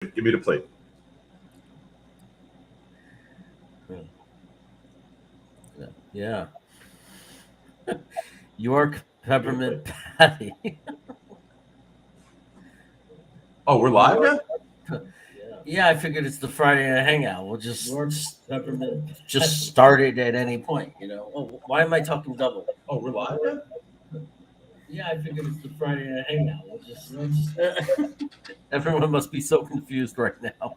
Give me the plate. Yeah. York peppermint patty. Oh, we're live now? Yeah, I figured it's the Friday night hangout. We'll just start it at any point, you know. Oh, why am I talking double? Oh, we're live now? Yeah, I figured it's the Friday night hangout. We'll just everyone must be so confused right now.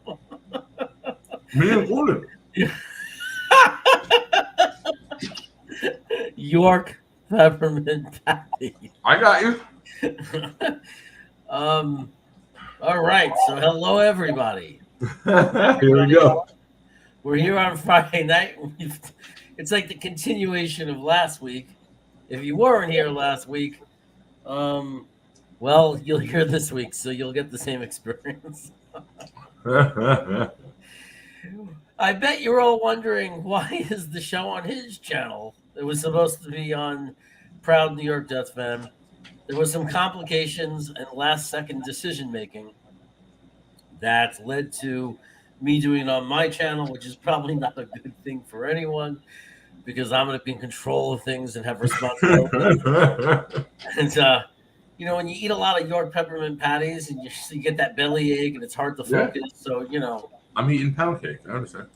Me included. York peppermint patty. I got you. All right. So hello everybody. Here we go. We're here on Friday night. It's like the continuation of last week. If you weren't here last week, well, you'll hear this week, so you'll get the same experience. I bet you're all wondering, why is the show on his channel? It was supposed to be on Proud New York Jets fan. There was some complications and last-second decision-making that led to me doing it on my channel, which is probably not a good thing for anyone, because I'm going to be in control of things and have responsibility. And, you know, when you eat a lot of York peppermint patties and you get that belly ache and it's hard to focus. Yeah. So, you know. I'm eating pound cake. I understand.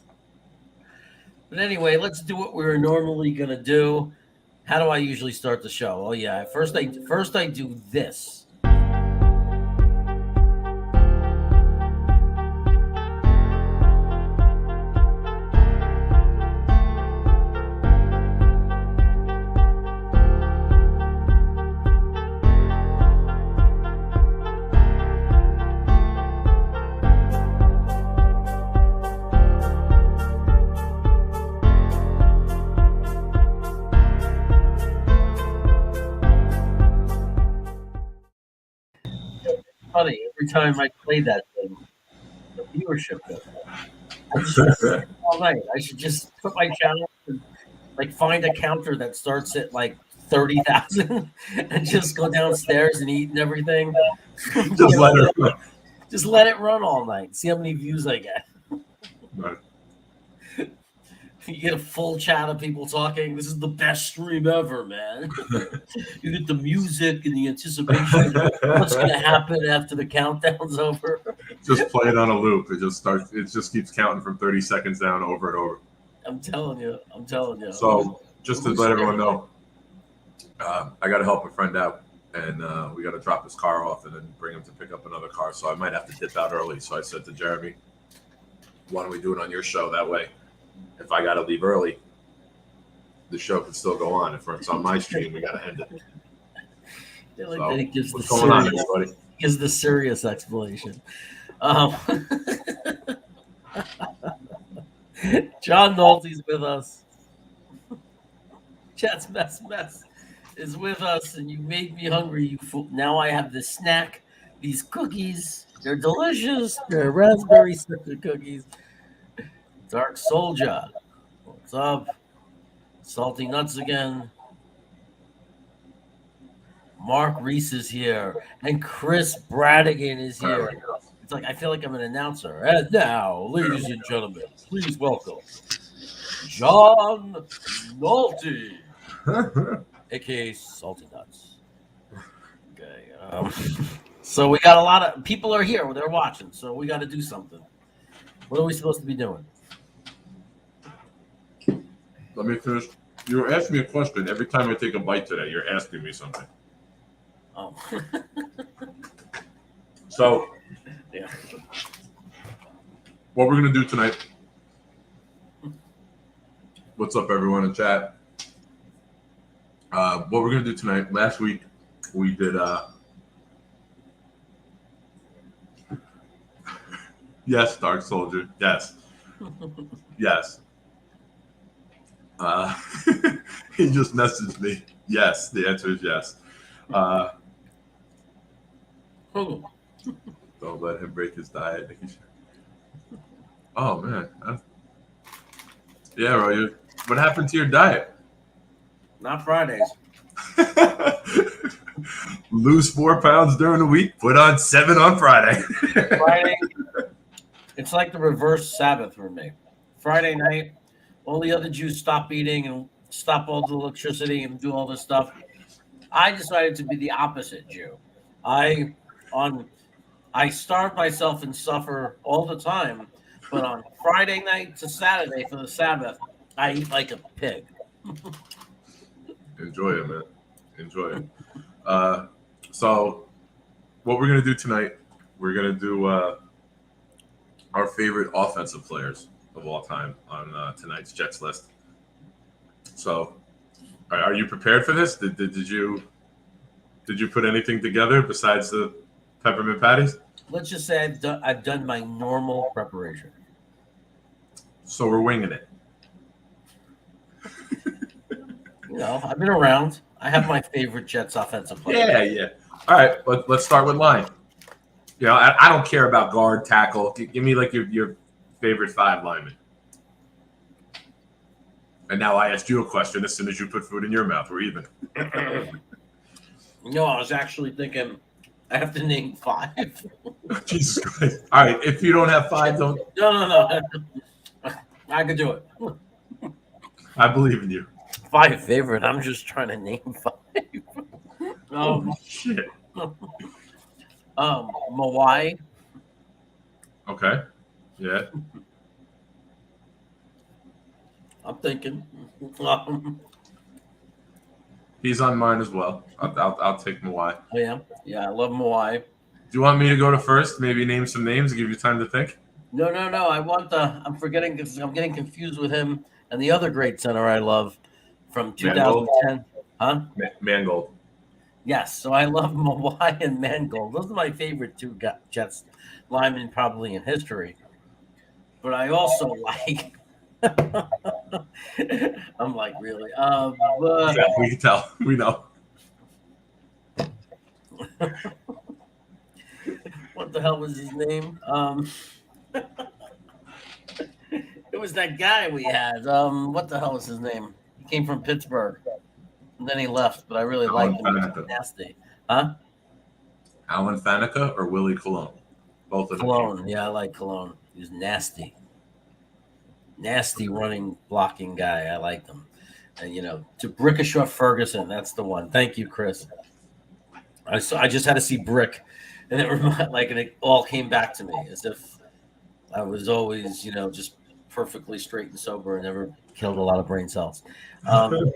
But anyway, let's do what we were normally going to do. How do I usually start the show? Oh, yeah. First I do this. Funny, every time I play that thing, the viewership goes up. All night. I should just put my channel and like find a counter that starts at like 30,000 and just go downstairs and eat and everything. Just let it run all night. See how many views I get. Right. You get a full chat of people talking. This is the best stream ever, man. You get the music and the anticipation of what's going to happen after the countdown's over. Just play it on a loop. It just keeps counting from 30 seconds down over and over. I'm telling you. So just to let everyone know, I got to help a friend out, and we got to drop his car off and then bring him to pick up another car. So I might have to dip out early. So I said to Jeremy, why don't we do it on your show? That way, if I got to leave early, the show can still go on. If it's on my stream, we got to end it. What's going on, everybody? Gives the serious explanation. John Nolte's with us. Chat's mess is with us, and you made me hungry. You fool. Now I have this snack. These cookies, they're delicious. They're raspberry cinnamon cookies. Dark Soldier, what's up? Salty Nuts again. Mark Reese is here, and Chris Bradigan is here. It's like I feel like I'm an announcer. And now, ladies and gentlemen, please welcome John Nolte, aka Salty Nuts. Okay. So we got a lot of people are here. They're watching, so we got to do something. What are we supposed to be doing? Let me finish. You were asking me a question every time I take a bite today. You're asking me something. Oh. So, yeah. What we're going to do tonight. What's up, everyone in chat? What we're going to do tonight. Last week, we did. Yes, Dark Soldier. Yes. Yes. He just messaged me. Yes, the answer is yes. Don't let him break his diet. Oh man, yeah, bro. What happened to your diet? Not Fridays. Lose 4 pounds during the week. Put on 7 on Friday. It's like the reverse Sabbath for me. Friday night, all the other Jews stop eating and stop all the electricity and do all this stuff. I decided to be the opposite Jew. I on I starve myself and suffer all the time, but on Friday night to Saturday for the Sabbath, I eat like a pig. Enjoy it, man. Enjoy it. So what we're gonna do tonight, we're gonna do our favorite offensive players of all time on tonight's Jets list. So, are you prepared for this? Did you put anything together besides the peppermint patties? Let's just say I've done my normal preparation. So we're winging it. I've been around. I have my favorite Jets offensive player. Yeah. All right, let's start with line. I don't care about guard, tackle. Give me like your favorite 5 linemen. And now I asked you a question as soon as you put food in your mouth. We're even. No, I was actually thinking I have to name 5. Jesus Christ. All right, if you don't have 5, don't. No. I could do it. I believe in you. 5 favorite. I'm just trying to name 5. Oh, shit. Mawai. Okay. Yeah. I'm thinking. He's on mine as well. I'll take Mawai. Yeah, I love Mawai. Do you want me to go to first? Maybe name some names and give you time to think? No. I want I'm forgetting because I'm getting confused with him and the other great center I love from 2010. Huh? Mangold. Yes. So I love Mawai and Mangold. Those are my favorite 2 Jets linemen probably in history. But I also like. I'm like, really? Yeah, we can tell. We know. What the hell was his name? It was that guy we had. What the hell was his name? He came from Pittsburgh. And then he left, but I really liked him. He was nasty. Huh? Alan Faneca or Willie Colon? Both of them. Cologne. Yeah, I like Cologne. He was nasty. Nasty running, blocking guy. I liked him. And, to Brickashaw Ferguson, that's the one. Thank you, Chris. I just had to see Brick, and it all came back to me as if I was always, just perfectly straight and sober and never killed a lot of brain cells. I'm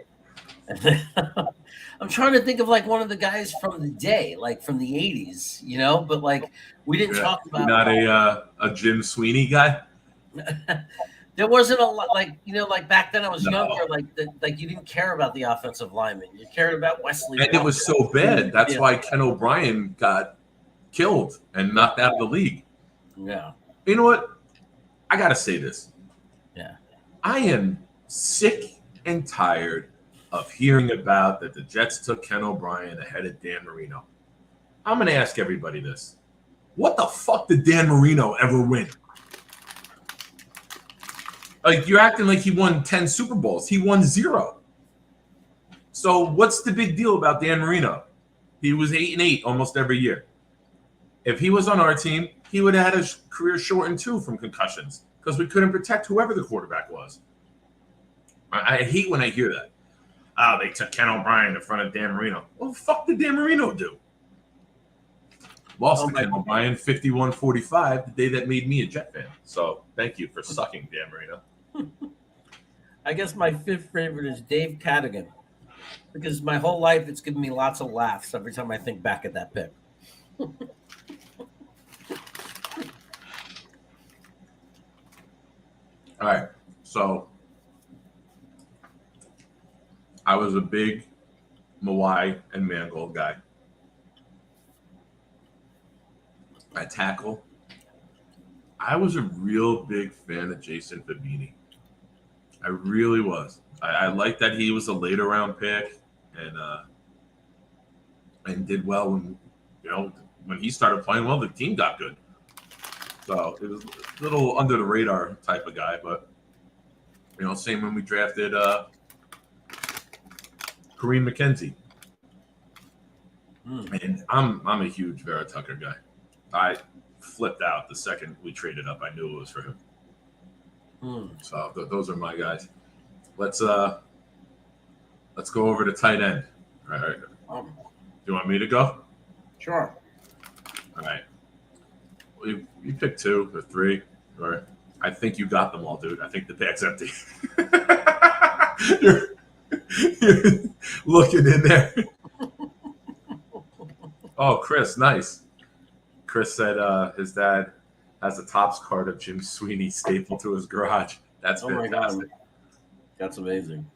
trying to think of like one of the guys from the day, like from the 80s, but like we didn't talk about. Not a Jim Sweeney guy? There wasn't a lot, like back then I was younger, like you didn't care about the offensive lineman. You cared about Wesley. And it was so bad. That's why Ken O'Brien got killed and knocked out of the league. Yeah. You know what? I got to say this. Yeah. I am sick and tired of hearing about that the Jets took Ken O'Brien ahead of Dan Marino. I'm going to ask everybody this. What the fuck did Dan Marino ever win? Like, you're acting like he won 10 Super Bowls. He won 0. So what's the big deal about Dan Marino? He was 8-8 almost every year. If he was on our team, he would have had his career shortened too from concussions because we couldn't protect whoever the quarterback was. I hate when I hear that. Oh, they took Ken O'Brien in front of Dan Marino. What the fuck did Dan Marino do? Lost to Ken O'Brien 51-45 the day that made me a Jet fan. So thank you for sucking, Dan Marino. I guess my 5th favorite is Dave Cadigan because my whole life it's given me lots of laughs every time I think back at that pick. All right. So I was a big Mawai and Mangold guy. At tackle, I was a real big fan of Jason Fabini. I really was. I liked that he was a later round pick and did well when he started playing well, the team got good. So it was a little under the radar type of guy, but same when we drafted Kareem McKenzie. And I'm a huge Vera Tucker guy. flipped out the second we traded up. I knew it was for him. So those are my guys. Let's go over to tight end. All right. Do you want me to go? Sure. All right. You pick 2 or 3, or I think you got them all, dude. I think the bag's empty. you're looking in there. Oh, Chris, nice. Chris said his dad has a Topps card of Jim Sweeney stapled to his garage. That's fantastic. My God. That's amazing.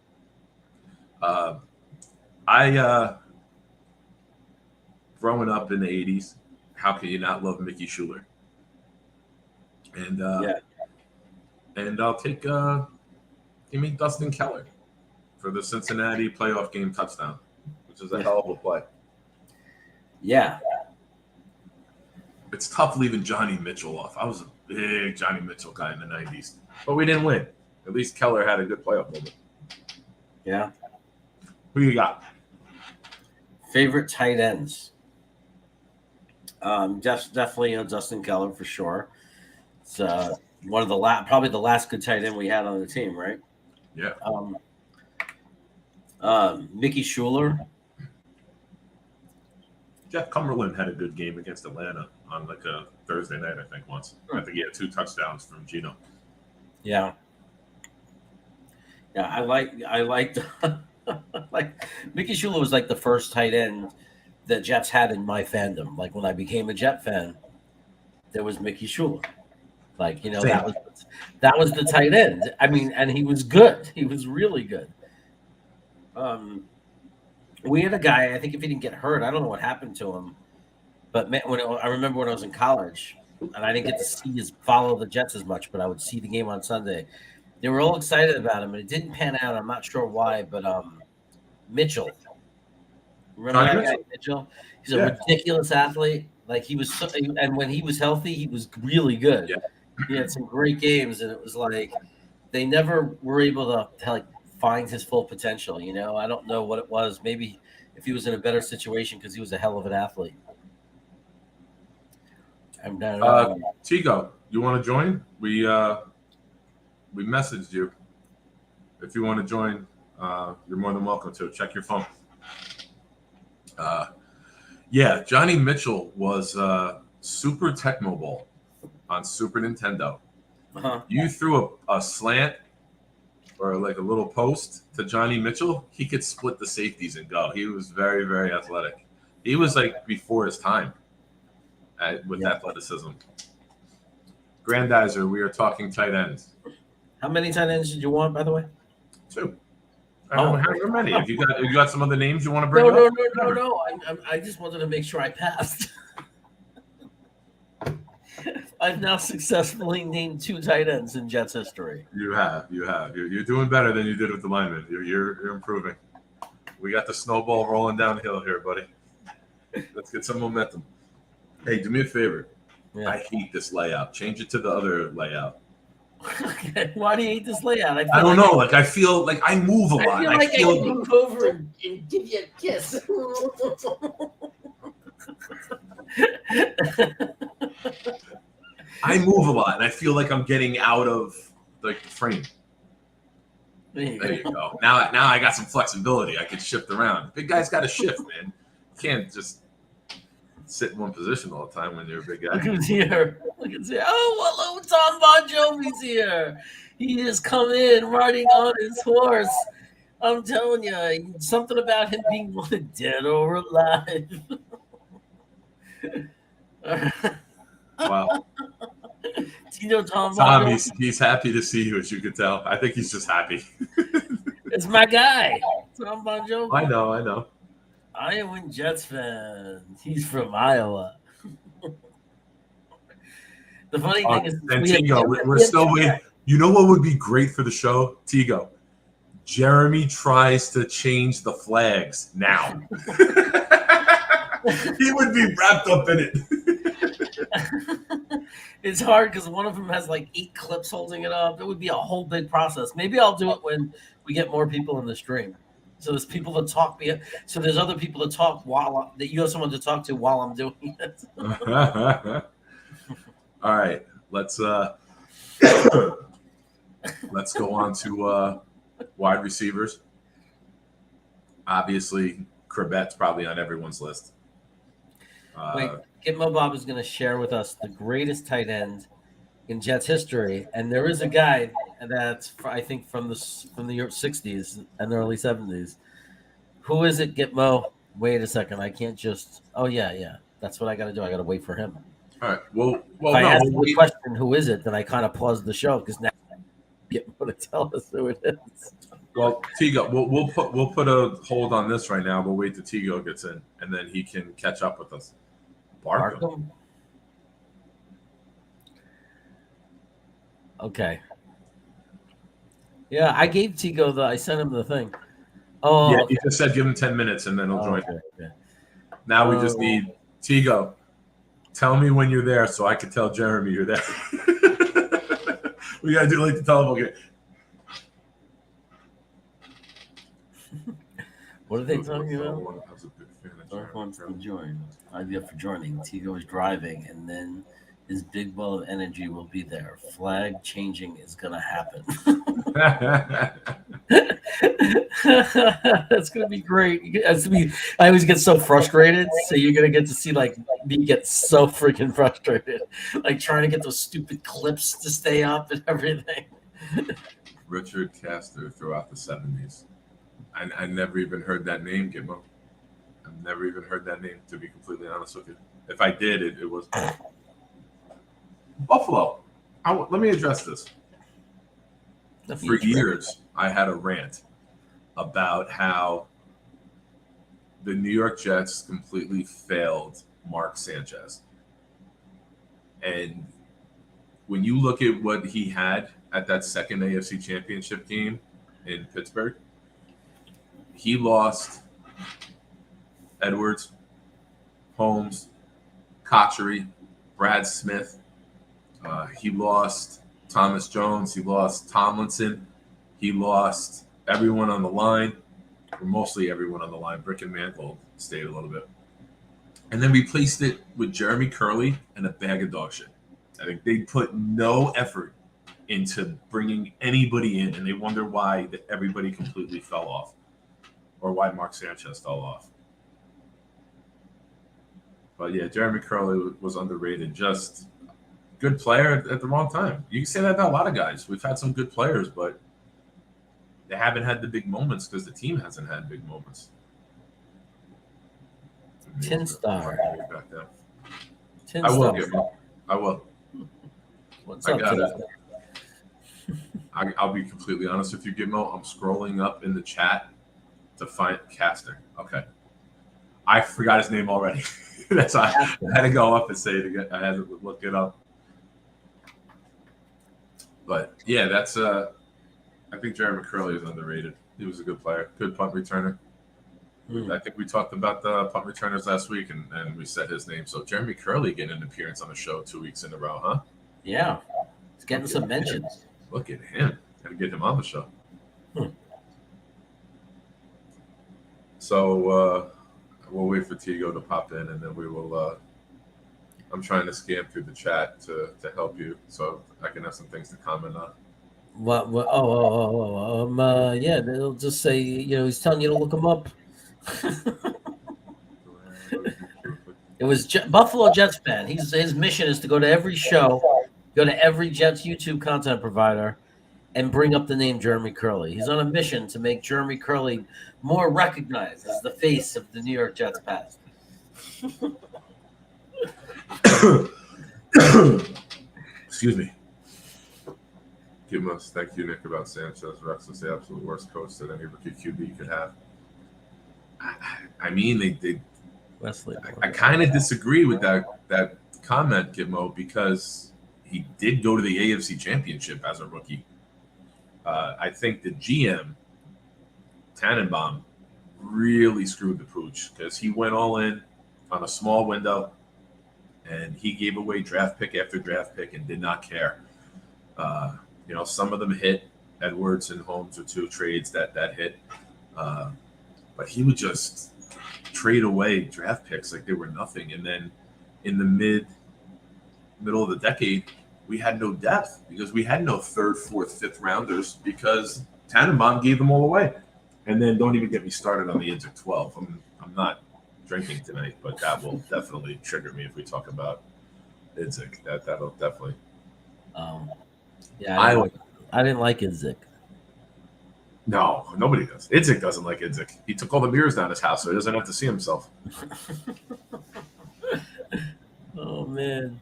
I growing up in the 80s, how can you not love Mickey Schuler? And and I'll take give me Dustin Keller for the Cincinnati playoff game touchdown, which is a hell of a play. Yeah. It's tough leaving Johnny Mitchell off. I was a big Johnny Mitchell guy in the 90s, but we didn't win. At least Keller had a good playoff moment. Yeah. Who you got? Favorite tight ends? Definitely Dustin Keller for sure. It's one of the probably the last good tight end we had on the team, right? Yeah. Mickey Schuler. Jeff Cumberland had a good game against Atlanta on like a Thursday night, I think, once. I think he had 2 touchdowns from Gino. Yeah. Yeah, I liked like Mickey Schuler was like the first tight end that Jets had in my fandom. Like when I became a Jet fan, there was Mickey Schuler. Like, that was the tight end. I mean, and he was good. He was really good. We had a guy, I think if he didn't get hurt, I don't know what happened to him. But I remember when I was in college, and I didn't get to follow the Jets as much, but I would see the game on Sunday. They were all excited about him, and it didn't pan out. I'm not sure why, but Mitchell. Remember that guy, Mitchell? He's a ridiculous athlete. Like he was, and when he was healthy, he was really good. Yeah. He had some great games, and it was like they never were able to like find his full potential. I don't know what it was. Maybe if he was in a better situation because he was a hell of an athlete. Tigo, you want to join? We messaged you. If you want to join, you're more than welcome to. Check your phone. Johnny Mitchell was Super Tecmo Bowl on Super Nintendo. Uh-huh. You threw a slant or like a little post to Johnny Mitchell, he could split the safeties and go. He was very, very athletic. He was like before his time with athleticism. Grandizer, we are talking tight ends. How many tight ends did you want, by the way? 2. How many? Have you got some other names you want to bring up? No. I just wanted to make sure I passed. I've now successfully named 2 tight ends in Jets history. You have. You're doing better than you did with the linemen. You're improving. We got the snowball rolling downhill here, buddy. Let's get some momentum. Hey, do me a favor. Yeah. I hate this layout. Change it to the other layout. Okay. Why do you hate this layout? I don't know. Like I feel like I move a lot. I can move over and give you a kiss. I move a lot, and I feel like I'm getting out of like the frame. There you go. Now I got some flexibility. I can shift around. Big guy's got to shift, man. You can't just sit in one position all the time when you're a big guy. Look who's here. Oh, hello, Tom Bon Jovi's here. He just come in riding on his horse. I'm telling you, something about him being dead or alive. Wow. Do you know Tom? Tom, he's happy to see you, as you can tell. I think he's just happy. It's my guy, Tom Bon Jovi. I know. Iowa Jets fan. He's from Iowa. The funny thing is, and Tigo, we're still waiting. You know what would be great for the show, Tigo? Jeremy tries to change the flags now. He would be wrapped up in it. It's hard because one of them has like 8 clips holding it up. It would be a whole big process. Maybe I'll do it when we get more people in the stream. So there's people to talk. So there's other people to talk that you have someone to talk to while I'm doing it. All right, let's go on to wide receivers. Obviously, Corvette's probably on everyone's list. Wait, Gitmo Bob is going to share with us the greatest tight end in Jets history, and there is a guy that's I think from the '60s and early '70s. Who is it, Gitmo? Wait a second, I can't just. Oh yeah. That's what I got to do. I got to wait for him. All right. Well, if I no. ask the question, who is it? Then I kind of pause the show because now Gitmo to tell us who it is. Well, Tigo, we'll put a hold on this right now. We'll wait till Tigo gets in, and then he can catch up with us. Barkham. Okay. Yeah, I gave Tigo I sent him the thing. Oh, yeah, okay. he just said give him 10 minutes and then he'll join. Okay. Now we just need Tigo. Tell me when you're there so I can tell Jeremy you're there. We gotta do like the telephone game. What are they talking about? I was a big fan of Dark wants to join. Idea for joining. Tigo is driving, and then his big ball of energy will be there. Flag changing is gonna happen. That's gonna be great. I always get so frustrated. So you're gonna get to see like me get so freaking frustrated, like trying to get those stupid clips to stay up and everything. Richard Castor throughout the 70s. I never even heard that name, Gitmo. I've never even heard that name, to be completely honest with you. If I did, it was Buffalo. Let me address this. For years, I had a rant about how the New York Jets completely failed Mark Sanchez. And when you look at what he had at that second AFC Championship game in Pittsburgh, he lost Edwards, Holmes, Cotchery, Brad Smith. He lost Thomas Jones. He lost Tomlinson. He lost everyone on the line, or mostly everyone on the line. Brick and Mantle stayed a little bit. And then replaced it with Jeremy Curley and a bag of dog shit. I think they put no effort into bringing anybody in, and they wonder why everybody completely fell off, or why Mark Sanchez fell off. But yeah, Jeremy Curley was underrated. Just good player at the wrong time. You can say that about a lot of guys. We've had some good players, but they haven't had the big moments because the team hasn't had big moments. Tin Star. I will get one. I will. What's up, Tin Star? I'll be completely honest with you, Gitmo. I'm scrolling up in the chat to find Castor. Okay. I forgot his name already. That's why I had to go up and say it again. I had to look it up. But yeah, that's I think Jeremy Curley is underrated. He was a good player, good punt returner. I think we talked about the punt returners last week, and we said his name. So Jeremy Curley getting an appearance on the show 2 weeks in a row, huh? Yeah, he's getting some mentions. Look at him. Gotta get him on the show. So we'll wait for Tigo to pop in, and then we will. I'm trying to scan through the chat to help you, so I can have some things to comment on. What? Yeah, they'll just say, he's telling you to look him up. It was Buffalo Jets fan. His mission is to go to every show, go to every Jets YouTube content provider, and bring up the name Jeremy Curley. He's on a mission to make Jeremy Curley more recognized as the face of the New York Jets past. Excuse me. Thank you, Nick, about Sanchez. Rex is the absolute worst coach that any rookie QB could have. I mean, they Wesley. I kind of disagree with that comment, Gitmo, because he did go to the AFC Championship as a rookie. I think the GM, Tannenbaum, really screwed the pooch because he went all in on a small window, and he gave away draft pick after draft pick and did not care. Some of them hit. Edwards and Holmes are two trades that hit. But he would just trade away draft picks like they were nothing. And then in the middle of the decade, we had no depth because we had no third, fourth, fifth rounders because Tannenbaum gave them all away. And then don't even get me started on the Idzik 12. I'm not drinking tonight, but that will definitely trigger me if we talk about Idzik. That'll definitely. Yeah, I didn't like Idzik. No, nobody does. Idzik doesn't like Idzik. He took all the mirrors down his house, so he doesn't have to see himself. Oh man.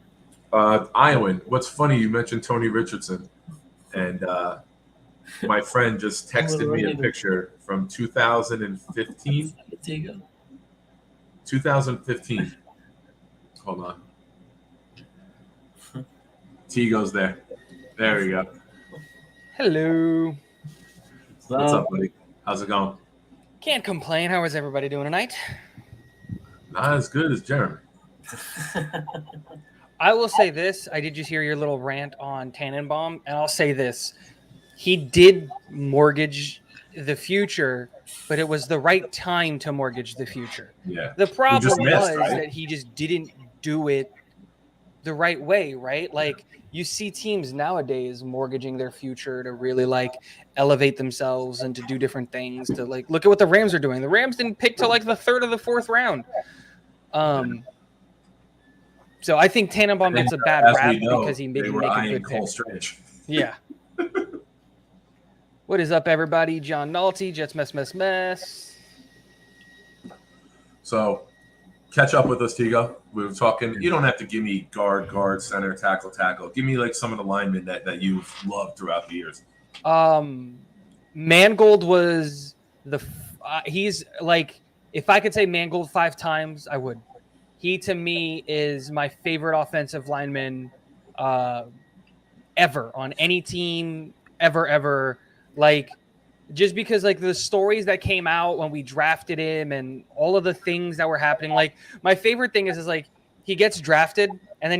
Iowan, what's funny? You mentioned Tony Richardson, and my friend just texted me a picture from 2015. 2015. Hold on. Tigo's there. There we go. Hello. What's up, buddy? How's it going? Can't complain. How is everybody doing tonight? Not as good as Jeremy. I will say this. I did just hear your little rant on Tannenbaum, and I'll say this. He did mortgage the future, but it was the right time to mortgage the future. Yeah. The problem was right? that he just didn't do it the right way, right? Like, you see teams nowadays mortgaging their future to really like elevate themselves and to do different things, to like look at what the Rams are doing. The Rams didn't pick till like the third or the fourth round. So I think Tannenbaum gets a bad rap because he maybe make a good pick. Strange. Yeah. What is up, everybody? John Nolte, Jets Mess. So catch up with us, Tigo. We were talking. You don't have to give me guard, center, tackle. Give me like some of the linemen that you've loved throughout the years. Mangold was he's like, if I could say Mangold 5 times, I would. He to me is my favorite offensive lineman ever on any team ever. Like, just because like the stories that came out when we drafted him and all of the things that were happening. Like, my favorite thing is like he gets drafted and then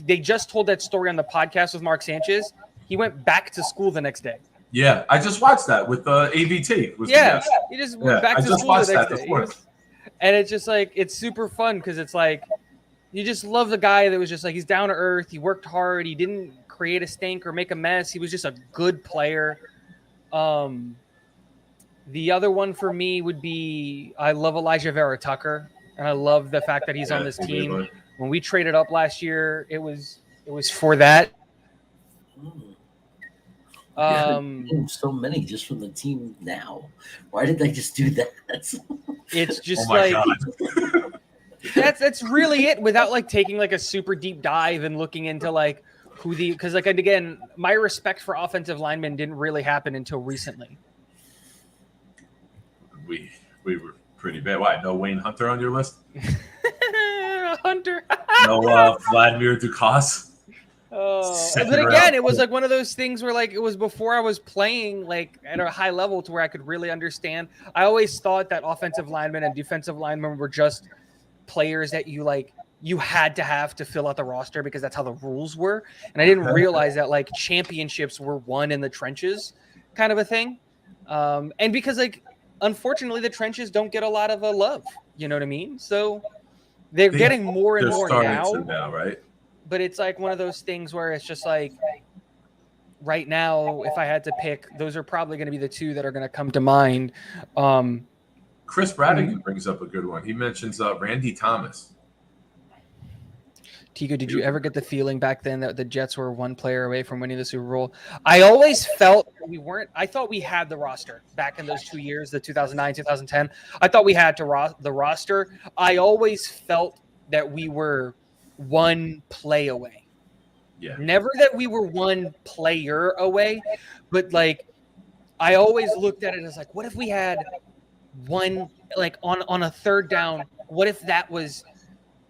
they just told that story on the podcast with Mark Sanchez. He went back to school the next day. Yeah, I just watched that with AVT. He just went back to school the next day. And it's just like, it's super fun because it's like, you just love the guy that was just like, he's down to earth. He worked hard. He didn't create a stink or make a mess. He was just a good player. The other one for me would be, I love Elijah Vera Tucker, and I love the fact that he's on this team. When we traded up last year, it was for that. So many just from the team now. Why did they just do that? It's just God. that's really it, without like taking like a super deep dive and looking into like because like, again, my respect for offensive linemen didn't really happen until recently. We were pretty bad. Why? No Wayne Hunter on your list? Hunter. No Vladimir Dukas? But again, it was like one of those things where like it was before I was playing like at a high level to where I could really understand. I always thought that offensive linemen and defensive linemen were just players that you had to have to fill out the roster because that's how the rules were. And I didn't realize that like championships were won in the trenches kind of a thing. And because like, unfortunately, the trenches don't get a lot of love. You know what I mean? So they're getting more and more now, right? But it's like one of those things where it's just like, right now, if I had to pick, those are probably going to be the two that are going to come to mind. Chris Bradigan brings up a good one. He mentions Randy Thomas. Tigo, did you ever get the feeling back then that the Jets were one player away from winning the Super Bowl? I always felt we weren't. I thought we had the roster back in those 2 years, the 2009, 2010. I thought we had the roster. I always felt that we were one play away. Yeah. Never that we were one player away, but like I always looked at it as like, what if we had one, like on a third down? What if that was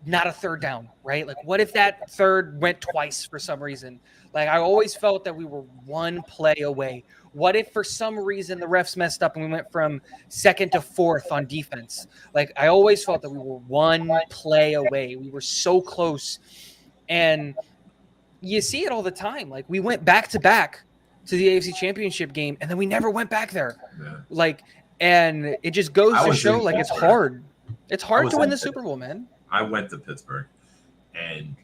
not a third down, right? Like, what if that third went twice for some reason? Like, I always felt that we were one play away. What if for some reason the refs messed up and we went from second to fourth on defense? Like, I always felt that we were one play away. We were so close. And you see it all the time. Like, we went back to back to the AFC Championship game, and then we never went back there. Yeah. Like, and it just goes to show, like, it's hard. It's hard to win the Super Bowl, man. I went to Pittsburgh, and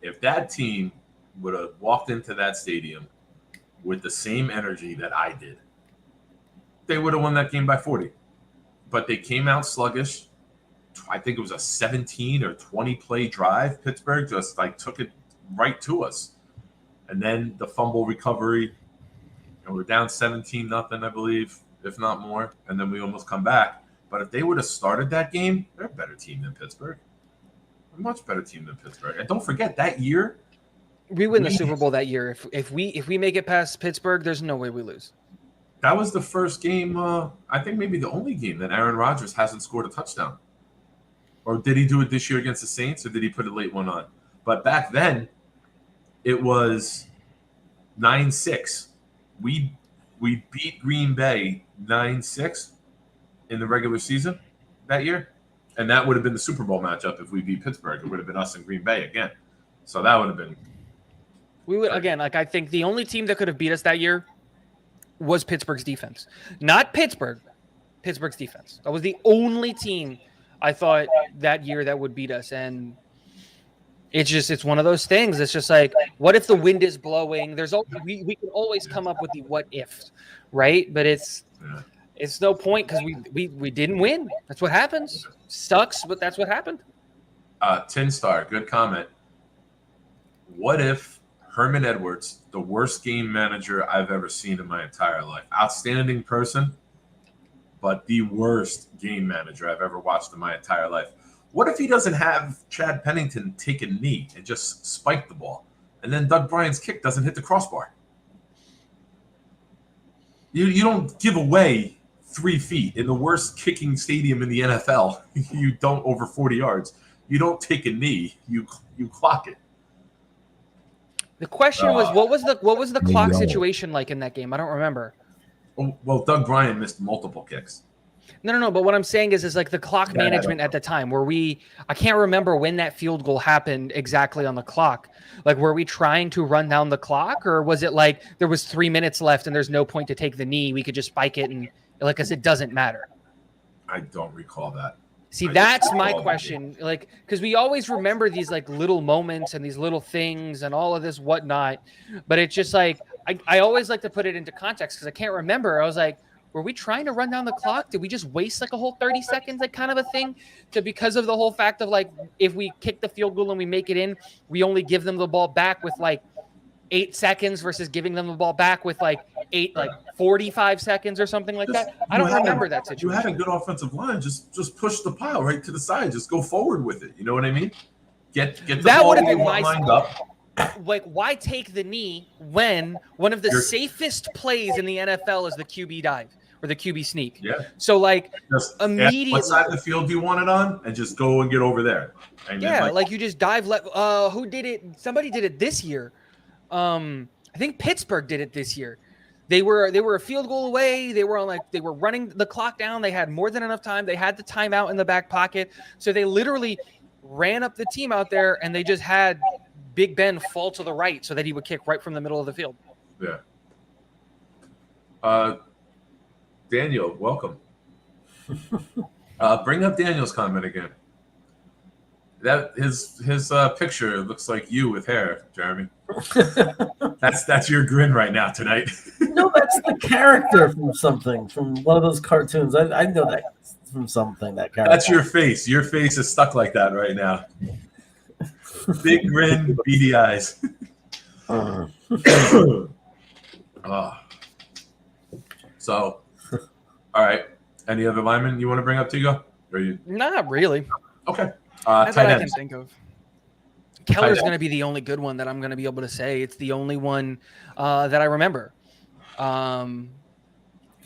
if that team would have walked into that stadium with the same energy that I did, they would have won that game by 40. But they came out sluggish. I think it was a 17 or 20 play drive. Pittsburgh just like took it right to us. And then the fumble recovery, and we're down 17-0, I believe, if not more. And then we almost come back. But if they would have started that game, they're a better team than Pittsburgh. A much better team than Pittsburgh. And don't forget, that year, we win the Super Bowl that year. If we make it past Pittsburgh, there's no way we lose. that was the first game, I think maybe the only game that Aaron Rodgers hasn't scored a touchdown. Or did he do it this year against the Saints, or did he put a late one on? But back then, it was 9-6. We beat Green Bay 9-6 in the regular season that year. And that would have been the Super Bowl matchup if we beat Pittsburgh. It would have been us and Green Bay again. So that would have been. We would again, like I think the only team that could have beat us that year was Pittsburgh's defense. Not Pittsburgh, Pittsburgh's defense. That was the only team I thought that year that would beat us. And it's one of those things. It's just like, what if the wind is blowing? We can always come up with the what ifs, right? But it's no point because we didn't win. That's what happens. Sucks, but that's what happened. Tin Star, good comment. What if Herman Edwards, the worst game manager I've ever seen in my entire life, outstanding person, but the worst game manager I've ever watched in my entire life. What if he doesn't have Chad Pennington take a knee and just spike the ball, and then Doug Bryan's kick doesn't hit the crossbar? You don't give away 3 feet in the worst kicking stadium in the NFL. You don't over 40 yards. You don't take a knee. You clock it. The question was, what was the clock situation like in that game? I don't remember. Well, Doug Bryan missed multiple kicks. No. But what I'm saying is like the clock management at the time where I can't remember when that field goal happened exactly on the clock. Like, were we trying to run down the clock, or was it like there was 3 minutes left and there's no point to take the knee? We could just spike it and like, cause it doesn't matter. I don't recall that. See, that's my question. Like, because we always remember these like little moments and these little things and all of this whatnot, but it's just like I always like to put it into context because I can't remember. I was like, were we trying to run down the clock? Did we just waste like a whole 30 seconds, like kind of a thing? Because of the whole fact of like, if we kick the field goal and we make it in, we only give them the ball back with like 8 seconds versus giving them the ball back with like 45 seconds or something like that. I don't remember that situation. You had a good offensive line. Just push the pile right to the side. Just go forward with it. You know what I mean? Get the that ball would have been my lined up. Like, why take the knee when one of the safest plays in the NFL is the QB dive or the QB sneak? Yeah. So like just immediately, what side of the field do you want it on, and just go and get over there. And yeah, like you just dive. Who did it? Somebody did it this year. I think Pittsburgh did it this year. They were a field goal away. They were running the clock down. They had more than enough time. They had the timeout in the back pocket. So they literally ran up the team out there, and they just had Big Ben fall to the right so that he would kick right from the middle of the field. Yeah. Daniel, welcome. Bring up Daniel's comment again. That his picture looks like you with hair, Jeremy. That's your grin right now tonight. No, that's the character from one of those cartoons. I know that from something. That character. That's your face. Your face is stuck like that right now. Big grin, beady eyes. So, all right. Any other linemen you want to bring up, Tigo? Or you? Not really. Okay. That's tight what I ends. can think of. Keller's going to be the only good one that I'm going to be able to say. It's the only one that I remember.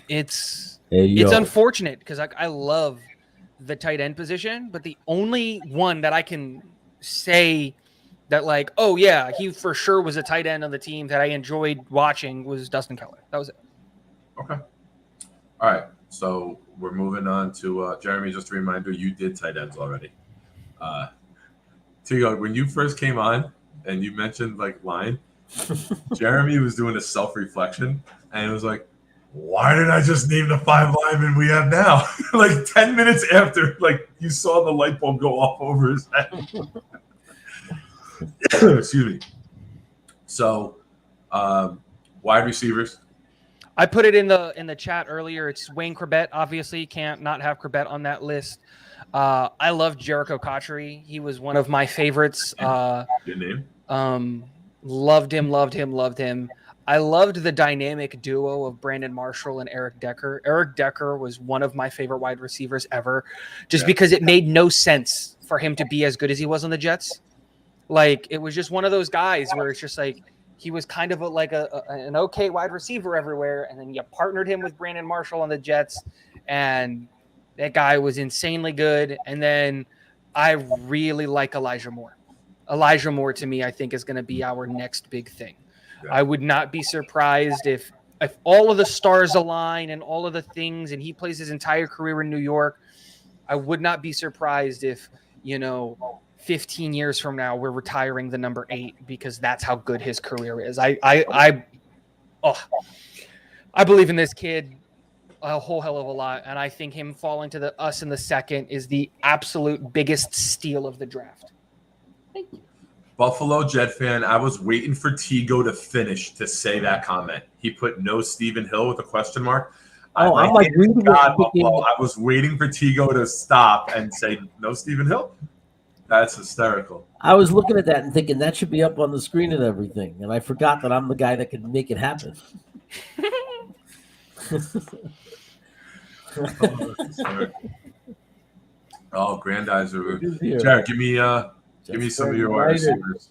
It's unfortunate because I love the tight end position, but the only one that I can say that like, oh yeah, he for sure was a tight end on the team that I enjoyed watching was Dustin Keller. That was it. Okay. All right. So we're moving on to Jeremy. Just a reminder, you did tight ends already. Tigo, when you first came on and you mentioned like line, Jeremy was doing a self-reflection and it was like, why did I just name the 5 linemen we have now? Like 10 minutes after, like you saw the light bulb go off over his head. Excuse me. So, wide receivers. I put it in the chat earlier. It's Wayne Corbett. Obviously, can't not have Corbett on that list. I love Jericho Cotchery. He was one of my favorites. Good name. Loved him. I loved the dynamic duo of Brandon Marshall and Eric Decker. Eric Decker was one of my favorite wide receivers ever, just because it made no sense for him to be as good as he was on the Jets. Like, it was just one of those guys where it's just like he was kind of an okay wide receiver everywhere, and then you partnered him with Brandon Marshall on the Jets, and that guy was insanely good. And then I really like Elijah Moore. Elijah Moore, to me, I think is going to be our next big thing. Yeah. I would not be surprised if all of the stars align and all of the things, and he plays his entire career in New York. I would not be surprised if, 15 years from now, we're retiring the number 8 because that's how good his career is. I believe in this kid a whole hell of a lot, and I think him falling to us in the second is the absolute biggest steal of the draft. Thank you. Buffalo Jet fan, I was waiting for Tego to finish to say that comment. He put no Stephen Hill with a question mark. Oh, I'm like reading Buffalo. I was waiting for Tego to stop and say no Stephen Hill. That's hysterical. I was looking at that and thinking that should be up on the screen and everything, and I forgot that I'm the guy that can make it happen. Grandizer. Jared, give me some of your wide receivers.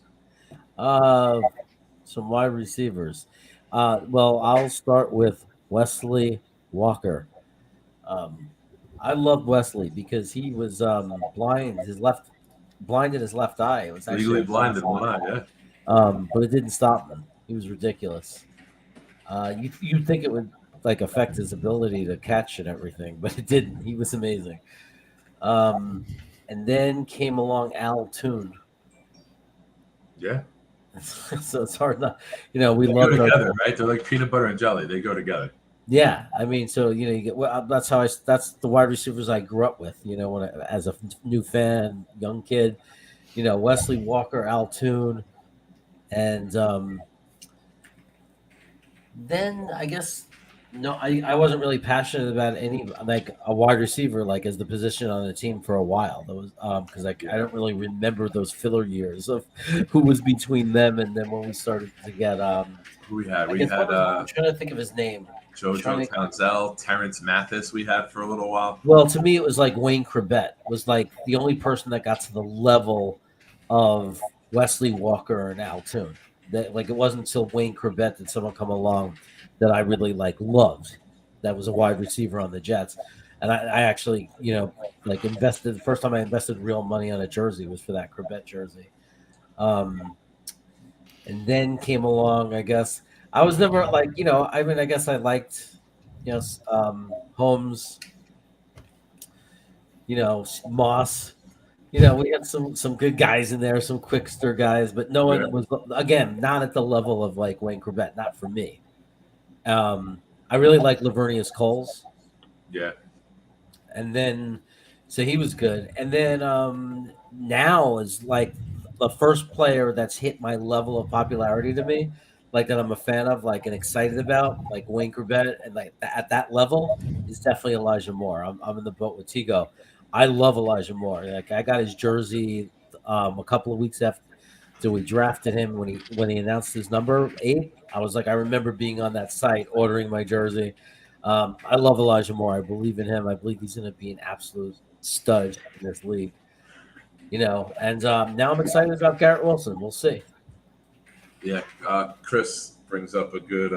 Some wide receivers. Well, I'll start with Wesley Walker. I love Wesley because he was blind in his left eye. It was legally blinded one eye, yeah. But it didn't stop him. He was ridiculous. You'd think it would affect his ability to catch and everything, but it didn't. He was amazing. And then came along Al Toon. Yeah. So it's hard not, we love go together, right? They're like peanut butter and jelly. They go together. Yeah, I mean, so you get that's the wide receivers I grew up with. As a new fan, young kid, Wesley Walker, Al Toon, and then I guess. No, I wasn't really passionate about any a wide receiver as the position on the team for a while. That was because I don't really remember those filler years of who was between them and then when we started to get who we had. I'm trying to think of his name. Jojo Townsell, Terrence Mathis we had for a little while. Well, to me it was Wayne Corbett was the only person that got to the level of Wesley Walker and Al Toon. That it wasn't until Wayne Corbett that someone come along that I really loved. That was a wide receiver on the Jets, and I actually invested. The first time I invested real money on a jersey was for that Corbett jersey. And then came along. I guess I was never I guess I liked Holmes. Moss. We had some good guys in there, some quickster guys, but no one was again not at the level of Wayne Corbett. Not for me. I really like Lavernius Coles. Yeah. And then, so he was good. And then now is the first player that's hit my level of popularity to me, that I'm a fan of, and excited about, Wayne Corbett, and at that level is definitely Elijah Moore. I'm in the boat with Tego. I love Elijah Moore. I got his jersey a couple of weeks after we drafted him when he announced his number 8. I was I remember being on that site ordering my jersey. I love Elijah Moore. I believe in him. I believe he's going to be an absolute stud in this league. And now I'm excited about Garrett Wilson. We'll see. Yeah, Chris brings up a good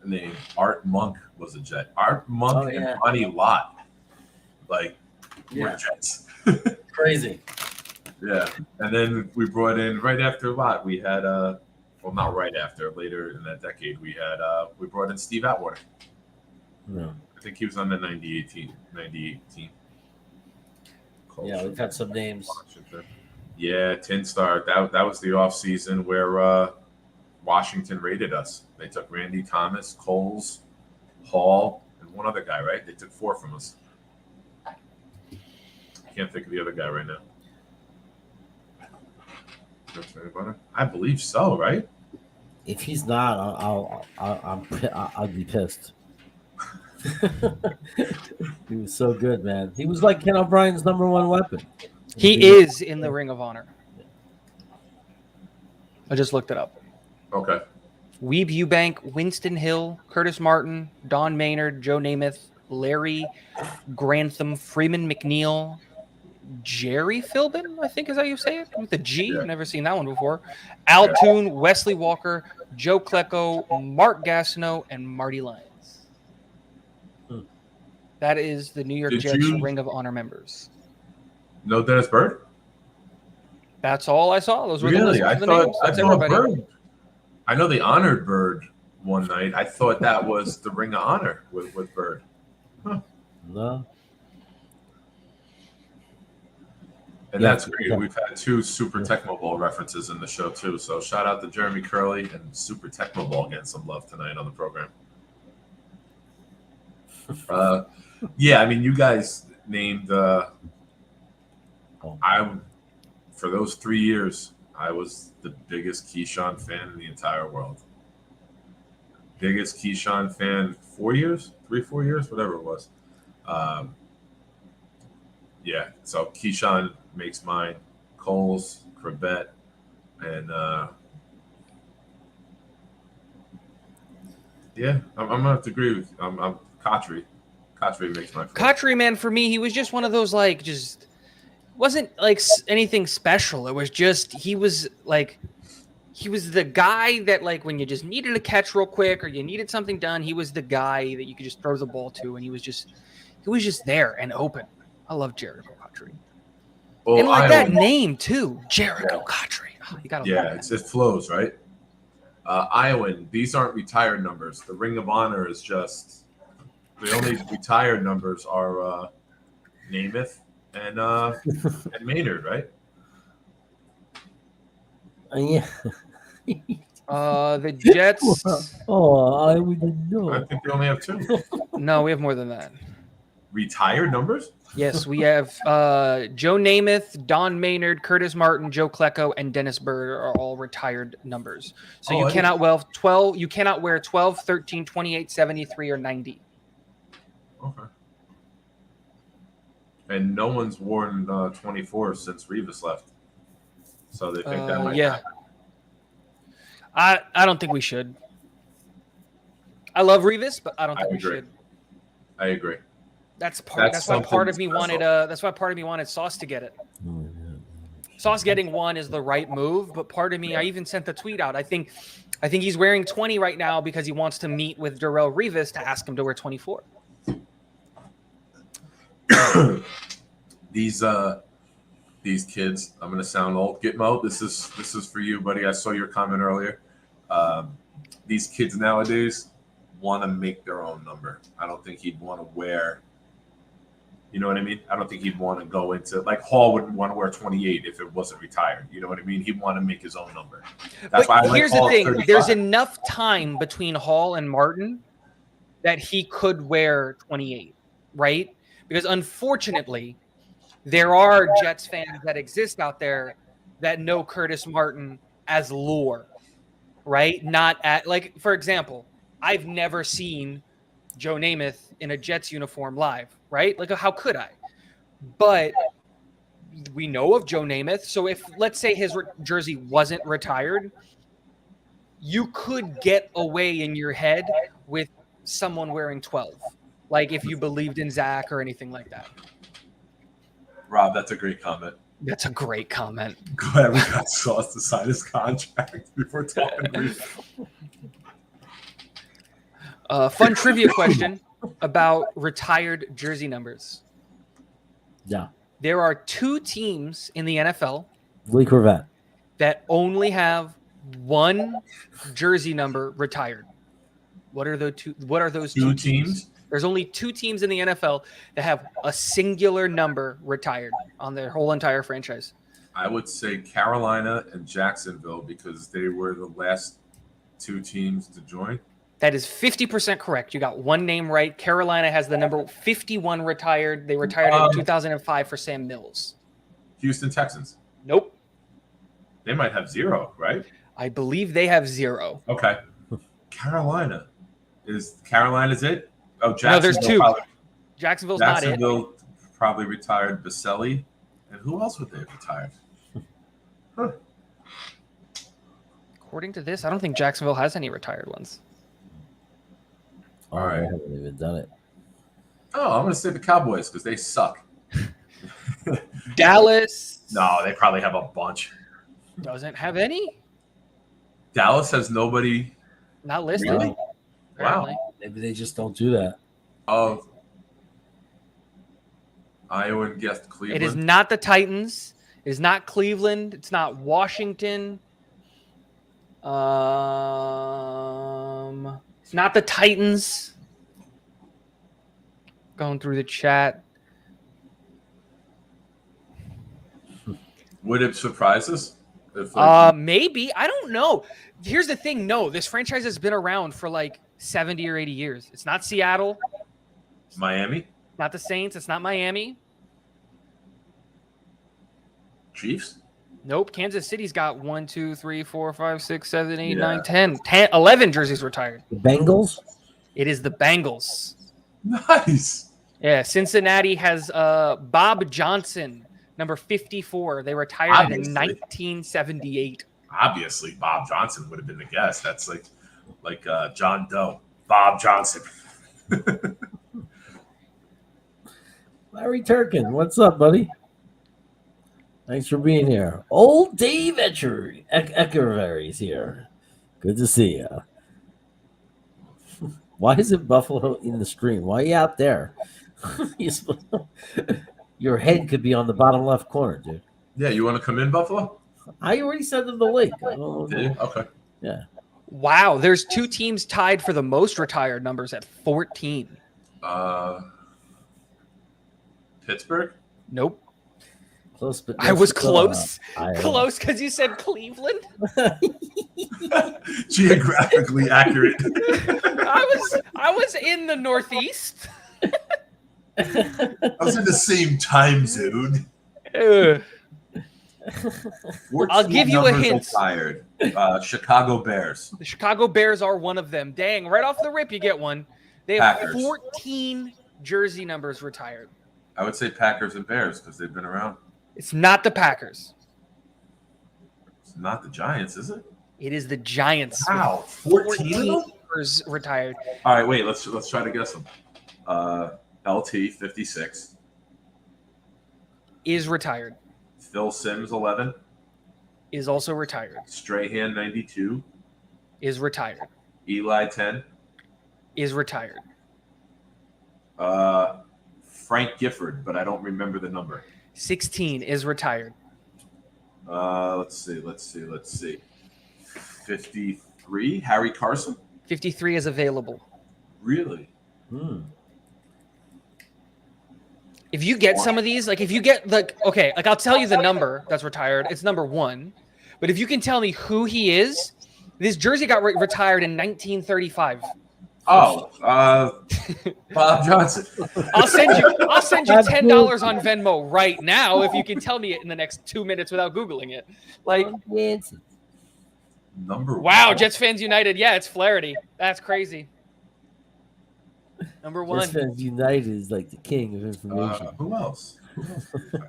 name. Art Monk was a Jet. Art Monk and Ronnie Lott, were Jets. Crazy. Yeah, and then we brought in right after Lott. We had not right after, later in that decade. We brought in Steve Atwater. Yeah. I think he was on the 98 team. Yeah, we've had some names. Yeah, Tin Star. That was the off season where Washington raided us. They took Randy Thomas, Coles, Hall, and one other guy. Right? They took 4 from us. I can't think of the other guy right now. I believe so, right? If he's not, I'll be pissed. He was so good, man. He was like Ken O'Brien's number one weapon. He is in the Ring of Honor. I just looked it up. Okay. Weeb Eubank, Winston Hill, Curtis Martin, Don Maynard, Joe Namath, Larry Grantham, Freeman McNeil, Jerry Philbin, I think is how you say it, with a G. Yeah. Never seen that one before. Al Toon, Wesley Walker, Joe Klecko, Mark Gastineau, and Marty Lyons. That is the New York Jets Ring of Honor members. No Dennis Bird? That's all I saw. Those were really? the I names. thought That's everybody. Bird. I know they honored Bird one night. I thought that was the Ring of Honor with Bird. Huh. No. And that's great. Yeah. We've had 2 Super Tecmo Bowl references in the show, too. So shout out to Jeremy Curley and Super Tecmo Bowl getting some love tonight on the program. Yeah, I mean, you guys named for those 3 years, I was the biggest Keyshawn fan in the entire world. Biggest Keyshawn fan 4 years, 3-4 years, whatever it was. Yeah, so Keyshawn makes mine. Coles, Crabette, and yeah, I'm gonna have to agree with you. I'm Cotry. Cotry makes my. Cotry, man, for me, he was just one of those like just wasn't like anything special. It was just he was the guy that like when you just needed a catch real quick or you needed something done, he was the guy that you could just throw the ball to, and he was just there and open. I love Jericho Cotry. Well, and like that name too, Jericho Cotry. Oh, you gotta love it flows, right? Iowan, these aren't retired numbers. The Ring of Honor is just the only retired numbers are Namath and Maynard, right? Yeah. The Jets. I wouldn't know. I think we only have 2. No, we have more than that. Retired numbers? Yes, we have Joe Namath, Don Maynard, Curtis Martin, Joe Klecko, and Dennis Bird are all retired numbers. So you cannot wear 12, 13, 28, 73, or 90. Okay. And no one's worn 24 since Revis left. So they think that might happen. I don't think we should. I love Revis, but I don't think we should. I agree. That's why part of me wanted Sauce to get it. Sauce getting 1 is the right move, but part of me, I even sent the tweet out. I think he's wearing 20 right now because he wants to meet with Darrelle Revis to ask him to wear 24. These kids, I'm gonna sound old. Gitmo, this is for you, buddy. I saw your comment earlier. These kids nowadays want to make their own number. I don't think he'd want to wear. You know what I mean? I don't think he'd want to go into like Hall wouldn't want to wear 28 if it wasn't retired. You know what I mean? He'd want to make his own number. That's why here's the thing: 35. There's enough time between Hall and Martin that he could wear 28, right? Because unfortunately, there are Jets fans that exist out there that know Curtis Martin as lore, right? Not at like, for example, I've never seen Joe Namath in a Jets uniform live, right? Like, how could I? But we know of Joe Namath. So if, let's say his jersey wasn't retired, you could get away in your head with someone wearing 12. Like if you believed in Zach or anything like that. Rob, that's a great comment. That's a great comment. Glad we got Sauce to sign his contract before talking. Fun trivia question about retired jersey numbers. Yeah. There are 2 teams in the NFL Lee Corvette that only have 1 jersey number retired. What are those 2 teams? There's only 2 teams in the NFL that have a singular number retired on their whole entire franchise. I would say Carolina and Jacksonville because they were the last 2 teams to join. That is 50% correct. You got one name right. Carolina has the number 51 retired. They retired in 2005 for Sam Mills. Houston Texans. Nope. They might have 0, right? I believe they have 0. Okay. Carolina. Carolina's it? Oh, No, there's Jacksonville. 2. Probably, Jacksonville's not it. Jacksonville probably retired Baselli. And who else would they have retired? Huh. According to this, I don't think Jacksonville has any retired ones. All right. I haven't even done it. Oh, I'm going to say the Cowboys because they suck. Dallas. No, they probably have a bunch. Doesn't have any. Dallas has nobody. Not listed. Really? Apparently. Wow. Maybe they just don't do that. Of Iowa guessed Cleveland. It is not the Titans. It is not Cleveland. It's not Washington. It's not the Titans. Going through the chat. Would it surprise us? If Maybe. I don't know. Here's the thing. No, this franchise has been around for like 70 or 80 years. It's not Seattle. Miami? Not the Saints. It's not Miami. Chiefs? Nope. Kansas City's got 1, 2, 3, 4, 5, 6, 7, 8, Yeah. 9, 10, 11 jerseys retired. The Bengals? It is the Bengals. Nice. Yeah, Cincinnati has Bob Johnson, number 54. They retired Obviously. in 1978. Obviously, Bob Johnson would have been the guess. That's like John Doe. Bob Johnson. Larry Turkin, what's up, buddy? Thanks for being here. Old Dave Eckerberry's here. Good to see you. Why isn't Buffalo in the stream? Why are you out there? Your head could be on the bottom left corner, dude. Yeah, you want to come in, Buffalo? I already sent them the link. I don't Did you? Okay. Yeah. Wow, there's 2 teams tied for the most retired numbers at 14. Pittsburgh? Nope. Close, but I was close. Iowa. Close because you said Cleveland. Geographically accurate. I was in the Northeast. I was in the same time zone. I'll give you a hint. Retired. Chicago Bears. The Chicago Bears are one of them. Dang, right off the rip, you get one. They have Packers. 14 jersey numbers retired. I would say Packers and Bears because they've been around. It's not the Packers. It's not the Giants, is it? It is the Giants. Wow, 14 14 numbers retired. All right, wait. Let's try to guess them. LT 56. Is retired. Phil Simms 11. Is also retired. Strahan 92. Is retired. Eli 10. Is retired. Frank Gifford, but I don't remember the number. 16 is retired. Let's see. 53. Harry Carson. 53 is available. Really? If you get some of these, like if you get okay, I'll tell you the number that's retired. It's number 1. But if you can tell me who he is, this jersey got retired in 1935. Oh, Bob Johnson. I'll send you $10 on Venmo right now if you can tell me it in the next 2 minutes without Googling it. Like, Number wow, one. Jets fans united. Yeah, it's Flaherty. That's crazy. Number 1. Jets fans united is like the king of information. Who else?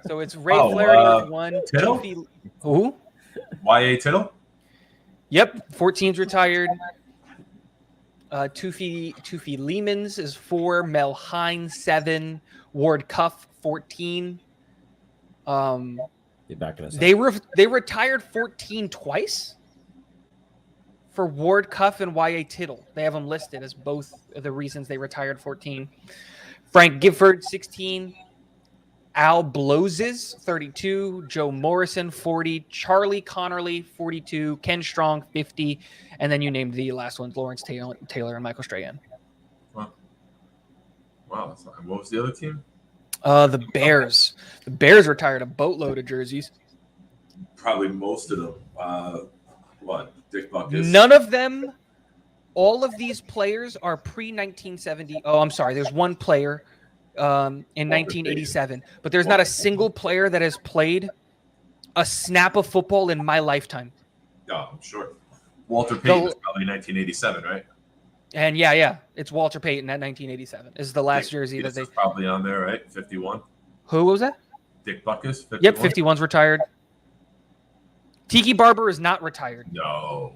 So it's Ray Flaherty with 1. Tittle? Who? Y.A. Tittle? Yep, 14's retired. Tufi Lemons is 4. Mel Hines 7. Ward Cuff 14. Get back in a They retired 14 twice for Ward Cuff and Y.A. Tittle. They have them listed as both of the reasons they retired 14. Frank Gifford 16. Al Bloses 32. Joe Morrison 40. Charlie Connerly 42. Ken Strong 50. And then you named the last ones, Lawrence Taylor and Michael Strahan. Wow. That's not, what was the other team? The Bears. The Bears retired a boatload of jerseys. Probably most of them. Dick Buckus? None of them. All of these players are pre-1970. Oh, I'm sorry. There's one player in 1987, but there's not a single player that has played a snap of football in my lifetime. Oh, I'm sure. Walter Payton was probably 1987, right? And yeah, it's Walter Payton at 1987 is the last jersey that they probably on there, right? 51. Who was that? Dick Butkus. 51? Yep, 51's retired. Tiki Barber is not retired. No,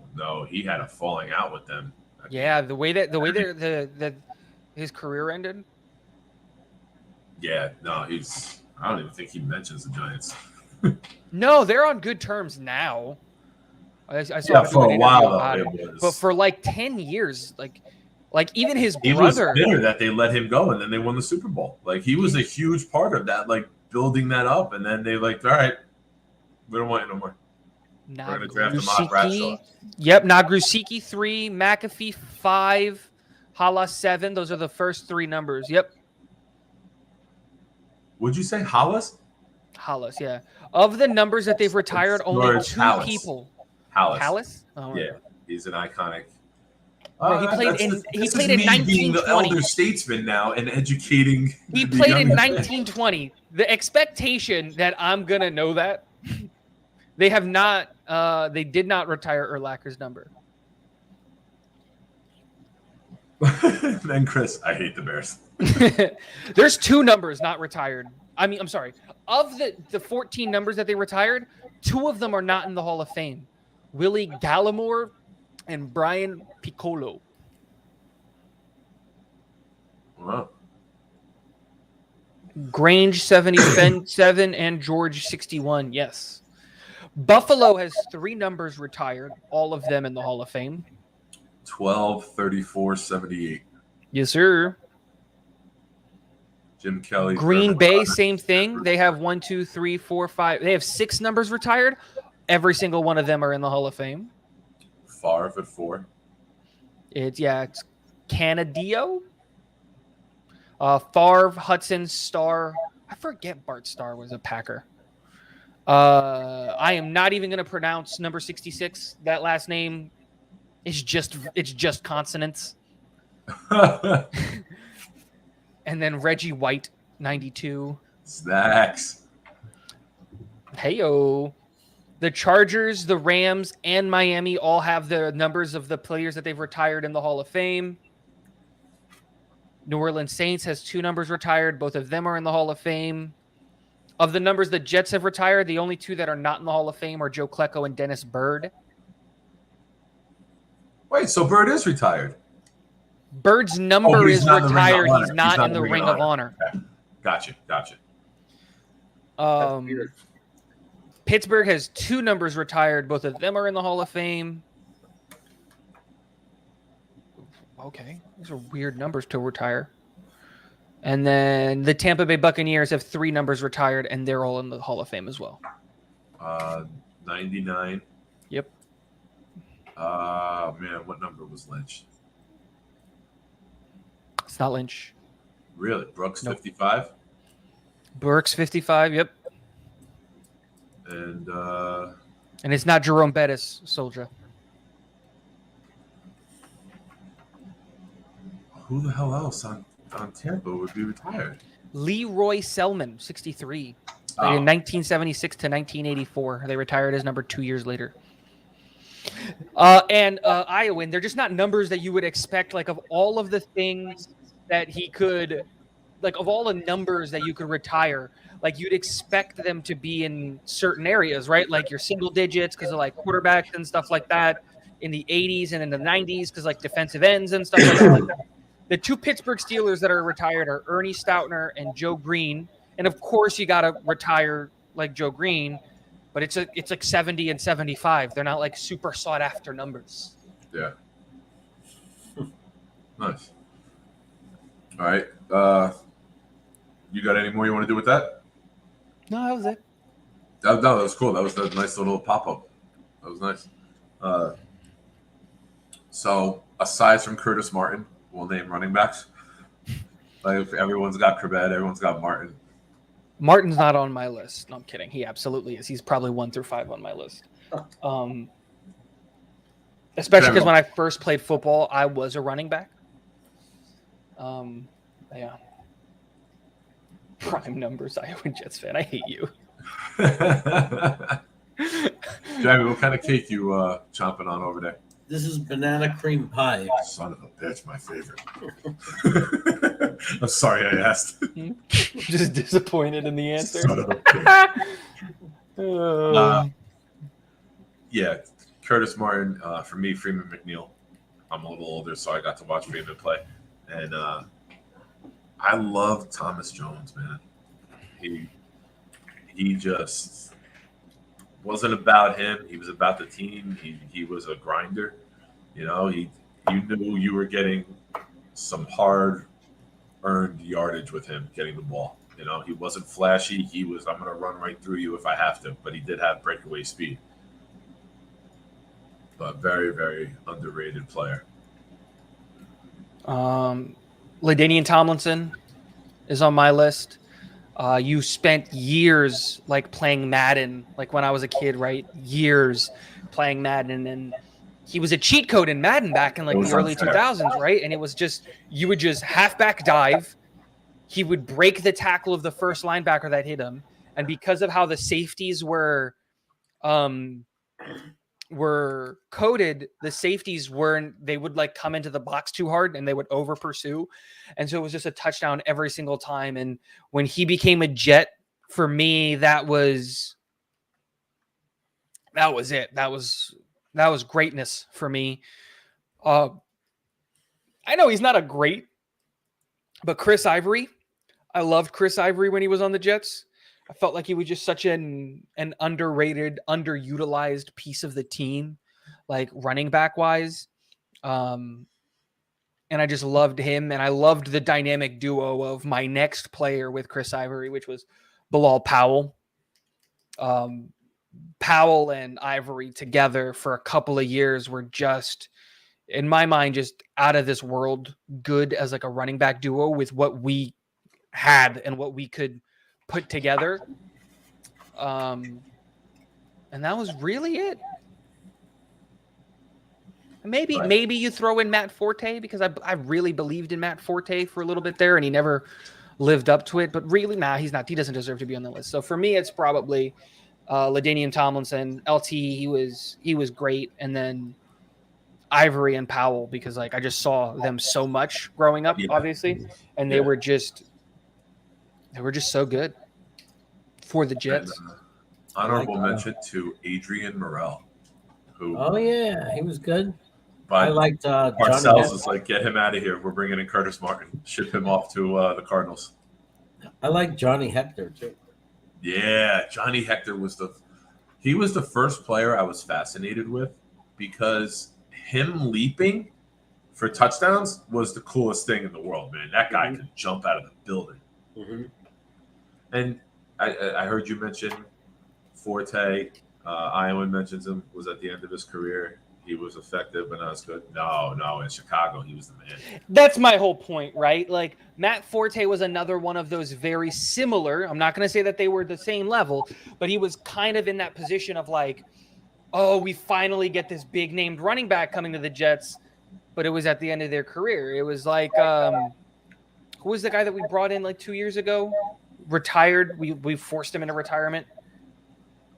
he had a falling out with them. Yeah, the way that his career ended. Yeah, no, I don't even think he mentions the Giants. No, they're on good terms now. I saw yeah, for a while though, but for like 10 years, like even his he brother. was bitter that they let him go, and then they won the Super Bowl. Like he was a huge part of that, like building that up, and then they like, all right, we don't want you no more. We're gonna draft Ahmad Bradshaw. Yep, Nagrusiki 3, McAfee 5, Hala 7. Those are the first 3 numbers. Yep. Would you say Hollis? Hollis, yeah. Of the numbers that they've retired, only 2 people. Hallis? Oh, yeah, he's an iconic. He played in 1920. Being the elder statesman now and educating. He played in 1920. The expectation that I'm gonna know that they have not. They did not retire Urlacher's number. Then Chris, I hate the Bears. There's 2 numbers not retired. I mean, I'm sorry. Of the 14 numbers that they retired, 2 of them are not in the Hall of Fame. Willie Gallimore and Brian Piccolo. Wow. Grange 77 and George 61. Yes. Buffalo has 3 numbers retired, all of them in the Hall of Fame. 12, 34, 78. Yes, sir. Jim Kelly. Green Bay, same thing. They have 1, 2, 3, 4, 5. They have 6 numbers retired. Every single one of them are in the Hall of Fame. Favre at 4. It's Canadio. Favre, Hudson, Starr. I forget Bart Starr was a Packer. I am not even going to pronounce number 66. That last name is just consonants. And then Reggie White, 92. Snacks. Heyo. The Chargers, the Rams, and Miami all have the numbers of the players that they've retired in the Hall of Fame. New Orleans Saints has 2 numbers retired. Both of them are in the Hall of Fame. Of the numbers the Jets have retired, the only 2 that are not in the Hall of Fame are Joe Klecko and Dennis Byrd. Wait, so Byrd is retired? Bird's number is retired. He's not in the Ring of Honor. Okay. Gotcha. Pittsburgh has 2 numbers retired. Both of them are in the Hall of Fame. Okay. These are weird numbers to retire. And then the Tampa Bay Buccaneers have 3 numbers retired, and they're all in the Hall of Fame as well. 99. Yep. Man, what number was Lynch? It's not Lynch. Really? Brooks, nope. 55? Brooks, 55, yep. And it's not Jerome Bettis, Soldier. Who the hell else on Tampa would be retired? Leroy Selman, 63. In 1976 to 1984. They retired as number 2 years later. And Iowan, they're just not numbers that you would expect, like of all of the things that he could, like of all the numbers that you could retire, like you'd expect them to be in certain areas, right? Like your single digits because of like quarterbacks and stuff like that in the 80s and in the 90s because like defensive ends and stuff like that. The 2 Pittsburgh Steelers that are retired are Ernie Stoutner and Joe Green. And of course you got to retire like Joe Green, but it's like 70 and 75. They're not like super sought after numbers. Yeah. Nice. All right. You got any more you want to do with that? No, that was it. No, that was cool. That was a nice little pop-up. That was nice. So aside from Curtis Martin, we'll name running backs. Like everyone's got Corbett, everyone's got Martin. Martin's not on my list. No, I'm kidding. He absolutely is. He's probably 1 through 5 on my list. Especially because when I first played football, I was a running back. Yeah. Prime numbers, Iowa Jets fan. I hate you. Jamie, what kind of cake you chomping on over there? This is banana cream pie. Son of a bitch, my favorite. I'm sorry I asked. Just disappointed in the answer. Son of a bitch. Yeah, Curtis Martin. For me, Freeman McNeil. I'm a little older, so I got to watch Freeman play. And I love Thomas Jones, man. He just wasn't about him. He was about the team. He was a grinder. You knew you were getting some hard-earned yardage with him getting the ball. He wasn't flashy. He was, I'm going to run right through you if I have to. But he did have breakaway speed. But very, very underrated player. LaDainian Tomlinson is on my list. You spent years playing Madden, when I was a kid, right? Years playing Madden, and he was a cheat code in Madden back in the early 2000s, right? And it was just, you would just halfback dive. He would break the tackle of the first linebacker that hit him. And because of how the safeties were coded, the safeties they would come into the box too hard and they would over pursue. And so it was just a touchdown every single time. And when he became a Jet, for me, that was it. That was greatness for me. I know he's not a great, but Chris Ivory, I loved Chris Ivory when he was on the Jets. I felt like he was just such an underrated, underutilized piece of the team, running back wise. And I just loved him. And I loved the dynamic duo of my next player with Chris Ivory, which was Bilal Powell. Powell and Ivory together for a couple of years were just, in my mind, just out of this world good as a running back duo with what we had and what we could put together. And that was really it. Maybe you throw in Matt Forte, because I really believed in Matt Forte for a little bit there and he never lived up to it, but really, he's not. He doesn't deserve to be on the list. So for me, it's probably LaDainian Tomlinson, LT. He was great. And then Ivory and Powell, because I just saw them so much growing up, obviously. And they were just so good for the Jets. And, honorable mention to Adrian Morrell, who. Oh yeah, he was good. But I liked Parcells is get him out of here. We're bringing in Curtis Martin. Ship him off to the Cardinals. I like Johnny Hector too. Yeah, Johnny Hector was the first player I was fascinated with, because him leaping for touchdowns was the coolest thing in the world, man. That guy could jump out of the building. Mm-hmm. And I heard you mention Forte. Iowan mentions him, was at the end of his career. He was effective, but not as good. No, in Chicago, he was the man. That's my whole point, right? Matt Forte was another one of those very similar. I'm not going to say that they were the same level, but he was kind of in that position of oh, we finally get this big named running back coming to the Jets, but it was at the end of their career. It was who was the guy that we brought in 2 years ago? Retired. We forced him into retirement.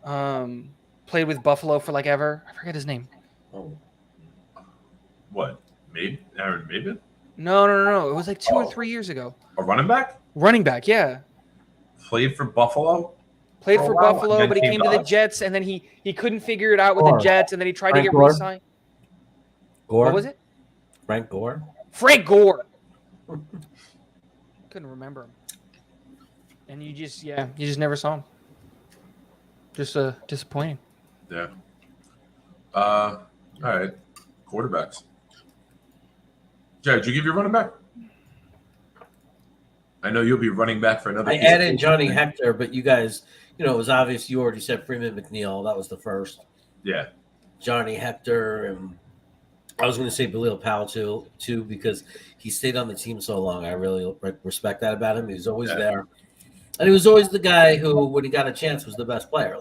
Played with Buffalo for ever. I forget his name. Oh. What? Aaron Maben? No. It was 2 or 3 years ago. A running back? Running back, yeah. Played for Buffalo? Played for Buffalo, but he came to the Jets, and then he couldn't figure it out with the Jets, and then he tried to get re-signed. Gore? What was it? Frank Gore? Frank Gore. Couldn't remember him. And you just never saw him. Just disappointing. Yeah. All right. Quarterbacks. Jared, did you give your running back? I know you'll be running back for another. I added Johnny Hector, but you guys, it was obvious you already said Freeman McNeil. That was the first. Yeah. Johnny Hector, and I was going to say Bilal Powell too, because he stayed on the team so long. I really respect that about him. He was always there. And he was always the guy who, when he got a chance, was the best player.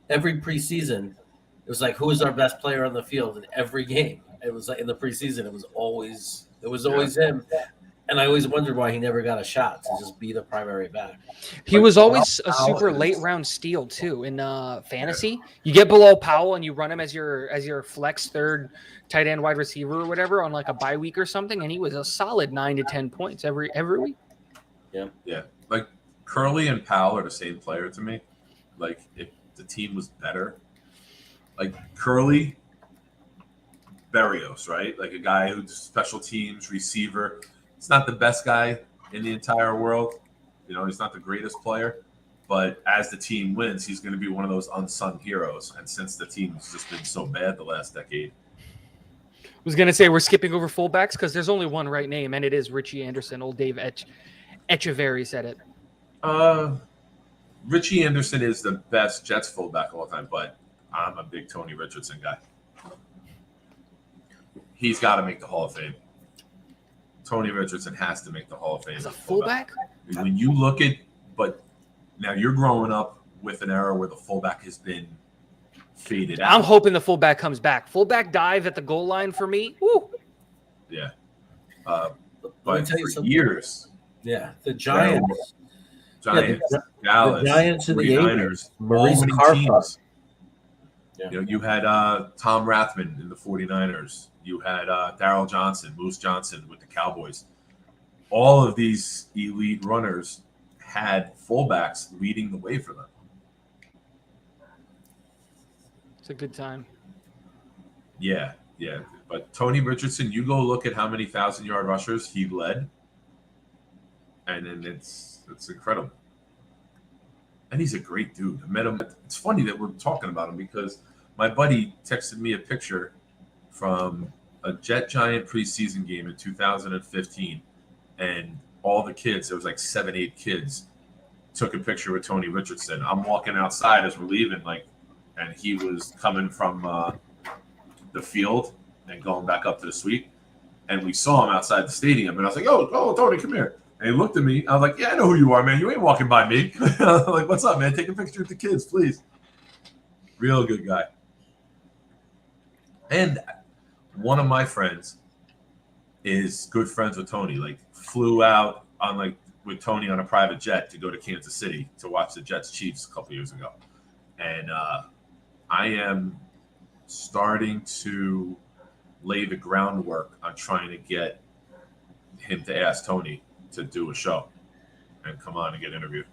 Every preseason, it was who was our best player on the field in every game. It was in the preseason, it was always him. And I always wondered why he never got a shot to just be the primary back. He was always a Powell super is- late round steal too in fantasy. You get below Powell and you run him as your flex third tight end wide receiver or whatever on like a bye week or something, and he was a solid 9 to 10 points every week. Yeah. Like Curley and Powell are the same player to me. Like if the team was better, like Curley, Berrios, right? Like a guy who's special teams receiver. He's not the best guy in the entire world. You know, he's not the greatest player. But as the team wins, he's going to be one of those unsung heroes. And since the team's just been so bad the last decade. I was gonna say we're skipping over fullbacks because there's only one right name, and it is Richie Anderson. Old Dave Echeverry said it. Richie Anderson is the best Jets fullback of all time, but I'm a big Tony Richardson guy. He's got to make the Hall of Fame. Tony Richardson has to make the Hall of Fame. As a fullback? When you look at, but now you're growing up with an era where the fullback has been faded out. I'm hoping the fullback comes back. Fullback dive at the goal line for me. Woo. Yeah. Let me But tell you for something. years, Yeah, the Giants. Giants, Dallas, the Giants in the 49ers, Maurice all winning Carpa. teams. Yeah. You know, you had Tom Rathman in the 49ers. You had Darrell Johnson, Moose Johnson with the Cowboys. All of these elite runners had fullbacks leading the way for them. It's a good time. Yeah. But Tony Richardson, you go look at how many 1,000-yard rushers he led, and then it's incredible. And he's a great dude. I met him. It's funny that we're talking about him because my buddy texted me a picture from a Jet Giant preseason game in 2015, and all the kids, there was like 7, 8 kids, took a picture with Tony Richardson. I'm walking outside as we're leaving, and he was coming from the field and going back up to the suite, and we saw him outside the stadium, and I was like, "Oh, Tony, come here." And he looked at me. I was like, "Yeah, I know who you are, man. You ain't walking by me." I was like, "What's up, man? Take a picture with the kids, please." Real good guy. And one of my friends is good friends with Tony. Like, flew out on with Tony on a private jet to go to Kansas City to watch the Jets Chiefs a couple years ago. And I am starting to lay the groundwork on trying to get him to ask Tony to do a show and come on and get interviewed.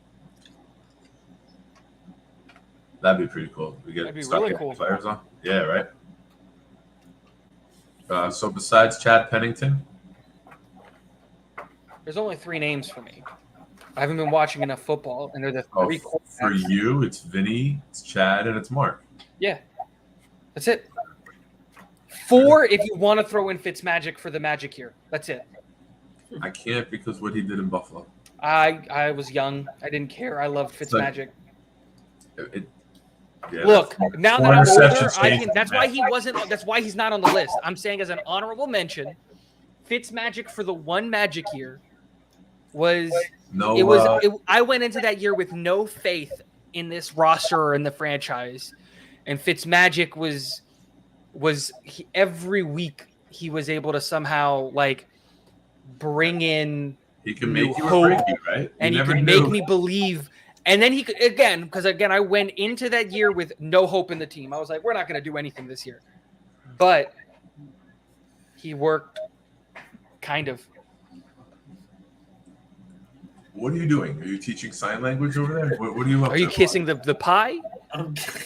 That'd be pretty cool. We That'd be get start really getting cool. players on. Yeah, right. So besides Chad Pennington, There's only 3 names for me. I haven't been watching enough football, and they're the 3 for quarterbacks. you, it's Vinny, it's Chad, and it's Mark. Yeah, that's it. 4 if you want to throw in Fitzmagic for the magic here. That's it. I can't because what he did in Buffalo. I was young. I didn't care. I loved Fitzmagic. Yeah, Look, now that I'm older, interceptions I changed can. That's the why match. he wasn't. That's why he's not on the list. I'm saying as an honorable mention, Fitzmagic for the one magic year was. No, It was. I went into that year with no faith in this roster or in the franchise, and Fitzmagic was every week he was able to somehow bring in he can new make you hope, a freaky, right? and he never could knew. make me believe. And then he could because I went into that year with no hope in the team. I was like, we're not going to do anything this year, but he worked, kind of. What are you doing? Are you teaching sign language over there? What are you up Are you to? kissing the pie?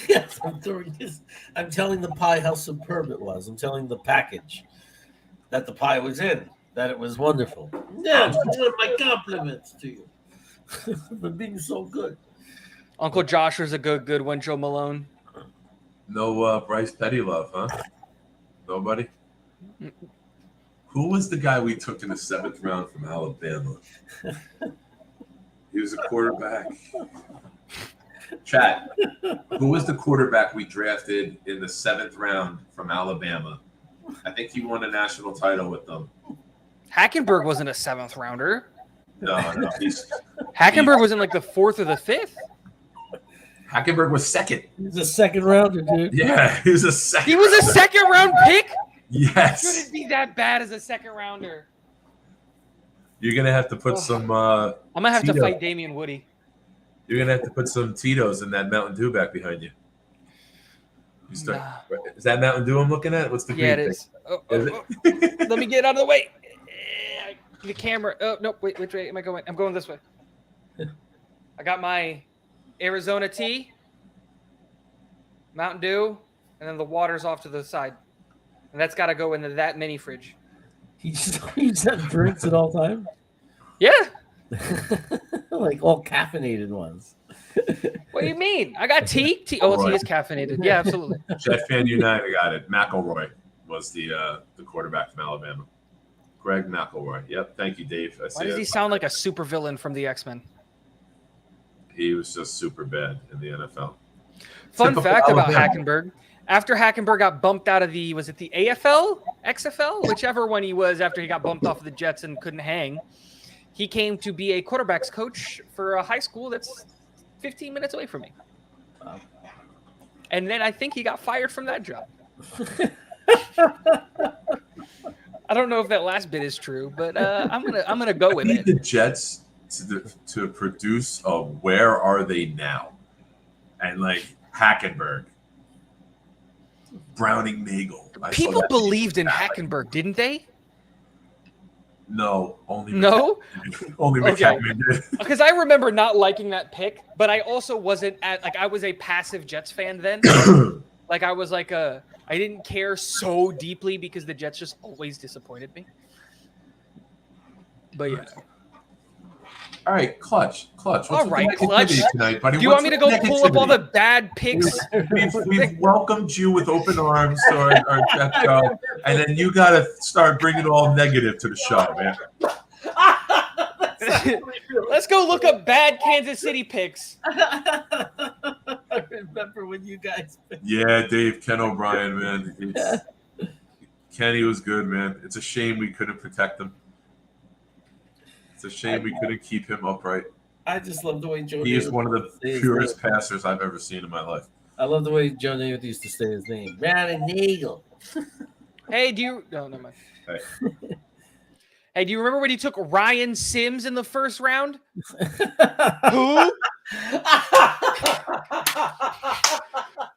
Yes, I'm doing this. I'm telling the pie how superb it was. I'm telling the package that the pie was in, that it was wonderful. Yeah, my compliments to you for being so good. Uncle Joshua's a good one. Joe Malone. No Bryce Petty love, huh? Nobody? Who was the guy we took in the 7th round from Alabama? He was a quarterback. Chat. Who was the quarterback we drafted in the 7th round from Alabama? I think he won a national title with them. Hackenberg wasn't a 7th rounder. No, Hackenberg was in the 4th or the 5th. Hackenberg was 2nd. He's a second rounder, dude. Yeah, he was a 2nd. He was a 2nd round pick. Yes. Shouldn't be that bad as a 2nd rounder. You're gonna have to put some. I'm gonna have to Tito. fight Damian Woody. You're gonna have to put some Tito's in that Mountain Dew back behind you. You start. Nah. Is that Mountain Dew I'm looking at? What's the Yeah, green it thing? is. Is it? Let me get out of the way. The camera. Oh no! Wait, which way am I going? I'm going this way. I got my Arizona tea, Mountain Dew, and then the water's off to the side, and that's got to go into that mini fridge. He just have drinks at all times. Yeah. Like all caffeinated ones. What do you mean? I got tea. Oh, tea is caffeinated. Yeah, absolutely. Jet Fan United got it. McElroy was the quarterback from Alabama. Greg McElroy. Yep. Thank you, Dave. Why does he sound like a supervillain from the X-Men? He was just super bad in the NFL. Fun Typical fact about Alabama. Hackenberg. After Hackenberg got bumped out of the AFL? XFL? Whichever one he was after he got bumped off of the Jets and couldn't hang. He came to be a quarterback's coach for a high school that's 15 minutes away from me. Wow. And then I think he got fired from that job. I don't know if that last bit is true, but I'm gonna go with I need it. the Jets to produce a Where Are They Now? And like Hackenberg, Browning Nagel. I saw People that. believed in Hackenberg, didn't they? No, only No? only Okay. McCaffrey did. Because I remember not liking that pick, but I also wasn't I was a passive Jets fan then. Like I was like I didn't care so deeply because the Jets just always disappointed me. But yeah. All right, Clutch. What's All with right, the Clutch. negativity tonight, buddy? Do you What's want me to with go pull up all negativity? the bad picks? We've welcomed you with open arms to our Jet show, and then you got to start bringing all negative to the show, man. Let's go look up bad Kansas City picks. I remember when you guys. Yeah, Dave, Ken O'Brien, man. Kenny was good, man. It's a shame we couldn't protect him. It's a shame we couldn't keep him upright. I just love the way Joe. He is one of the say his purest name. passers I've ever seen in my life. I love the way Joe Namath used to say his name. Browning Nagel. Hey, do you? No, never mind. Hey. Hey, do you remember when he took Ryan Sims in the first round? Who?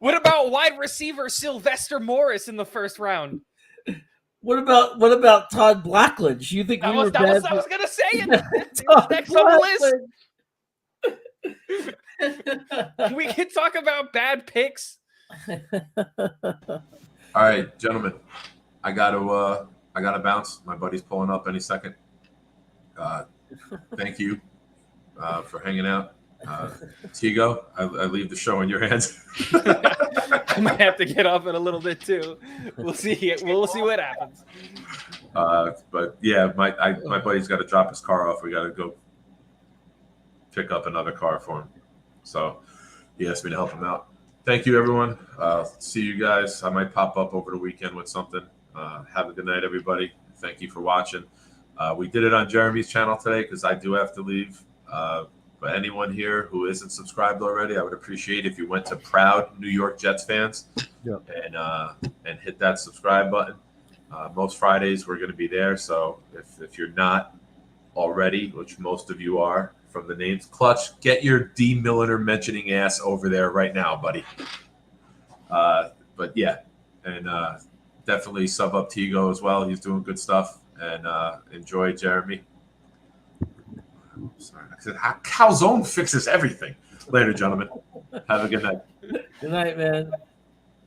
What about wide receiver Sylvester Morris in the first round? What about Todd Blackledge? You think I we were was bad? gonna say it. Todd Next on the Blackledge. list. We can talk about bad picks. All right, gentlemen, I gotta bounce. My buddy's pulling up any second. Thank you for hanging out. Tigo, I leave the show in your hands. I might have to get off it a little bit too. We'll see. We'll see what happens. But yeah, my buddy's got to drop his car off. We got to go pick up another car for him. So he asked me to help him out. Thank you, everyone. See you guys. I might pop up over the weekend with something. Have a good night, everybody. Thank you for watching. We did it on Jeremy's channel today because I do have to leave. But anyone here who isn't subscribed already, I would appreciate if you went to Proud New York Jets fans and hit that subscribe button. Most Fridays we're going to be there. So if you're not already, which most of you are from the names, Clutch, get your D. Milliner mentioning ass over there right now, buddy. But yeah, and definitely sub up Tigo as well. He's doing good stuff. And enjoy Jeremy. Sorry, I said Calzone fixes everything. Later, gentlemen. Have a good night. Good night, man.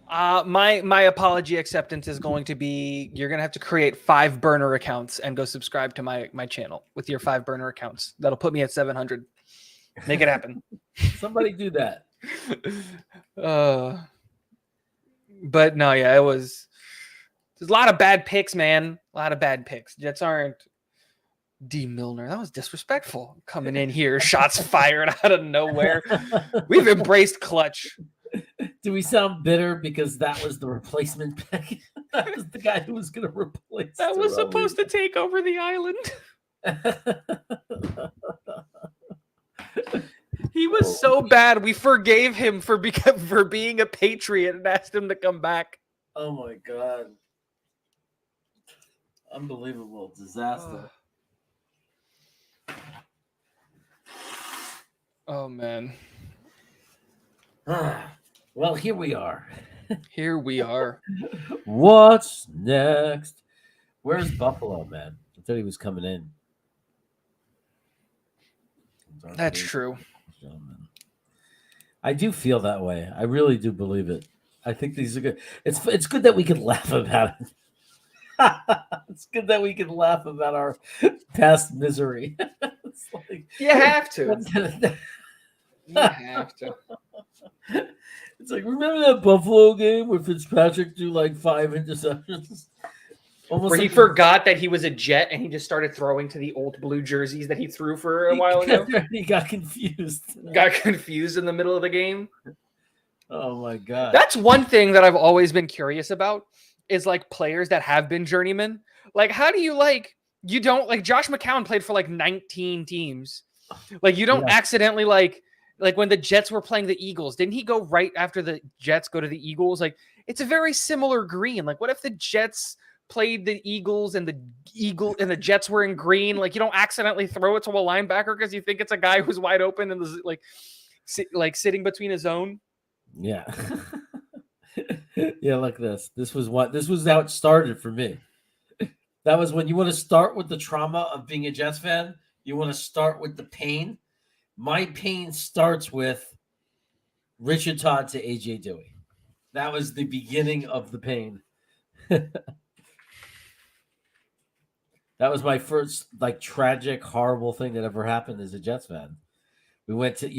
My apology acceptance is going to be you're gonna have to create 5 burner accounts and go subscribe to my channel with your 5 burner accounts. That'll put me at 700. Make it happen. Somebody do that. But no, yeah, there's a lot of bad picks, man. A lot of bad picks. Jets aren't D. Milner. That was disrespectful. Coming in here, shots fired out of nowhere. We've embraced Clutch. Do we sound bitter because that was the replacement pick? That was the guy who was going to replace. That was supposed to take over the island. He was so bad. We forgave him for being a Patriot and asked him to come back. Oh my God. Unbelievable disaster. Oh man. Well, here we are. Here we are. What's next? Where's Buffalo, man? I thought he was coming in. That's true. I do feel that way. I really do believe it. I think these are good. It's good that we can laugh about it. It's good that we can laugh about our past misery. It's like, You have to. You have to. It's like, remember that Buffalo game where Fitzpatrick threw like 5 interceptions? Almost Where he like forgot that he was a Jet and he just started throwing to the old blue jerseys that he threw for a while ago. He got confused. Got confused in the middle of the game. Oh my god. That's one thing that I've always been curious about is like players that have been journeymen. Like, how do you you don't like Josh McCown played for like 19 teams. Like you don't accidentally like when the Jets were playing the Eagles, didn't he go right after the Jets go to the Eagles? Like it's a very similar green. Like what if the Jets played the Eagles and the Jets were in green? Like you don't accidentally throw it to a linebacker because you think it's a guy who's wide open and like sitting between his own. Yeah. Yeah, like this. This was how it started for me. That was when you want to start with the trauma of being a Jets fan, you want to start with the pain. My pain starts with Richard Todd to AJ Dewey. That was the beginning of the pain. That was my first like tragic, horrible thing that ever happened as a Jets fan. We went to,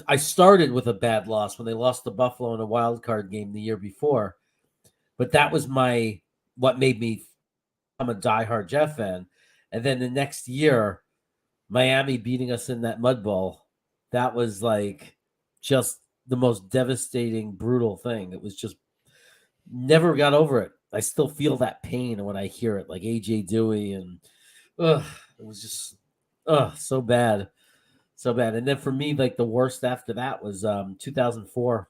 I started with a bad loss when they lost to Buffalo in a wild card game the year before, but that was what made me become a diehard Jet fan. And then the next year, Miami beating us in that mud bowl, that was like just the most devastating, brutal thing. It was just never got over it. I still feel that pain when I hear it, like AJ Dewey, and it was just so bad. So bad. And then for me, like the worst after that was 2004,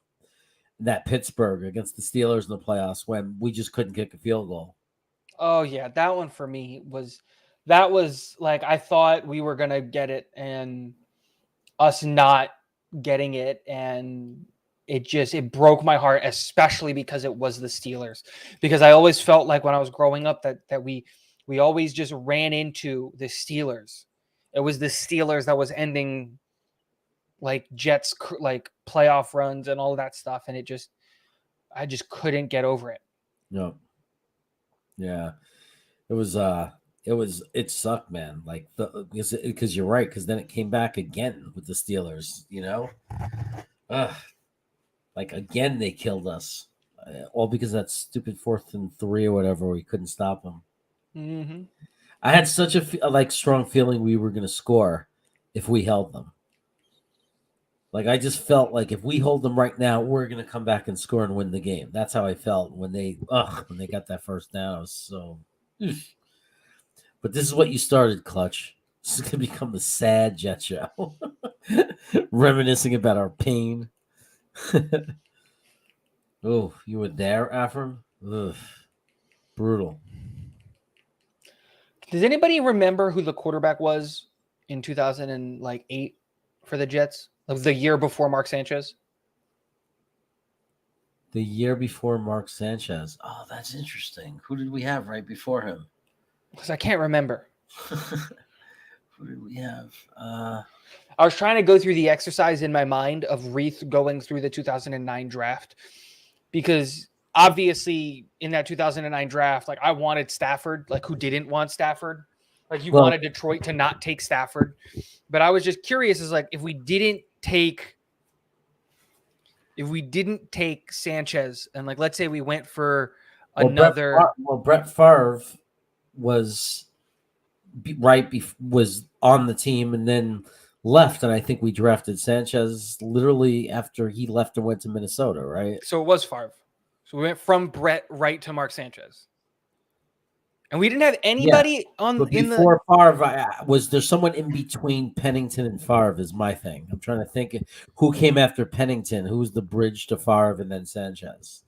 that Pittsburgh against the Steelers in the playoffs when we just couldn't kick a field goal. Oh yeah, that one for me was like I thought we were gonna get it and us not getting it, and it broke my heart, especially because it was the Steelers. Because I always felt like when I was growing up that we always just ran into the Steelers. It was the Steelers that was ending like Jets like playoff runs and all that stuff, and I just couldn't get over it. No. Yeah. It sucked, man. Like because you're right, because then it came back again with the Steelers, like again they killed us, all because of that stupid 4th and 3 or whatever. We couldn't stop them. Mm-hmm. I had such a strong feeling we were going to score if we held them. Like I just felt like if we hold them right now, we're going to come back and score and win the game. That's how I felt when they got that first down. I was so. But this is what you started, Clutch. This is going to become the sad Jet show, reminiscing about our pain. Oh, you were there, Afram? Ugh. Brutal. Does anybody remember who the quarterback was in 2008 for the Jets? Of the year before Mark Sanchez? The year before Mark Sanchez. Oh, that's interesting. Who did we have right before him? Because I can't remember. Who did we have? I was trying to go through the exercise in my mind of going through the 2009 draft, because obviously in that 2009 draft, like I wanted Stafford. Like who didn't want Stafford? Like you wanted Detroit to not take Stafford. But I was just curious, is like if we didn't take Sanchez, and like let's say we went for another. Brett Favre was was on the team and then left, and I think we drafted Sanchez literally after he left and went to Minnesota, right? So it was Favre. So we went from Brett right to Mark Sanchez. And we didn't have anybody before Favre. Was there someone in between Pennington and Favre? Is my thing. I'm trying to think who came after Pennington. Who was the bridge to Favre and then Sanchez?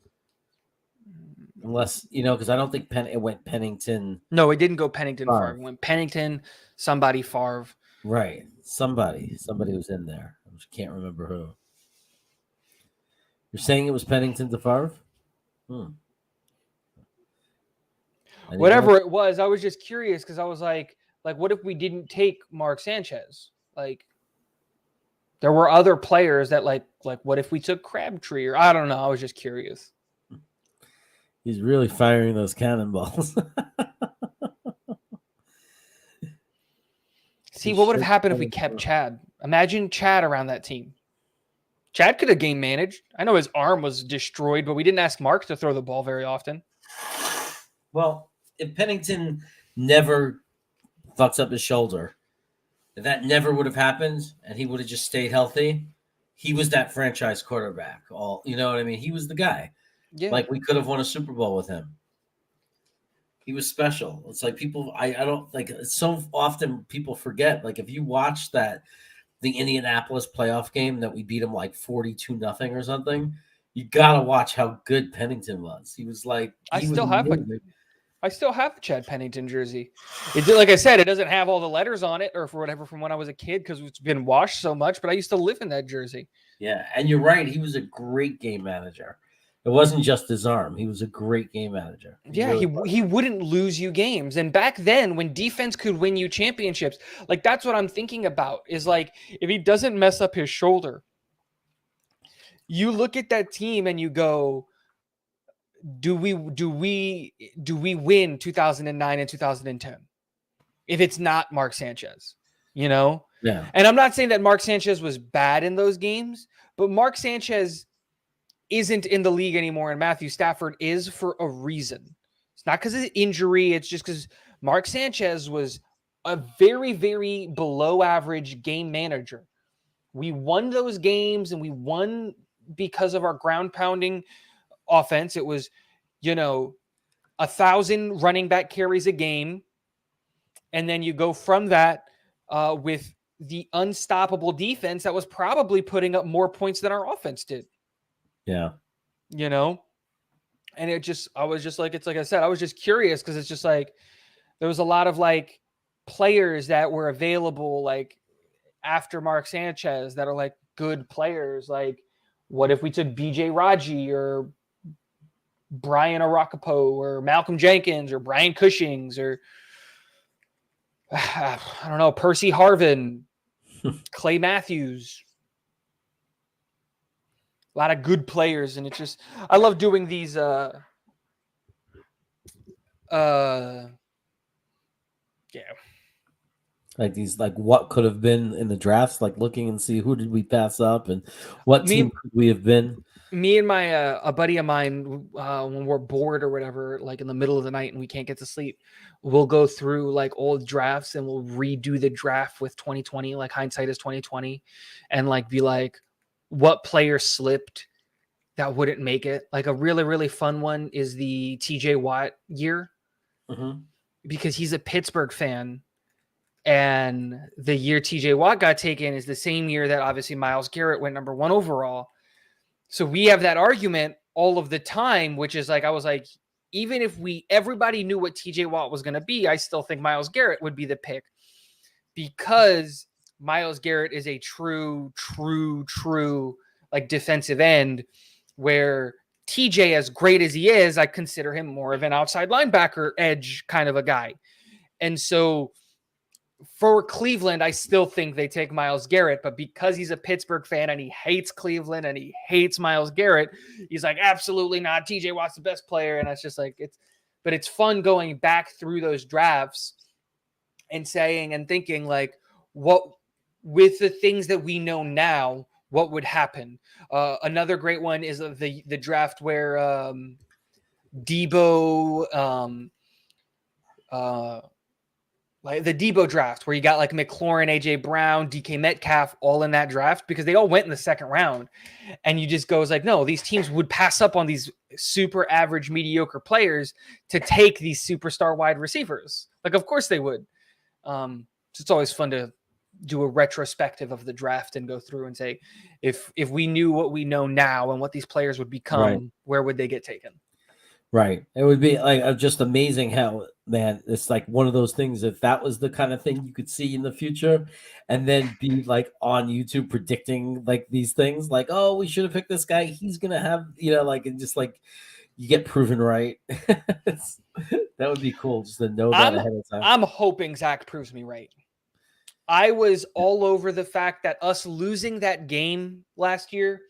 Unless because I don't think it went Pennington. No, it didn't go Pennington Favre. It went Pennington, somebody Favre. Right. Somebody was in there. I just can't remember who. You're saying it was Pennington to Favre? Whatever it was, I was just curious because I was like, what if we didn't take Mark Sanchez? Like, there were other players that like what if we took Crabtree? Or I don't know. I was just curious. He's really firing those cannonballs. See, what would have happened if we kept Chad? Imagine Chad around that team. Chad could have game managed. I know his arm was destroyed, but we didn't ask Mark to throw the ball very often. Well, if Pennington never fucks up his shoulder, if that never would have happened and he would have just stayed healthy, he was that franchise quarterback. You know what I mean? He was the guy. Yeah. Like, we could have won a Super Bowl with him. He was special. It's like people, I don't like, so often people forget. Like, if you watch the Indianapolis playoff game that we beat him like 42-0 or something, you gotta watch how good Pennington was. He was like, I still have a Chad Pennington jersey. Like I said, it doesn't have all the letters on it or for whatever from when I was a kid because it's been washed so much, but I used to live in that jersey. Yeah, and you're right. He was a great game manager. It wasn't just his arm. He was a great game manager. He wouldn't lose you games. And back then, when defense could win you championships, like that's what I'm thinking about is like if he doesn't mess up his shoulder, you look at that team and you go, do we win 2009 and 2010 if it's not Mark Sanchez? You know? Yeah. And I'm not saying that Mark Sanchez was bad in those games, but Mark Sanchez isn't in the league anymore, and Matthew Stafford is for a reason. It's not because of injury. It's just because Mark Sanchez was a very, very below average game manager. We won those games, and we won because of our ground pounding offense. It was, 1,000 running back carries a game. And then you go from that with the unstoppable defense that was probably putting up more points than our offense did. Yeah. And I was just like, it's like I said, I was just curious because it's just like, there was a lot of like players that were available like after Mark Sanchez that are like good players. Like, what if we took BJ Raji or Brian Aracapo or Malcolm Jenkins or Brian Cushings or I don't know, Percy Harvin, Clay Matthews. A lot of good players, and it's just I love doing these like these, like what could have been in the drafts, like looking and see who did we pass up and what team could we have been. Me and my a buddy of mine, when we're bored or whatever, like in the middle of the night and we can't get to sleep, we'll go through like old drafts and we'll redo the draft with 2020, like hindsight is 2020, and like be like, what player slipped that wouldn't make it? Like a really, really fun one is the TJ Watt year, because he's a Pittsburgh fan. And the year TJ Watt got taken is the same year that obviously Myles Garrett went number 1 overall. So we have that argument all of the time, which is like, I was like, even if everybody knew what TJ Watt was going to be, I still think Myles Garrett would be the pick because Myles Garrett is a true like defensive end, where TJ, as great as he is, I consider him more of an outside linebacker edge kind of a guy. And so for Cleveland, I still think they take Myles Garrett, but because he's a Pittsburgh fan and he hates Cleveland and he hates Myles Garrett, he's like, absolutely not. TJ Watt's the best player. And it's just like, it's fun going back through those drafts and saying and thinking like, what, with the things that we know now, what would happen? Another great one is the draft where Debo, like the Debo draft, where you got like McLaurin, AJ Brown, DK Metcalf, all in that draft because they all went in the second round. And you just goes like, no, these teams would pass up on these super average, mediocre players to take these superstar wide receivers. Like, of course they would. So it's always fun to do a retrospective of the draft and go through and say, if we knew what we know now and what these players would become, where would they get taken? Right. It would be like just amazing how, man, it's like one of those things. If that was the kind of thing you could see in the future, and then be like on YouTube predicting like these things, like, oh, we should have picked this guy. He's gonna have, like, and just like you get proven right. That would be cool just to know that ahead of time. I'm hoping Zach proves me right. I was all over the fact that us losing that game last year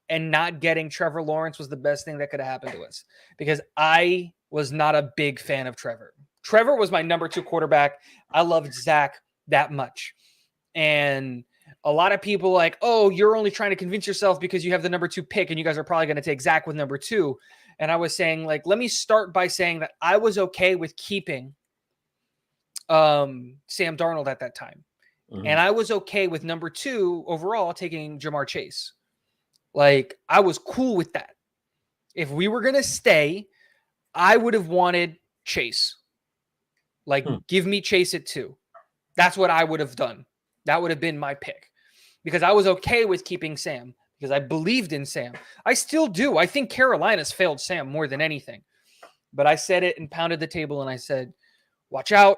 and not getting Trevor Lawrence was the best thing that could have happened to us, because I was not a big fan of Trevor. Trevor was my number 2 quarterback. I loved Zach that much. And a lot of people like, oh, you're only trying to convince yourself because you have the number 2 pick and you guys are probably going to take Zach with number 2. And I was saying, like, let me start by saying that I was okay with keeping Sam Darnold at that time. Mm-hmm. And I was okay with number 2 overall taking Jamar Chase. Like, I was cool with that. If we were going to stay, I would have wanted Chase. Like, give me Chase at 2. That's what I would have done. That would have been my pick, because I was okay with keeping Sam because I believed in Sam. I still do. I think Carolina's failed Sam more than anything. But I said it and pounded the table and I said, watch out.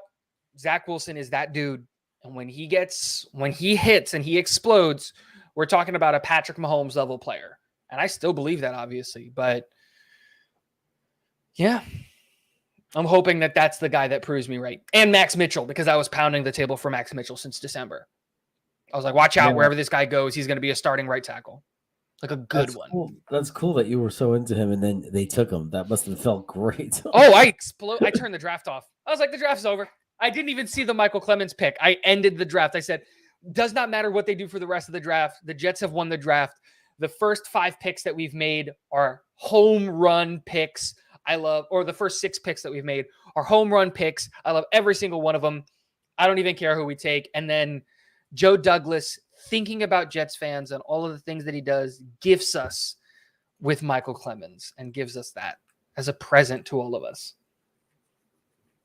Zach Wilson is that dude. And when he hits and he explodes, we're talking about a Patrick Mahomes level player. And I still believe that, obviously. But yeah, I'm hoping that that's the guy that proves me right. And Max Mitchell, because I was pounding the table for Max Mitchell since December. I was like, watch out, wherever this guy goes, he's going to be a starting right tackle. Like a good one. Cool. That's cool that you were so into him and then they took him. That must have felt great. I turned the draft off. I was like, the draft's over. I didn't even see the Michael Clemons pick. I ended the draft. I said, does not matter what they do for the rest of the draft. The Jets have won the draft. The first 5 picks that we've made are home run picks. Or the first 6 picks that we've made are home run picks. I love every single one of them. I don't even care who we take. And then Joe Douglas, thinking about Jets fans and all of the things that he does, gifts us with Michael Clemons and gives us that as a present to all of us.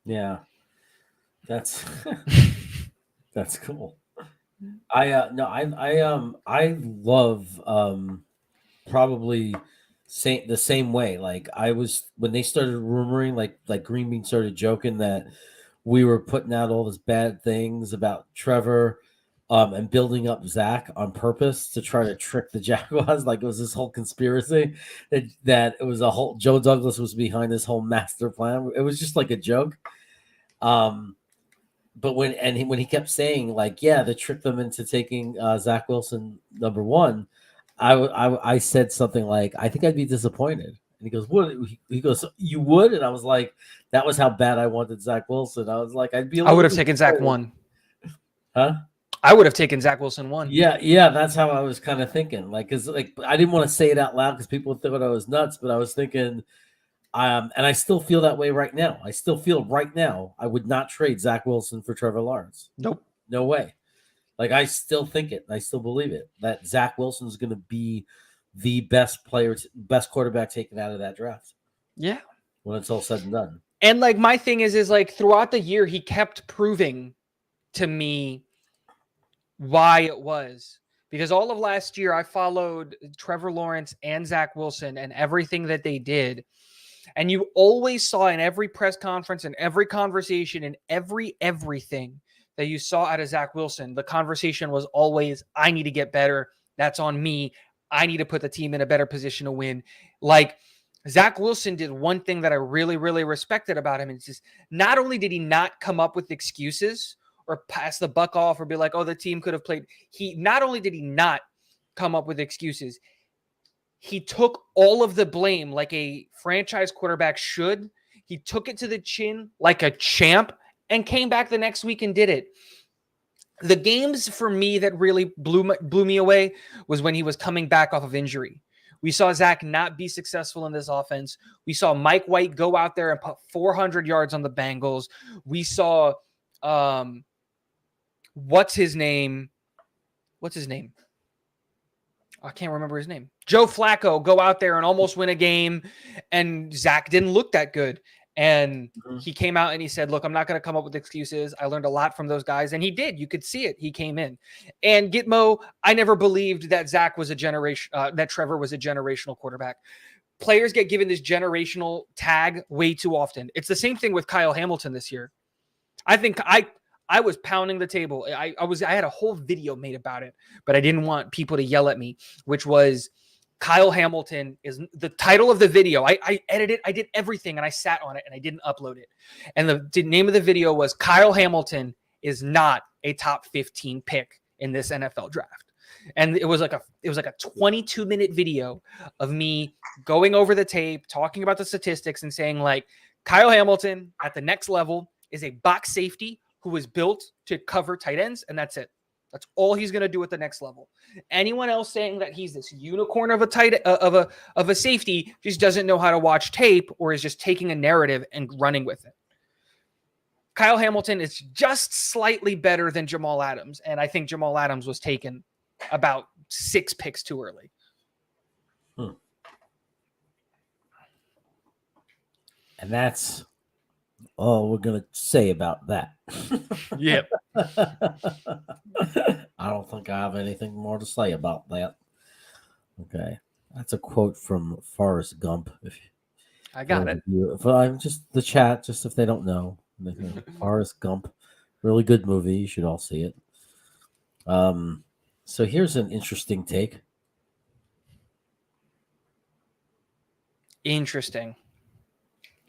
Yeah. That's cool. I love probably the same way. Like I was when they started rumoring, like Green Bean started joking that we were putting out all these bad things about Trevor and building up Zach on purpose to try to trick the Jaguars. Like it was this whole conspiracy that it was a whole Joe Douglas was behind this whole master plan. It was just like a joke. But when he kept saying like, yeah, they tricked them into taking Zach Wilson number 1, I said something like, I think I'd be disappointed. And he goes, what? He goes, you would? And I was like, that was how bad I wanted Zach Wilson. I was like, I would have taken Zach 1. Huh? I would have taken Zach Wilson 1. Yeah, that's how I was kind of thinking. Like, cause like I didn't want to say it out loud because people would think I was nuts, but I was thinking. And I still feel that way right now. I still feel right now I would not trade Zach Wilson for Trevor Lawrence. Nope. No way. Like I still think it. I still believe it. That Zach Wilson is going to be the best quarterback taken out of that draft. Yeah. When it's all said and done. And like my thing is like throughout the year, he kept proving to me why it was. Because all of last year I followed Trevor Lawrence and Zach Wilson and everything that they did. And you always saw in every press conference and every conversation and everything that you saw out of Zach Wilson, the conversation was always, I need to get better. That's on me. I need to put the team in a better position to win. Like Zach Wilson did one thing that I really, really respected about him. It's just not only did he not come up with excuses or pass the buck off or be like, oh, the team could have played. Not only did he not come up with excuses, he took all of the blame like a franchise quarterback should. He took it to the chin like a champ and came back the next week and did it. The games for me that really blew me away was when he was coming back off of injury. We saw Zach not be successful in this offense. We saw Mike White go out there and put 400 yards on the Bengals. We saw, what's his name? I can't remember his name. Joe Flacco go out there and almost win a game, and Zach didn't look that good. And he came out and he said, look, I'm not going to come up with excuses. I learned a lot from those guys. And he did. You could see it. He came in. And Gitmo, I never believed that Zach was that Trevor was a generational quarterback. players get given this generational tag way too often. It's the same thing with Kyle Hamilton this year. I think I was pounding the table. I had a whole video made about it, but I didn't want people to yell at me, which was Kyle Hamilton is the title of the video. I edited, I did everything, and I sat on it and I didn't upload it. And the name of the video was Kyle Hamilton is not a top 15 pick in this NFL draft. And it was like a 22-minute video of me going over the tape, talking about the statistics, and saying like Kyle Hamilton at the next level is a box safety who was built to cover tight ends, and that's it. That's all he's going to do at the next level. Anyone else saying that he's this unicorn of a safety just doesn't know how to watch tape or is just taking a narrative and running with it. Kyle Hamilton is just slightly better than Jamal Adams, and I think Jamal Adams was taken about 6 picks too early. And that's all we're going to say about that. Yep. I don't think I have anything more to say about that. Okay. That's a quote from Forrest Gump. I got it. I'm just the chat, just if they don't know. Forrest Gump. Really good movie. You should all see it. So here's an interesting take. Interesting.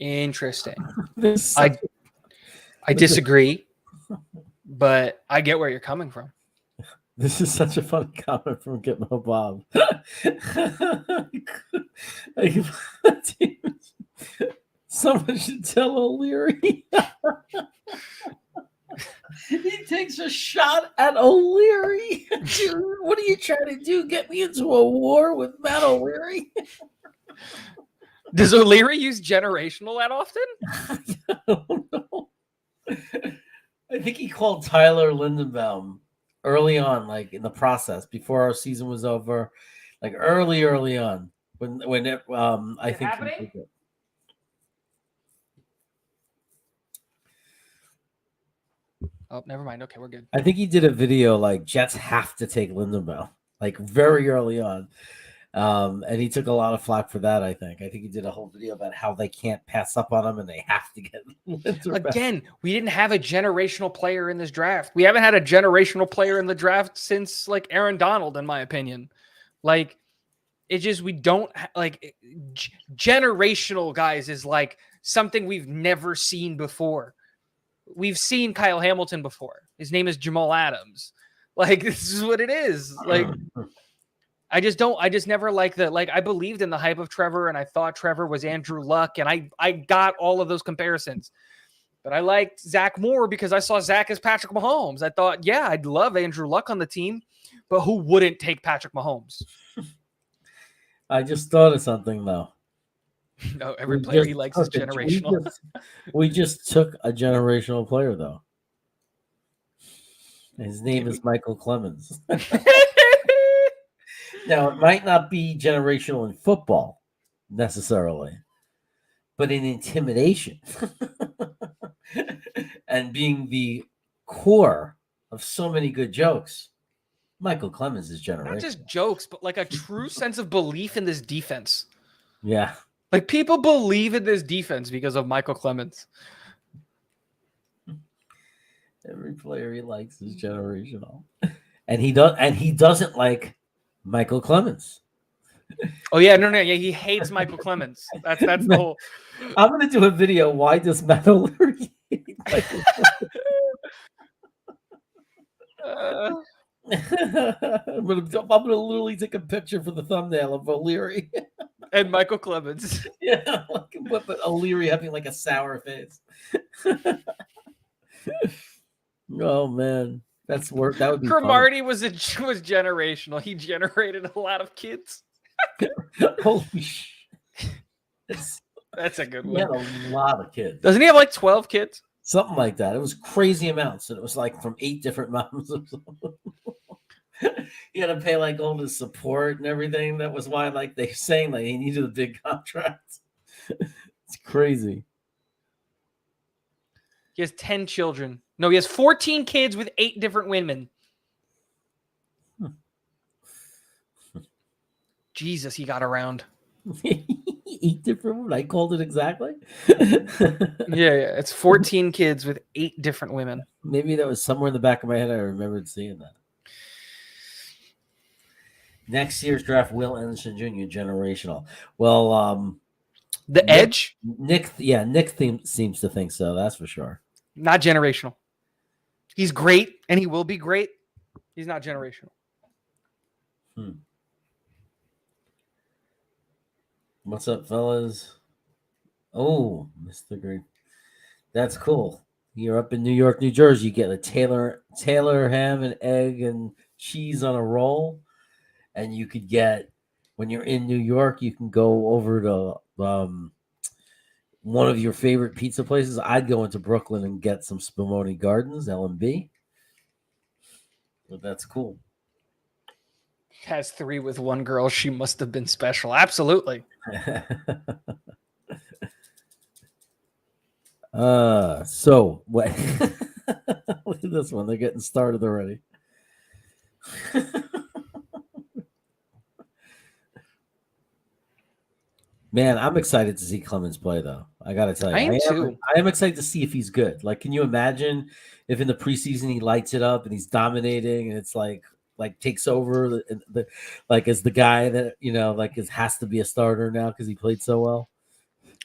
I I disagree, but I get where you're coming from. This is such a funny comment from Gitmo Bob. Someone should tell O'Leary. He takes a shot at O'Leary. Dude, what are you trying to do? Get me into a war with Matt O'Leary? Does O'Leary use generational that often? I don't know. I think he called Tyler Lindenbaum early on, like in the process, before our season was over, like early on. When it, I think. Oh, never mind. Okay, we're good. I think he did a video like Jets have to take Lindenbaum, like very early on. And he took a lot of flack for that, I think. He did a whole video about how they can't pass up on him and they have to get Lindenbaum. Again, we didn't have a generational player in this draft. We haven't had a generational player in the draft since like Aaron Donald, in my opinion. Like, it's just we don't like generational guys is like something we've never seen before. We've seen Kyle Hamilton before. His name is Jamal Adams. Like, this is what it is. Like, I just never like I believed in the hype of Trevor, and I thought Trevor was Andrew Luck, and I got all of those comparisons. But I liked Zach more because I saw Zach as Patrick Mahomes. I thought, yeah, I'd love Andrew Luck on the team, but who wouldn't take Patrick Mahomes? I just thought of something, though. No, every player he likes is generational. We just took a generational player, though. His name is Michael Clemons. Now, it might not be generational in football, necessarily, but in intimidation and being the core of so many good jokes, Michael Clemons is generational. Not just jokes, but like a true sense of belief in this defense. Yeah. Like, people believe in this defense because of Michael Clemons. Every player he likes is generational. And he doesn't like Michael Clemons. Oh yeah, no, yeah, he hates Michael Clemons. That's the whole. I'm gonna do a video. Why does Matt O'Leary hate Michael Clemons? I'm gonna literally take a picture for the thumbnail of O'Leary and Michael Clemons. Yeah, but O'Leary having like a sour face. Oh man. That's work. That would be Cromartie was generational. He generated a lot of kids. Holy shit. That's a good one. He had a lot of kids. Doesn't he have like 12 kids? Something like that. It was crazy amounts. And it was like from 8 different moms. He had to pay like all the support and everything. That was why like they saying like he needed a big contract. It's crazy. He has 10 children. No, he has 14 kids with 8 different women. Jesus, he got around. 8 different women. I called it exactly. Yeah. It's 14 kids with 8 different women. Maybe that was somewhere in the back of my head. I remembered seeing that. Next year's draft, Will Anderson Jr. generational. Well, The edge, Nick seems to think so. That's for sure. not generational. He's great, and he will be great. He's not generational. What's up, fellas? Oh, Mr. Green. That's cool. You're up in New York, New Jersey. You get a Taylor ham and egg and cheese on a roll. And you could get, when you're in New York, you can go over to one of your favorite pizza places. I'd go into Brooklyn and get some Spumoni Gardens, L&B. But that's cool. Has 3 with 1 girl. She must have been special. Absolutely. So what? Look at this one. They're getting started already. Man, I'm excited to see Clemons play, though. I got to tell you. I am too. I am excited to see if he's good. Like, can you imagine if in the preseason he lights it up and he's dominating and it's like takes over the like as the guy that, like has to be a starter now because he played so well?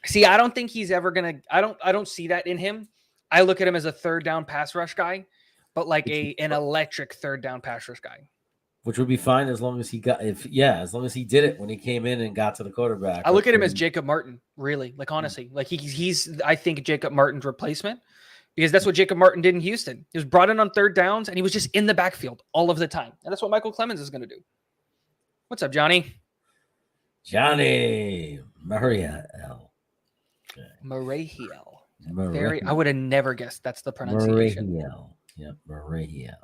See, I don't think he's ever going to – I don't see that in him. I look at him as a third down pass rush guy, but like an electric third down pass rush guy. Which would be fine as long as he as long as he did it when he came in and got to the quarterback. I look at him as Jacob Martin, really. Like, honestly, like he's I think Jacob Martin's replacement because that's what Jacob Martin did in Houston. He was brought in on third downs and he was just in the backfield all of the time. And that's what Michael Clemons is going to do. What's up, Johnny? Johnny Mariel. Mariel. I would have never guessed that's the pronunciation. Mariel. Yep, Mariel.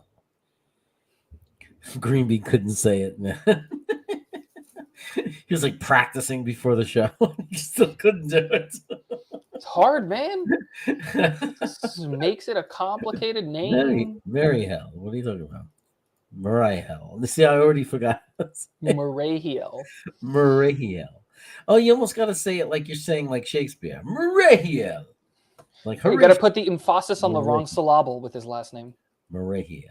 Greenby couldn't say it, man. He was like practicing before the show. He still couldn't do it. It's hard, man. This makes it a complicated name. Mariel. What are you talking about? Mariel. See, I already forgot. Mariel. Mariel. Oh, you almost got to say it like you're saying like Shakespeare. Mariel. Like you got to put the emphasis on the wrong syllable with his last name. Mariel.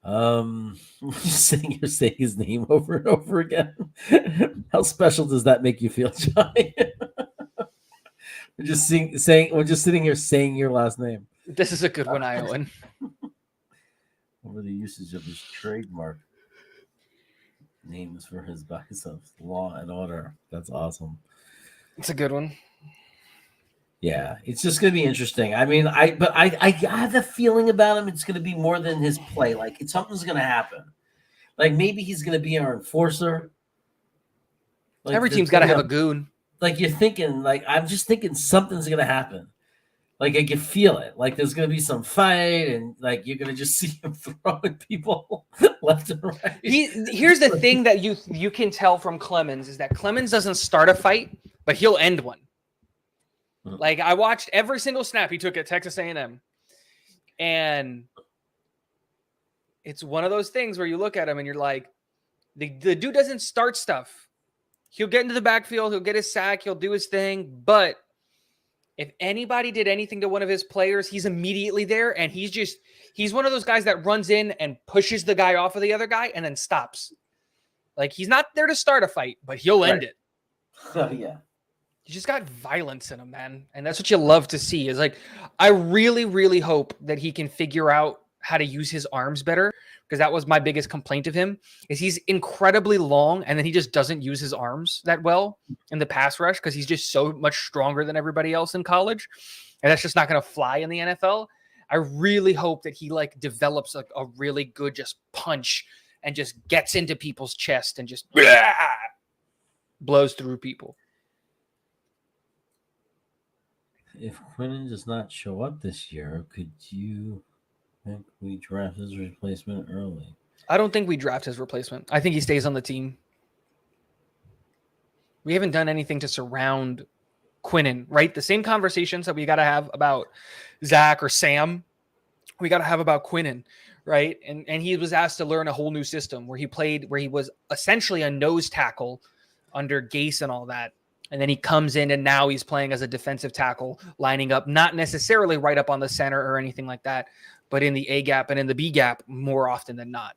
You're saying his name over and over again. How special does that make you feel, Johnny? We're just sitting here saying your last name. This is a good one, Iowan. Over the usage of his trademark names for his biceps, Law and Order. That's awesome. It's a good one. Yeah, it's just going to be interesting. I mean, I have the feeling about him. It's going to be more than his play. Like, something's going to happen. Like, maybe he's going to be our enforcer. Like, every team's got to have a goon. Like, you're thinking, like, I'm just thinking something's going to happen. Like, I can feel it. Like, there's going to be some fight, and, like, you're going to just see him throwing people left and right. Here's the thing that you can tell from Clemons is that Clemons doesn't start a fight, but he'll end one. Like, I watched every single snap he took at Texas A&M, and it's one of those things where you look at him and you're like, the dude doesn't start stuff. He'll get into the backfield, he'll get his sack, he'll do his thing, but if anybody did anything to one of his players, he's immediately there, and he's one of those guys that runs in and pushes the guy off of the other guy and then stops. Like, he's not there to start a fight, but he'll end it. Yeah. He just got violence in him, man. And that's what you love to see is like, I really, really hope that he can figure out how to use his arms better, because that was my biggest complaint of him is he's incredibly long. And then he just doesn't use his arms that well in the pass rush because he's just so much stronger than everybody else in college. And that's just not going to fly in the NFL. I really hope that he like develops a really good just punch and just gets into people's chest and just blows through people. If Quinnen does not show up this year, could you think we draft his replacement early? I don't think we draft his replacement. I think he stays on the team. We haven't done anything to surround Quinnen, right? The same conversations that we got to have about Zach or Sam, we got to have about Quinnen, right? And he was asked to learn a whole new system where he was essentially a nose tackle under Gase and all that. And then he comes in and now he's playing as a defensive tackle, lining up, not necessarily right up on the center or anything like that, but in the A gap and in the B gap more often than not.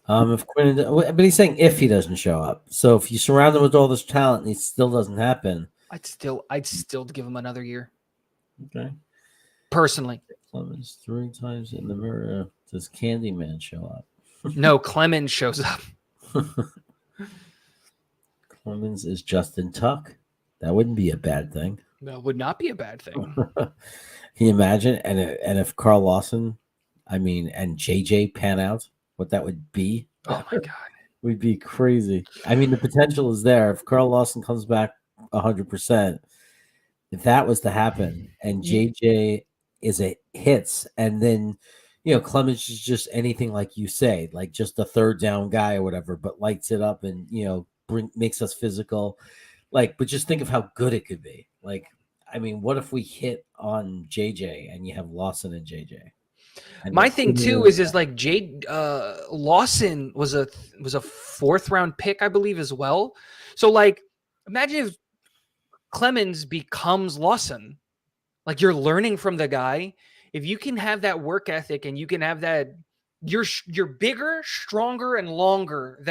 If Quinn, but he's saying if he doesn't show up. So if you surround him with all this talent and it still doesn't happen, I'd still give him another year. Okay. Personally. Clemons 3 times in the mirror. Does Candyman show up? No, Clemons shows up. Clemons is Justin Tuck. That wouldn't be a bad thing. That would not be a bad thing. Can you imagine? And if Carl Lawson, and JJ pan out, what that would be? Oh my God. Would be crazy. The potential is there. If Carl Lawson comes back 100%, if that was to happen, and JJ is a hits, and then Clemens is just anything like you say, like just a third down guy or whatever, but lights it up and makes us physical. But just think of how good it could be. What if we hit on JJ and you have Lawson and JJ? And my thing too is Lawson was a 4th round pick, I believe, as well. So imagine if Clemens becomes Lawson. You're learning from the guy. If you can have that work ethic and you can have that, you're bigger, stronger, and longer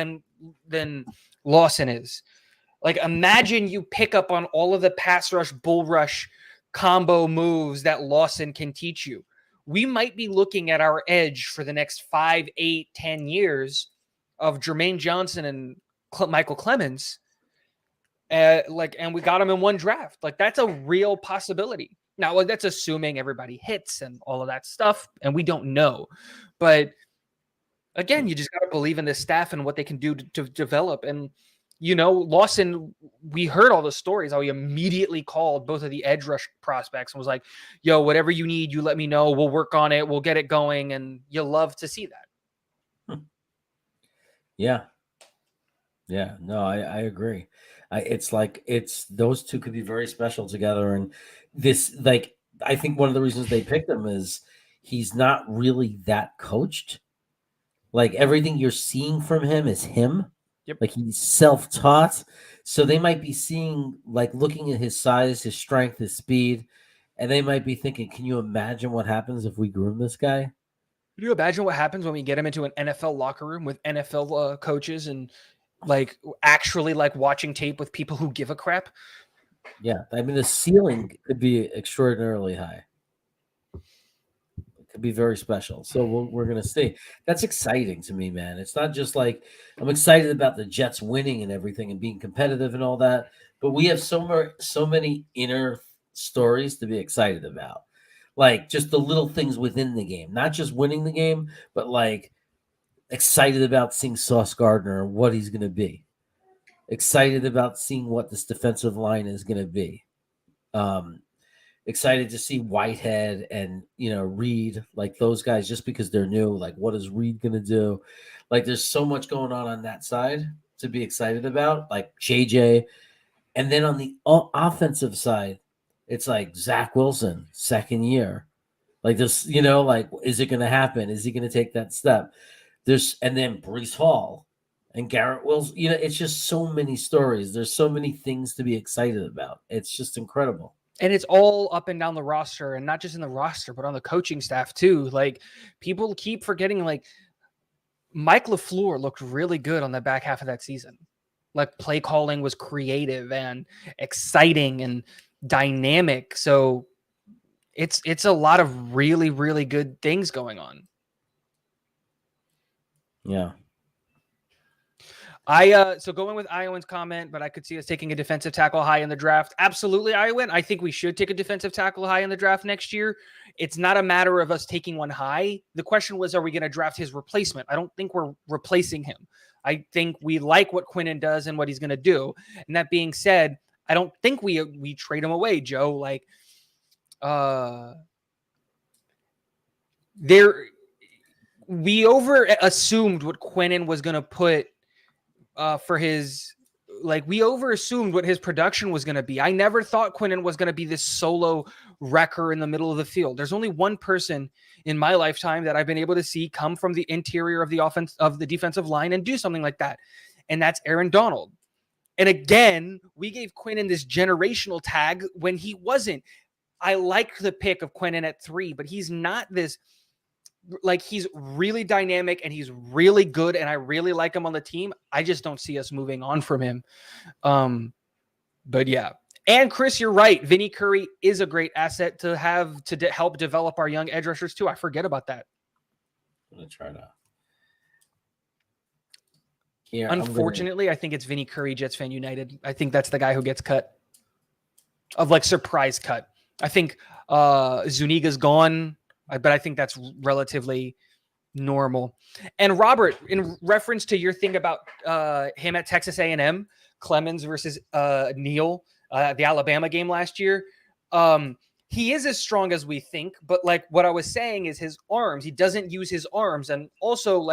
than Lawson is. Imagine you pick up on all of the pass rush, bull rush combo moves that Lawson can teach you. We might be looking at our edge for the next 5, 8, 10 years of Jermaine Johnson and Michael Clemens. And we got him in one draft. That's a real possibility. Now, that's assuming everybody hits and all of that stuff, and we don't know. But again, you just got to believe in this staff and what they can do to develop. And Lawson, we heard all the stories how he immediately called both of the edge rush prospects and was like, yo, whatever you need, you let me know. We'll work on it. We'll get it going. And you'll love to see that. Yeah. Yeah. No, I agree. It's those two could be very special together. And this, I think one of the reasons they picked him is he's not really that coached. Everything you're seeing from him is him. Yep. He's self-taught. So they might be seeing, looking at his size, his strength, his speed, and they might be thinking, can you imagine what happens if we groom this guy? Can you imagine what happens when we get him into an NFL locker room with NFL coaches and actually watching tape with people who give a crap? Yeah. The ceiling could be extraordinarily high. It could be very special. So we're going to see. That's exciting to me, man. It's not just I'm excited about the Jets winning and everything and being competitive and all that, but we have so many inner stories to be excited about. Just the little things within the game, not just winning the game, but excited about seeing Sauce Gardner and what he's going to be. Excited about seeing what this defensive line is going to be. Excited to see Whitehead and, Reed, those guys, just because they're new. What is Reed going to do? There's so much going on that side to be excited about, JJ. And then on the offensive side, it's Zach Wilson, 2nd year. This, is it going to happen? Is he going to take that step? And then Breece Hall and Garrett Wilson. It's just so many stories. There's so many things to be excited about. It's just incredible. And it's all up and down the roster, and not just in the roster, but on the coaching staff too. People keep forgetting, Mike LaFleur looked really good on the back half of that season. Play calling was creative and exciting and dynamic. So it's a lot of really, really good things going on. Yeah. So going with Iowan's comment, but I could see us taking a defensive tackle high in the draft. Absolutely, Iowan. I think we should take a defensive tackle high in the draft next year. It's not a matter of us taking one high. The question was, are we going to draft his replacement? I don't think we're replacing him. I think we like what Quinnen does and what he's going to do. And that being said, I don't think we trade him away, Joe. We over assumed what Quinnen was going to put for his we overassumed what his production was going to be. I never thought Quinnen was going to be this solo wrecker in the middle of the field. There's only one person in my lifetime that I've been able to see come from the interior of the defensive line and do something like that. And that's Aaron Donald. And again, we gave Quinnen this generational tag when he wasn't. I liked the pick of Quinnen at 3, but he's not this, he's really dynamic and he's really good. And I really like him on the team. I just don't see us moving on from him. But yeah. And Chris, you're right. Vinny Curry is a great asset to have to help develop our young edge rushers too. I forget about that. I'm going to try to. Here, unfortunately, I think it's Vinny Curry, Jets Fan United. I think that's the guy who gets cut. Of surprise cut. I think Zuniga's gone, but I think that's relatively normal. And Robert, in reference to your thing about him at Texas A&M, Clemons versus Neal, the Alabama game last year, he is as strong as we think. But what I was saying is his arms. He doesn't use his arms, and also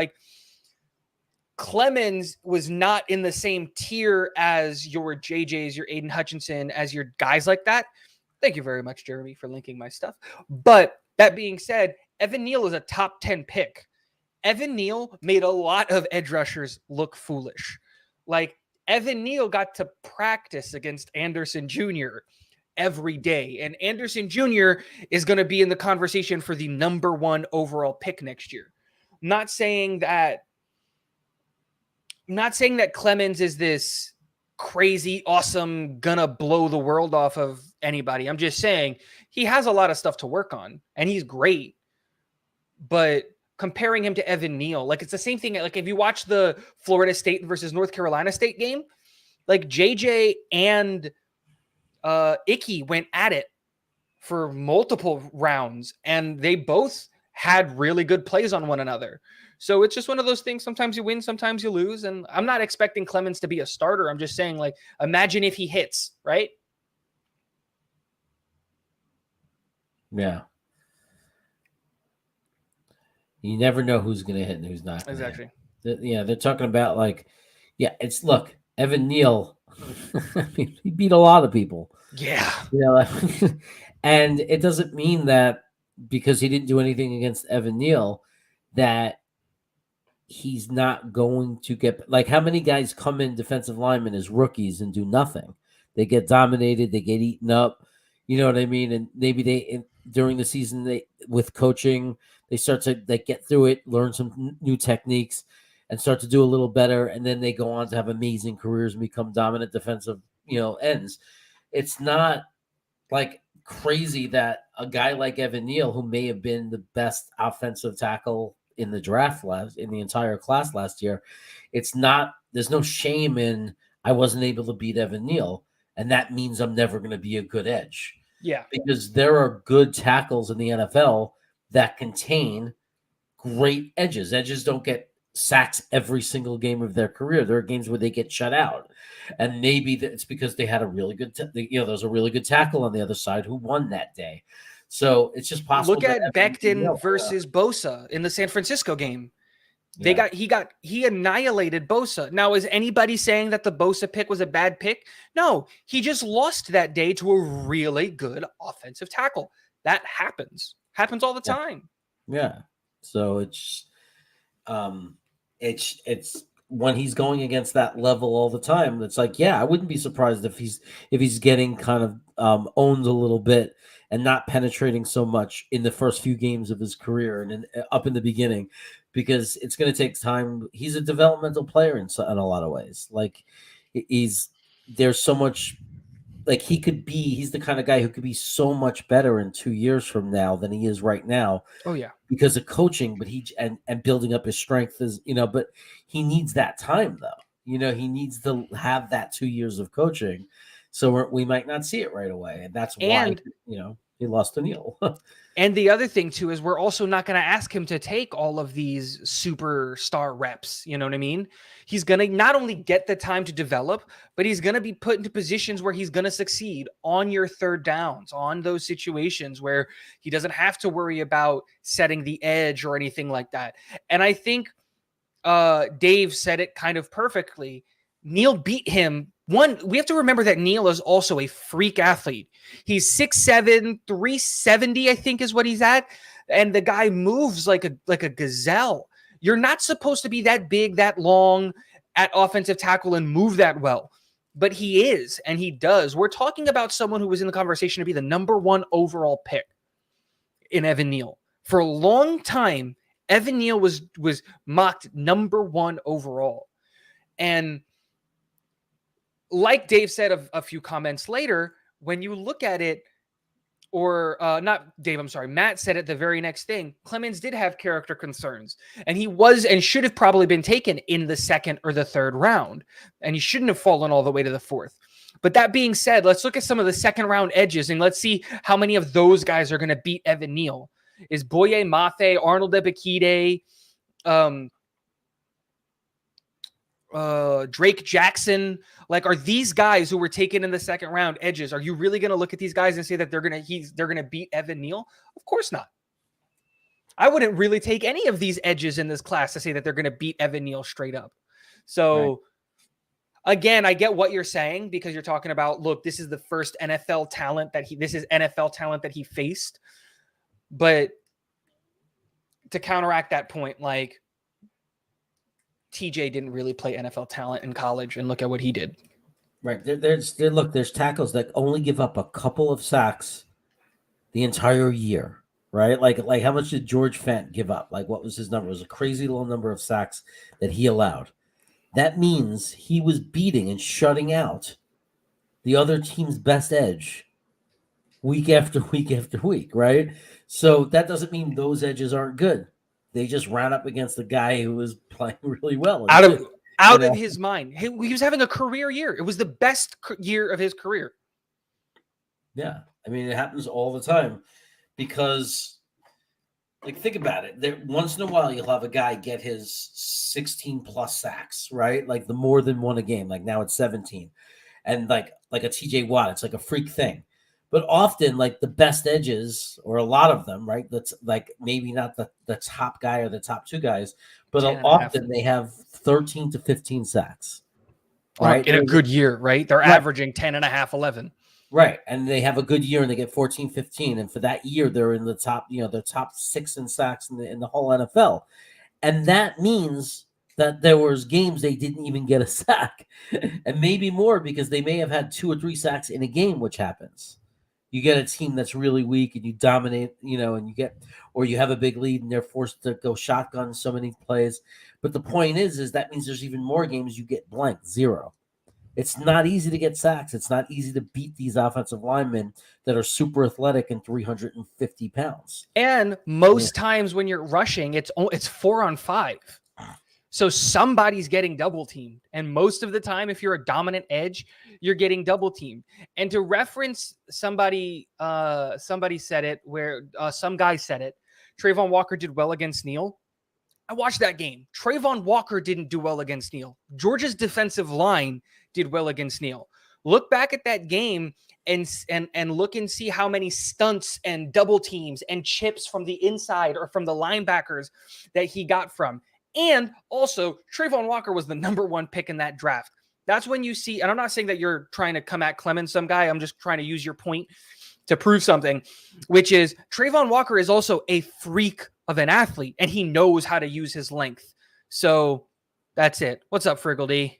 Clemons was not in the same tier as your JJs, your Aiden Hutchinson, as your guys like that. Thank you very much, Jeremy, for linking my stuff. But that being said, Evan Neal is a top 10 pick. Evan Neal made a lot of edge rushers look foolish. Evan Neal got to practice against Anderson Jr. every day. And Anderson Jr. is going to be in the conversation for the number 1 overall pick next year. Not saying that Clemons is this crazy, awesome, gonna blow the world off of anybody. I'm just saying he has a lot of stuff to work on and he's great. But comparing him to Evan Neal, it's the same thing. If you watch the Florida State versus North Carolina State game, JJ and Icky went at it for multiple rounds and they both had really good plays on one another. So it's just one of those things. Sometimes you win, sometimes you lose. And I'm not expecting Clemons to be a starter. I'm just saying, imagine if he hits, right? Yeah. You never know who's going to hit and who's not. Exactly. They're talking about look, Evan Neal, he beat a lot of people. Yeah. And it doesn't mean that because he didn't do anything against Evan Neal that he's not going to get how many guys come in defensive linemen as rookies and do nothing. They get dominated, they get eaten up. You know what I mean? And maybe during the season, with coaching, they start to get through it, learn some new techniques and start to do a little better. And then they go on to have amazing careers and become dominant defensive, ends. It's not crazy that a guy like Evan Neal, who may have been the best offensive tackle in the draft in the entire class last year, there's no shame in I wasn't able to beat Evan Neal, and that means I'm never going to be a good edge. Yeah. Because there are good tackles in the NFL that contain great edges. Edges don't get sacks every single game of their career. There are games where they get shut out. And maybe it's because they had a really good there was a really good tackle on the other side who won that day. So it's just possible. Look at Becton versus Bosa in the San Francisco game. He annihilated Bosa. Now, is anybody saying that the Bosa pick was a bad pick? No, he just lost that day to a really good offensive tackle. That happens all the time. Yeah. So it's when he's going against that level all the time. It's I wouldn't be surprised if he's getting kind of owned a little bit and not penetrating so much in the first few games of his career and up in the beginning, because it's going to take time. He's a developmental player in a lot of ways. There's so much, he's the kind of guy who could be so much better in 2 years from now than he is right now. Oh yeah. Because of coaching, but and building up his strength but he needs that time though. He needs to have that 2 years of coaching. So we might not see it right away. And that's why, he lost to Neal. And the other thing too, is we're also not going to ask him to take all of these superstar reps. You know what I mean? He's going to not only get the time to develop, but he's going to be put into positions where he's going to succeed on your third downs, on those situations where he doesn't have to worry about setting the edge or anything like that. And I think Dave said it kind of perfectly. Neal beat him. One, we have to remember that Neal is also a freak athlete. He's 6'7", 370, I think is what he's at. And the guy moves like a gazelle. You're not supposed to be that big, that long at offensive tackle and move that well. But he is, and he does. We're talking about someone who was in the conversation to be the number 1 overall pick in Evan Neal. For a long time, Evan Neal was mocked number 1 overall. And like Dave said a few comments later, when you look at it, or not Dave, I'm sorry, Matt said it the very next thing, Clemons did have character concerns, and he was and should have probably been taken in the 2nd or the 3rd round, and he shouldn't have fallen all the way to the 4th. But that being said, let's look at some of the 2nd round edges, and let's see how many of those guys are going to beat Evan Neal. Is Boye Mafe, Arnold Ebikide, Drake Jackson, like, are these guys who were taken in the 2nd round edges? Are you really going to look at these guys and say that they're going to beat Evan Neal? Of course not. I wouldn't really take any of these edges in this class to say that they're going to beat Evan Neal straight up. So again, I get what you're saying, because you're talking about, look, this is the first NFL talent that he faced. But to counteract that point, like, TJ didn't really play NFL talent in college, and look at what he did. Right. There's tackles that only give up a couple of sacks the entire year, right? Like how much did George Fent give up? Like, what was his number? It was a crazy low number of sacks that he allowed. That means he was beating and shutting out the other team's best edge week after week after week, right? So that doesn't mean those edges aren't good. They just ran up against the guy who was playing really well. Out of his mind. He was having a career year. It was the best year of his career. Yeah. I mean, it happens all the time because, like, think about it. Once in a while, you'll have a guy get his 16-plus sacks, right? Like, the more than one a game. Like, now it's 17. And, like a TJ Watt, it's like a freak thing. But often, like, the best edges, or a lot of them, right? That's like maybe not the top guy or the top 2 guys, but often they have 13 to 15 sacks, right? In a good year, right? They're averaging 10.5, 11. Right. And they have a good year and they get 14, 15. And for that year, they're in the top, they're top 6 in sacks in the whole NFL. And that means that there was games they didn't even get a sack, and maybe more, because they may have had 2 or 3 sacks in a game, which happens. You get a team that's really weak and you dominate, and you have a big lead and they're forced to go shotgun so many plays. But the point is that means there's even more games you get blank, 0. It's not easy to get sacks. It's not easy to beat these offensive linemen that are super athletic and 350 pounds. And most times when you're rushing, it's 4-on-5. So somebody's getting double teamed. And most of the time, if you're a dominant edge, you're getting double teamed. And to reference somebody said it where some guy said it, Trayvon Walker did well against Neal. I watched that game. Trayvon Walker didn't do well against Neal. Georgia's defensive line did well against Neal. Look back at that game and look and see how many stunts and double teams and chips from the inside or from the linebackers that he got from. And also, Trayvon Walker was the number 1 pick in that draft. That's when you see, and I'm not saying that you're trying to come at Clemons, some guy. I'm just trying to use your point to prove something, which is Trayvon Walker is also a freak of an athlete, and he knows how to use his length. So that's it. What's up, Friggle D?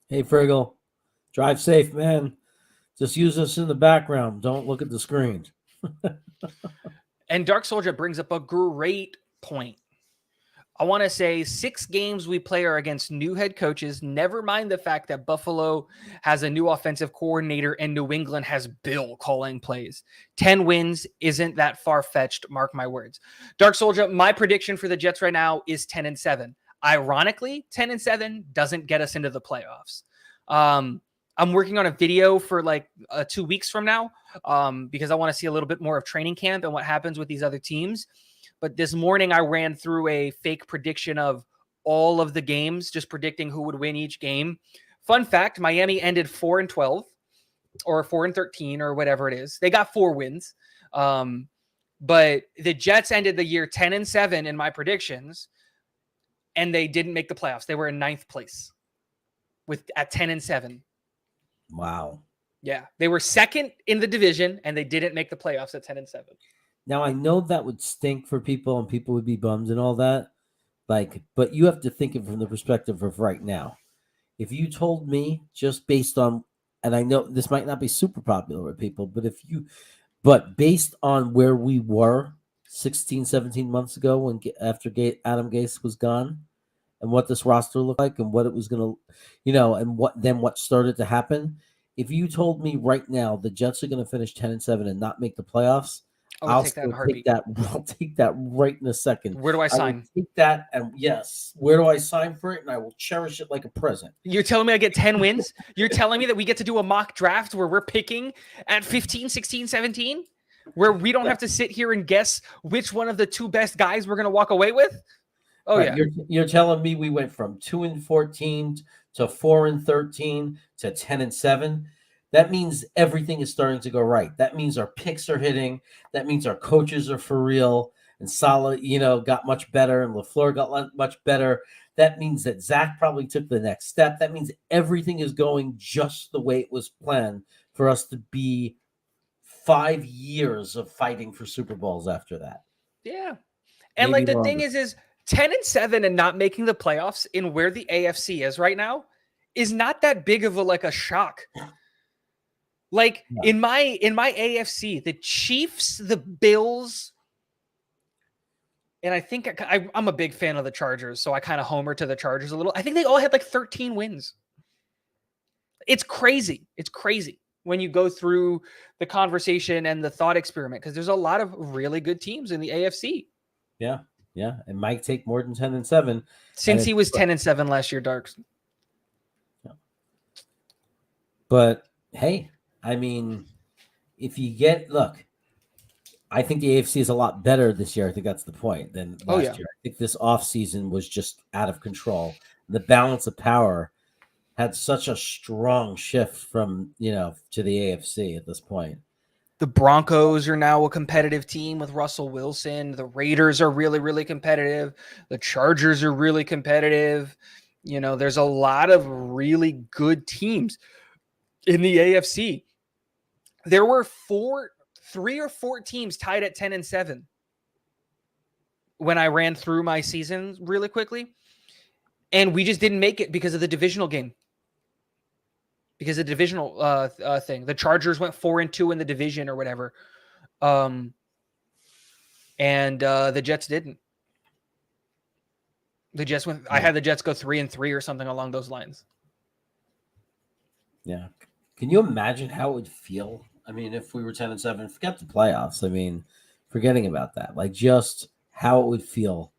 Hey, Friggle. Drive safe, man. Just use us in the background. Don't look at the screen. And Dark Soldier brings up a great point. I want to say 6 games we play are against new head coaches. Never mind the fact that Buffalo has a new offensive coordinator and New England has Bill calling plays. 10 wins isn't that far-fetched, mark my words. Dark Soldier, my prediction for the Jets right now is 10-7. Ironically, 10-7 doesn't get us into the playoffs. I'm working on a video for like 2 weeks from now because I want to see a little bit more of training camp and what happens with these other teams. But this morning I ran through a fake prediction of all of the games, just predicting who would win each game. Fun fact, Miami ended 4-12 or 4-13 or whatever it is. They got 4 wins. But the Jets ended the year 10-7 in my predictions, and they didn't make the playoffs. They were in 9th place. at 10-7. Wow. Yeah, they were second in the division, and they didn't make the playoffs at 10-7. Now, I know that would stink for people, and people would be bummed and all that. But you have to think it from the perspective of right now. If you told me just based on, and I know this might not be super popular with people, but based on where we were 16, 17 months ago after Adam Gase was gone, and what this roster looked like, and what it was going to, and what started to happen. If you told me right now the Jets are going to finish 10-7 and not make the playoffs, I'll take that in a heartbeat. I'll take that right in a second. Where do I sign? Take that, and yes, where do I sign for it? And I will cherish it like a present. You're telling me I get 10 wins? You're telling me that we get to do a mock draft where we're picking at 15, 16, 17? Where we don't have to sit here and guess which one of the two best guys we're going to walk away with? Oh, right, yeah. You're telling me we went from 2-14 to 4-13 to 10-7. That means everything is starting to go right. That means our picks are hitting. That means our coaches are for real. And Saleh, got much better. And LaFleur got much better. That means that Zach probably took the next step. That means everything is going just the way it was planned for us to be 5 years of fighting for Super Bowls after that. Yeah. And Maybe the longer. thing is 10-7 and not making the playoffs in where the AFC is right now is not that big of a shock. In my AFC, the Chiefs, the Bills, and I think I'm a big fan of the Chargers, so I kind of homer to the Chargers a little. I think they all had 13 wins. It's crazy. It's crazy when you go through the conversation and the thought experiment, because there's a lot of really good teams in the AFC. Yeah. Yeah. It might take more than 10-7. Since he was 10-7 last year, Darks. Yeah. But hey, I mean, if you look, I think the AFC is a lot better this year. I think that's the point than last year. I think this offseason was just out of control. The balance of power had such a strong shift from, to the AFC at this point. The Broncos are now a competitive team with Russell Wilson. The Raiders are really, really competitive. The Chargers are really competitive. There's a lot of really good teams in the AFC. There were 3 or 4 teams tied at 10-7 when I ran through my season really quickly. And we just didn't make it because of the divisional game. Because of the divisional thing. The Chargers went 4-2 in the division or whatever. And the Jets didn't. The Jets went. I had the Jets go 3-3 or something along those lines. Yeah. Can you imagine how it would feel? I mean, if we were 10-7, forget the playoffs. I mean, forgetting about that, just how it would feel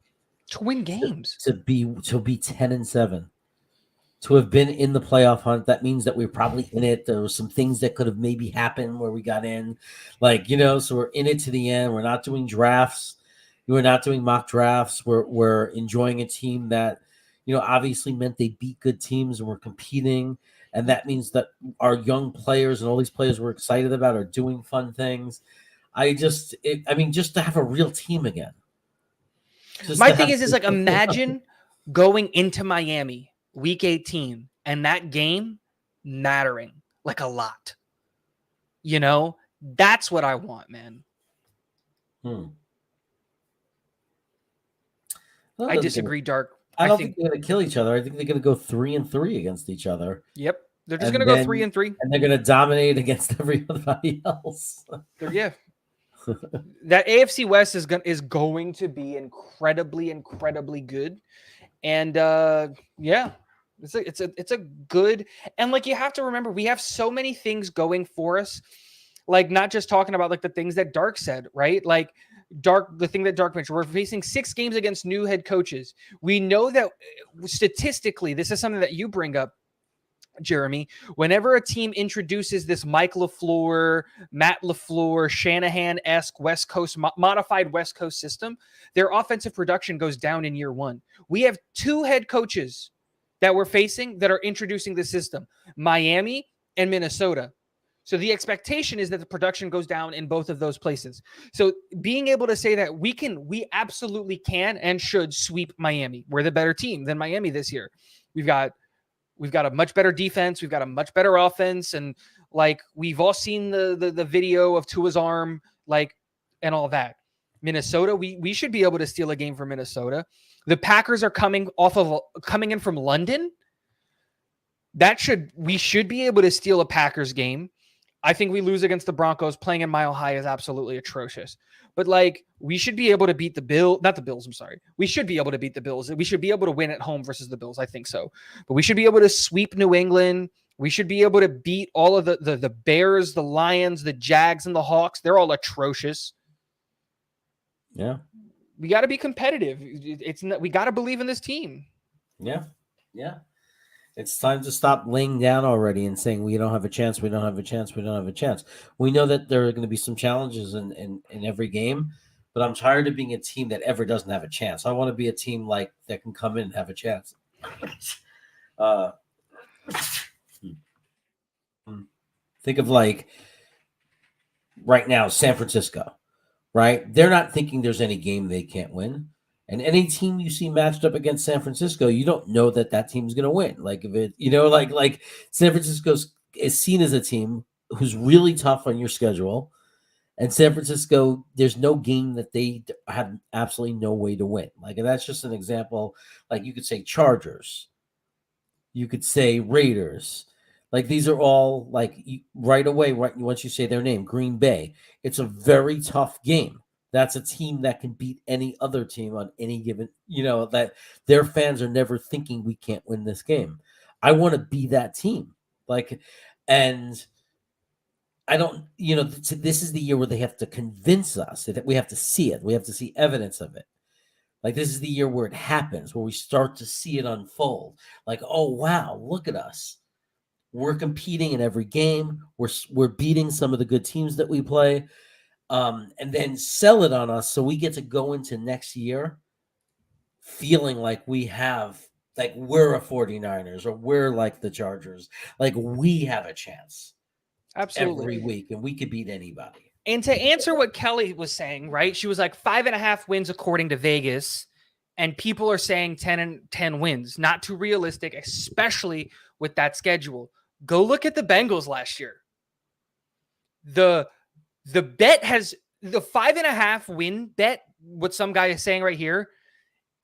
to win games, to be 10-7, to have been in the playoff hunt. That means that we're probably in it. There were some things that could have maybe happened where we got in, so we're in it to the end. We're not doing drafts. We're not doing mock drafts. We're enjoying a team that, obviously meant they beat good teams and we're competing. And that means that our young players and all these players we're excited about are doing fun things. Just to have a real team again. My thing is imagine going into Miami week 18 and that game mattering a lot. That's what I want, man. Well, I disagree, Dark. I don't think they're going to kill each other. I think they're going to go 3-3 against each other. Yep. They're just going to go 3-3. And they're going to dominate against everybody else. Yeah. That AFC West is going to be incredibly, incredibly good. And it's a good, and you have to remember, we have so many things going for us. Not just talking about the things that Dark said, right? The thing that Dark mentioned, we're facing 6 games against new head coaches. We know that statistically, this is something that you bring up, Jeremy. Whenever a team introduces this Mike LaFleur, Matt LaFleur, Shanahan-esque West Coast, modified West Coast system, their offensive production goes down in year 1. We have 2 head coaches that we're facing that are introducing the system, Miami and Minnesota. So the expectation is that the production goes down in both of those places. So being able to say that we absolutely can and should sweep Miami. We're the better team than Miami this year. We've got We've got a much better defense. We've got a much better offense. And like, we've all seen the video of Tua's arm, like, and all that. Minnesota, we should be able to steal a game from Minnesota. The Packers are coming in from London. We should be able to steal a Packers game. I think we lose against the Broncos. Playing in Mile High is absolutely atrocious. But like, we should be able to beat not the Bills. I'm sorry. We should be able to beat the Bills. We should be able to win at home versus the Bills. I think so. But we should be able to sweep New England. We should be able to beat all of the Bears, the Lions, the Jags, and the Hawks. They're all atrocious. Yeah. We got to be competitive. We got to believe in this team. Yeah. Yeah. It's time to stop laying down already and saying we don't have a chance. We don't have a chance. We don't have a chance. We know that there are going to be some challenges in every game, but I'm tired of being a team that ever doesn't have a chance. I want to be a team like that can come in and have a chance. Think of like right now, San Francisco, right? They're not thinking there's any game they can't win. And any team you see matched up against San Francisco, you don't know that team's going to win. Like if it, like San Francisco is seen as a team who's really tough on your schedule. And San Francisco, there's no game that they have absolutely no way to win. Like, and that's just an example. Like you could say Chargers, you could say Raiders. Like these are all like right away, right once you say their name, Green Bay. It's a very tough game. That's a team that can beat any other team on any given, that their fans are never thinking we can't win this game. I want to be that team. And I don't, this is the year where they have to convince us that we have to see it. We have to see evidence of it. Like this is the year where it happens, where we start to see it unfold. Like, oh, wow, look at us. We're competing in every game. We're beating some of the good teams that we play. And then sell it on us so we get to go into next year feeling like we're a 49ers or we're like the Chargers. Like we have a chance. Absolutely. Every week, and we could beat anybody. And to answer what Kelly was saying, right? She was like 5.5 wins according to Vegas, and people are saying 10 wins. Not too realistic, especially with that schedule. Go look at the Bengals last year. The bet has the 5.5 win bet, what some guy is saying right here,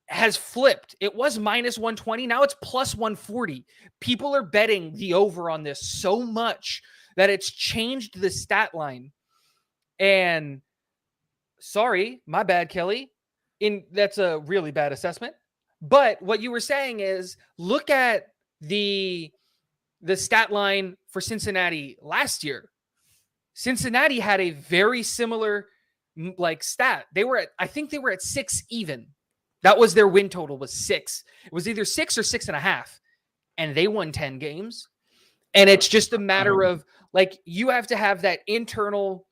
has flipped. It was minus 120. Now it's plus 140. People are betting the over on this so much that it's changed the stat line. And sorry, my bad, Kelly. That's a really bad assessment. But what you were saying is look at the stat line for Cincinnati last year. Cincinnati had a very similar stat. I think they were at 6 even. That was their win total, was 6. It was either 6 or 6.5. And they won 10 games. And it's just a matter of you have to have that internal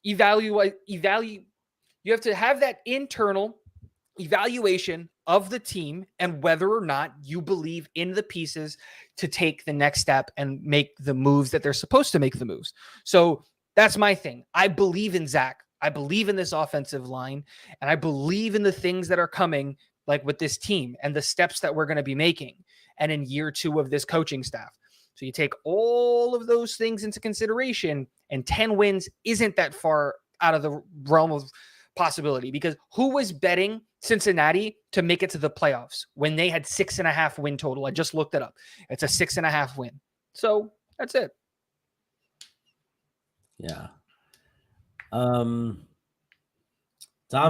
you have to have that internal evaluation of the team and whether or not you believe in the pieces to take the next step and make the moves that they're supposed to make the moves. So that's my thing. I believe in Zach. I believe in this offensive line, and I believe in the things that are coming, like with this team and the steps that we're going to be making and in year 2 of this coaching staff. So you take all of those things into consideration, and 10 wins isn't that far out of the realm of possibility, because who was betting Cincinnati to make it to the playoffs when they had 6.5 win total? I just looked it up. It's a 6.5 win. So that's it. Yeah. Dom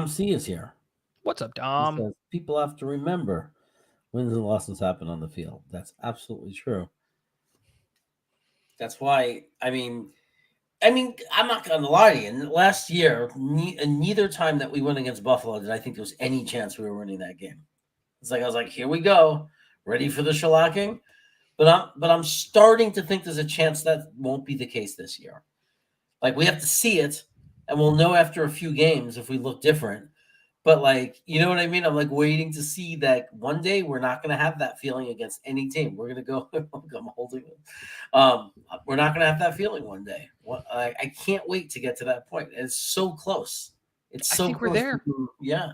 C is here. What's up, Dom? He says, people have to remember wins and losses happen on the field. That's absolutely true. That's why, I mean, I'm not going to lie to you. Last year, neither time that we went against Buffalo did I think there was any chance we were winning that game. I was like, here we go, ready for the shellacking. But I'm starting to think there's a chance that won't be the case this year. Like, we have to see it, and we'll know after a few games if we look different. But, you know what I mean? I'm, waiting to see that one day we're not going to have that feeling against any team. We're going to go – I'm holding it. We're not going to have that feeling one day. I can't wait to get to that point. It's so close. It's so I think close. we're there. Yeah.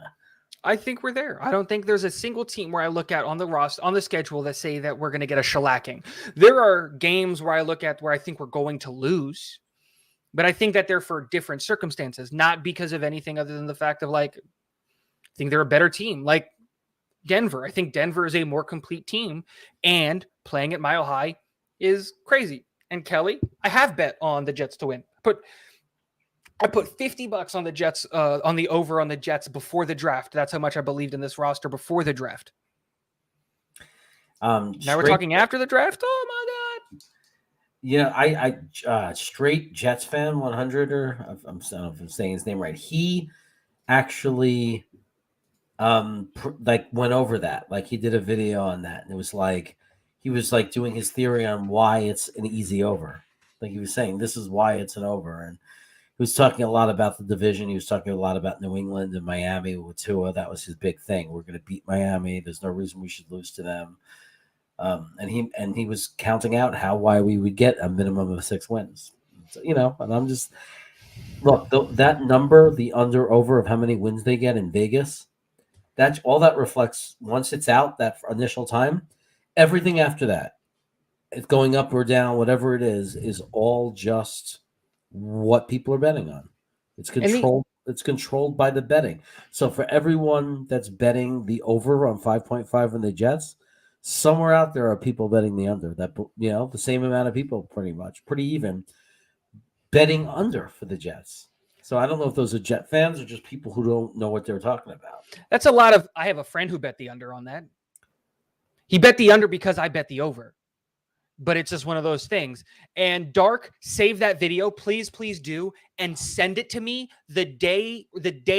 I think we're there. I don't think there's a single team where I look at on the roster, on the schedule that say that we're going to get a shellacking. There are games where I look at where I think we're going to lose, but I think that they're for different circumstances, not because of anything other than the fact of like, I think they're a better team. Like Denver. I think Denver is a more complete team, and playing at Mile High is crazy. And Kelly, I have bet on the Jets to win. I put $50 on the Jets, on the over on the Jets before the draft. That's how much I believed in this roster before the draft. Now we're talking after the draft. Oh my God. Yeah, I straight Jets fan 100 or I don't know if I'm saying his name right. He actually like went over that. Like he did a video on that, and it was like he was like doing his theory on why it's an easy over. Like he was saying, this is why it's an over, and he was talking a lot about the division. He was talking a lot about New England and Miami with Tua. That was his big thing. We're going to beat Miami. There's no reason we should lose to them. And he was counting out why we would get a minimum of 6 wins. So, and I'm just look that number, the under over of how many wins they get in Vegas. That's all that reflects once it's out that initial time. Everything after that, it's going up or down, whatever it is all just what people are betting on. It's controlled. It's controlled by the betting. So for everyone that's betting the over on 5.5 in the Jets, somewhere out there are people betting the under. That the same amount of people, pretty even, betting under for the Jets. So I don't know if those are Jet fans or just people who don't know what they're talking about. That's a lot of. I have a friend who bet the under on that. He bet the under because I bet the over. But it's just one of those things. And Dark, save that video, please do, and send it to me the day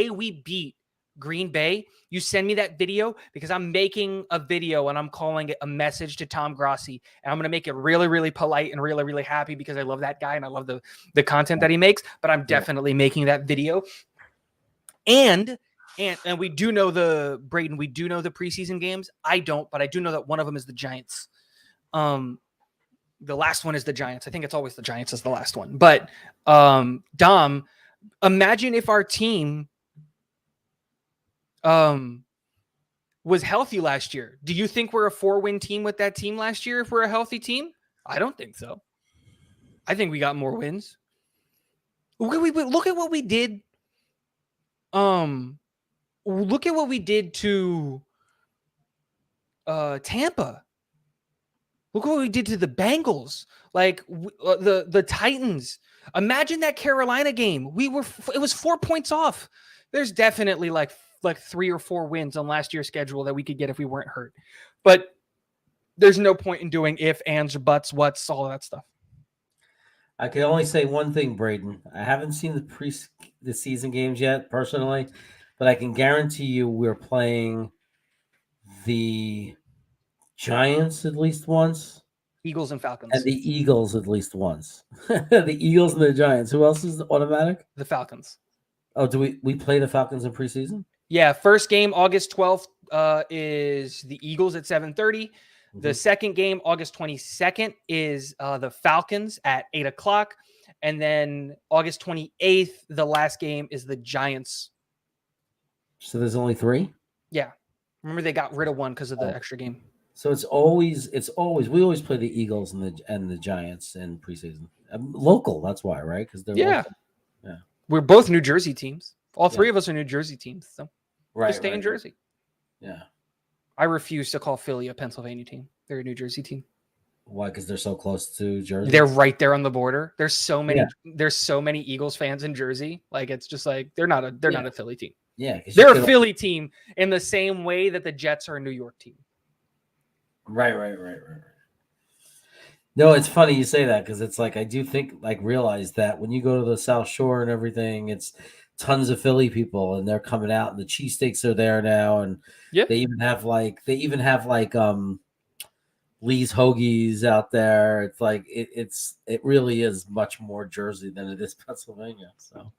we beat Green Bay. You send me that video because I'm making a video and I'm calling it a message to Tom Grossi. And I'm going to make it really, really polite and really, really happy because I love that guy and I love the content that he makes. But I'm definitely making that video. And we do know Braden, we do know the preseason games. I don't, but I do know that one of them is the Giants. The last one is the Giants. I think it's always the Giants as the last one. But Dom, imagine if our team was healthy last year. Do you think we're a 4-win team with that team last year if we're a healthy team? I don't think so. I think we got more wins. Look at what we did. Look at what we did to Tampa. Look what we did to the Bengals, like the Titans. Imagine that Carolina game. It was 4 points off. There's definitely like 3 or 4 wins on last year's schedule that we could get if we weren't hurt. But there's no point in doing if, ands, or buts, what's, all of that stuff. I can only say one thing, Braden. I haven't seen the season games yet, personally, but I can guarantee you we're playing the Giants at least once. Eagles and Falcons. And the Eagles at least once. The Eagles and the Giants. Who else is automatic? The Falcons. Oh, do we play the Falcons in preseason? Yeah, first game, August 12th, is the Eagles at 7:30. Mm-hmm. The second game, August 22nd, is the Falcons at 8 o'clock. And then August 28th, the last game is the Giants. So there's only 3? Yeah. Remember, they got rid of one because of the extra game. So we always play the Eagles and the Giants in preseason. Local, that's why, right? Because they're local. Yeah. We're both New Jersey teams. All 3 of us are New Jersey teams, so just stay in Jersey. Yeah. I refuse to call Philly a Pennsylvania team. They're a New Jersey team. Why? Because they're so close to Jersey. They're right there on the border. There's so many. Yeah. There's so many Eagles fans in Jersey. Like it's just like they're not a Philly team. Yeah, they're a Philly team in the same way that the Jets are a New York team. Right. No, it's funny you say that because it's like I do think realize that when you go to the South Shore and everything, it's tons of Philly people and they're coming out and the cheesesteaks are there now and they even have Lee's Hoagies out there. It's like it really is much more Jersey than it is Pennsylvania. So